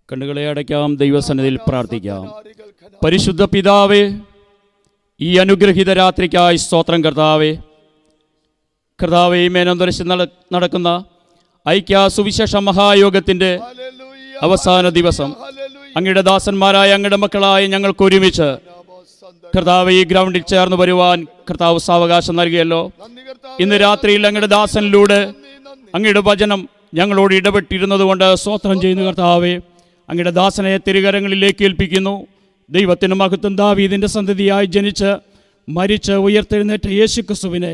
കണ്ണുകളെ അടയ്ക്കാം, ദൈവസന്നിധിയിൽ പ്രാർത്ഥിക്കാം. പരിശുദ്ധ പിതാവേ, ഈ അനുഗ്രഹീത രാത്രിക്കായി സ്തോത്രം കർത്താവേ. കർത്താവേ, ഈ മേനോന്തരശ് നടക്കുന്ന ഐക്യ സുവിശേഷ മഹായോഗത്തിൻ്റെ അവസാന ദിവസം അങ്ങയുടെ ദാസന്മാരായ അങ്ങയുടെ മക്കളായ ഞങ്ങൾക്ക് ഒരുമിച്ച് കർത്താവ് ഈ ഗ്രൗണ്ടിൽ ചേർന്ന് വരുവാൻ കർത്താവ് സാവകാശം നൽകിയല്ലോ. ഇന്ന് രാത്രിയിൽ അങ്ങയുടെ ദാസനിലൂടെ അങ്ങയുടെ വചനം ഞങ്ങളോട് ഇടപെട്ടിരുന്നത് കൊണ്ട് സ്തോത്രം ചെയ്യുന്നു കർത്താവേ. അങ്ങയുടെ ദാസനെ തിരുകരങ്ങളിലേക്ക് ഏൽപ്പിക്കുന്നു. ദൈവത്തിന് മഹത്വം. ദാവീദിന്റെ സന്തതിയായി ജനിച്ച് മരിച്ച് ഉയർത്തെഴുന്നേറ്റ യേശുക്രിസ്തുവിനെ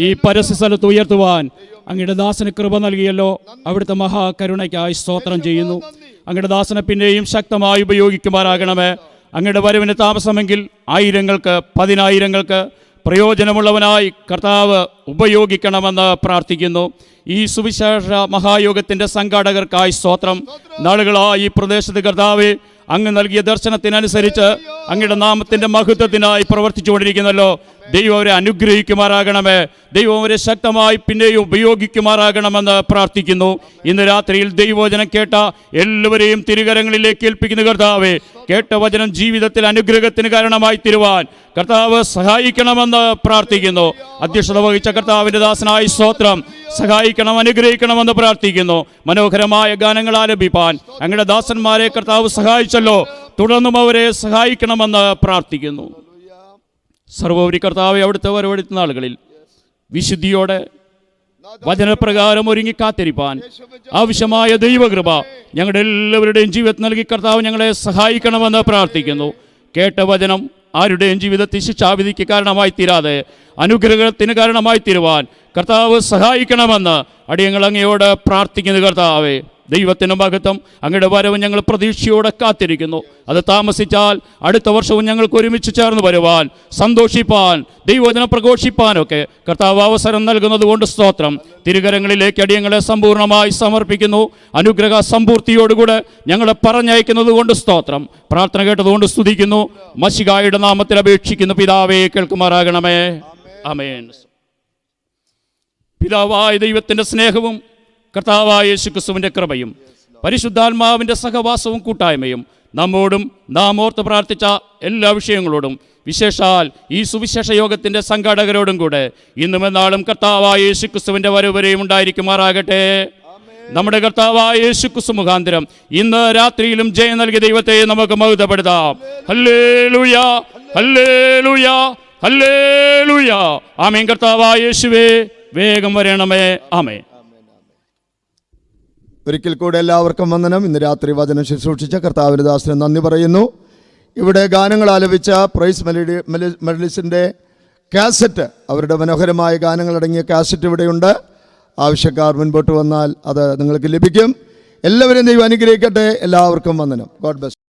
ഈ പരസ്യ സ്ഥലത്ത് ഉയർത്തുവാൻ അങ്ങയുടെ ദാസന് കൃപ നൽകിയല്ലോ. അവിടുത്തെ മഹാകരുണയ്ക്കായി സ്തോത്രം ചെയ്യുന്നു. അങ്ങയുടെ ദാസനെ പിന്നെയും ശക്തമായി ഉപയോഗിക്കുമാറാകണമേ. അങ്ങയുടെ വരവിന് താമസമെങ്കിൽ ആയിരങ്ങൾക്ക്, പതിനായിരങ്ങൾക്ക് പ്രയോജനമുള്ളവനായി കർത്താവ് ഉപയോഗിക്കണമെന്ന് പ്രാർത്ഥിക്കുന്നു. ഈ സുവിശേഷ മഹായോഗത്തിൻ്റെ സംഘാടകർക്കായി സ്തോത്രം. നാളുകളായി ഈ പ്രദേശത്ത് കർത്താവെ അങ്ങ് നൽകിയ ദർശനത്തിനനുസരിച്ച് അങ്ങയുടെ നാമത്തിൻ്റെ മഹത്വത്തിനായി പ്രവർത്തിച്ചുകൊണ്ടിരിക്കുന്നല്ലോ. ദൈവം അവരെ അനുഗ്രഹിക്കുമാറാകണമേ. ദൈവം അവരെ ശക്തമായി പിന്നെയും ഉപയോഗിക്കുമാറാകണമെന്ന് പ്രാർത്ഥിക്കുന്നു. ഇന്ന് രാത്രിയിൽ ദൈവവചനം കേട്ട എല്ലാവരെയും തിരുകരങ്ങളിലേക്ക് ഏൽപ്പിക്കുന്ന കർത്താവേ, കേട്ട വചനം ജീവിതത്തിൽ അനുഗ്രഹത്തിന് കാരണമായി തീരുവാൻ കർത്താവ് സഹായിക്കണമെന്ന് പ്രാർത്ഥിക്കുന്നു. അധ്യക്ഷത വഹിച്ച കർത്താവിൻ്റെ ദാസനായി സ്തോത്രം. സഹായിക്കണം, അനുഗ്രഹിക്കണമെന്ന് പ്രാർത്ഥിക്കുന്നു. മനോഹരമായ ഗാനങ്ങൾ ആലപിപ്പാൻ അങ്ങയുടെ ദാസന്മാരെ കർത്താവ് സഹായിച്ചല്ലോ. തുടർന്നും അവരെ സഹായിക്കണമെന്ന് പ്രാർത്ഥിക്കുന്നു. സർവോപരി കർത്താവെ, അവിടുത്തെ വരവെടുത്ത നാളുകളിൽ വിശുദ്ധിയോടെ വചനപ്രകാരം ഒരുങ്ങി കാത്തിരിപ്പാൻ ആവശ്യമായ ദൈവകൃപ ഞങ്ങളുടെ എല്ലാവരുടെയും ജീവിതത്തിൽ നൽകി കർത്താവ് ഞങ്ങളെ സഹായിക്കണമെന്ന് പ്രാർത്ഥിക്കുന്നു. കേട്ട വചനം ആരുടെയും ജീവിതത്തിൽ ശിക്ഷാവിധിക്ക് കാരണമായി തീരാതെ അനുഗ്രഹത്തിന് കാരണമായി തീരുവാൻ കർത്താവ് സഹായിക്കണമെന്ന് അടിയങ്ങൾ അങ്ങയോട് പ്രാർത്ഥിക്കുന്നു. കർത്താവേ, ദൈവത്തിൻ്റെ മഹത്വം അങ്ങയുടെ വരവ് ഞങ്ങൾ പ്രതീക്ഷയോടെ കാത്തിരിക്കുന്നു. അത് താമസിച്ചാൽ അടുത്ത വർഷവും ഞങ്ങൾക്ക് ഒരുമിച്ച് ചേർന്ന് വരുവാൻ, സന്തോഷിപ്പാൻ, ദൈവവചനം പ്രഘോഷിപ്പാനൊക്കെ കർത്താവ് അവസരം നൽകുന്നത് കൊണ്ട് സ്തോത്രം. തിരുകരങ്ങളിലേക്ക് അടിയങ്ങളെ സമ്പൂർണ്ണമായി സമർപ്പിക്കുന്നു. അനുഗ്രഹ സമ്പൂർത്തിയോടുകൂടെ ഞങ്ങളെ പറഞ്ഞയക്കുന്നത് കൊണ്ട് സ്തോത്രം. പ്രാർത്ഥന കേട്ടതുകൊണ്ട് സ്തുതിക്കുന്നു. മശിഹായുടെ നാമത്തിൽ അപേക്ഷിക്കുന്നു പിതാവേ, കേൾക്കുമാറാകണമേ. ആമേൻ. പിതാവായ ദൈവത്തിൻ്റെ സ്നേഹവും കർത്താവായ യേശുക്രിസ്തുവിൻ്റെ കൃപയും പരിശുദ്ധാത്മാവിൻ്റെ സഹവാസവും കൂട്ടായ്മയും നമ്മോടും നാം ഓർത്ത് പ്രാർത്ഥിച്ച എല്ലാ വിഷയങ്ങളോടും വിശേഷാൽ ഈ സുവിശേഷ യോഗത്തിൻ്റെ സംഘാടകരോടും കൂടെ ഇന്നും എന്നാളും കർത്താവായ യേശുക്രിസ്തുവിൻ്റെ വരവരെയും ഉണ്ടായിരിക്കുമാറാകട്ടെ. നമ്മുടെ കർത്താവായ യേശുക്രിസ്തു മുഖാന്തരം ഇന്ന് രാത്രിയിലും ജയം നൽകിയ ദൈവത്തെ നമുക്ക് മഹത്വപ്പെടുത്താം. ഹല്ലേലൂയ, ഹല്ലേലൂയ, ഹല്ലേലൂയ. ആമേൻ. കർത്താവായ യേശുവേ, വേഗം വരണമേ. ആമേൻ. ഒരിക്കൽ കൂടെ എല്ലാവർക്കും വന്ദനം. ഇന്ന് രാത്രി വചനം ശുശ്രൂഷിച്ച കർത്താവിൻ്റെ ദാസന് നന്ദി പറയുന്നു. ഇവിടെ ഗാനങ്ങൾ ആലപിച്ച പ്രൈസ് മെഡലിസ്റ്റിൻ്റെ കാസറ്റ്, അവരുടെ മനോഹരമായ ഗാനങ്ങളടങ്ങിയ കാസറ്റ് ഇവിടെയുണ്ട്. ആവശ്യക്കാർ മുൻപോട്ട് വന്നാൽ അത് നിങ്ങൾക്ക് ലഭിക്കും. എല്ലാവരെയും ദൈവം അനുഗ്രഹിക്കട്ടെ. എല്ലാവർക്കും വന്ദനം. God bless.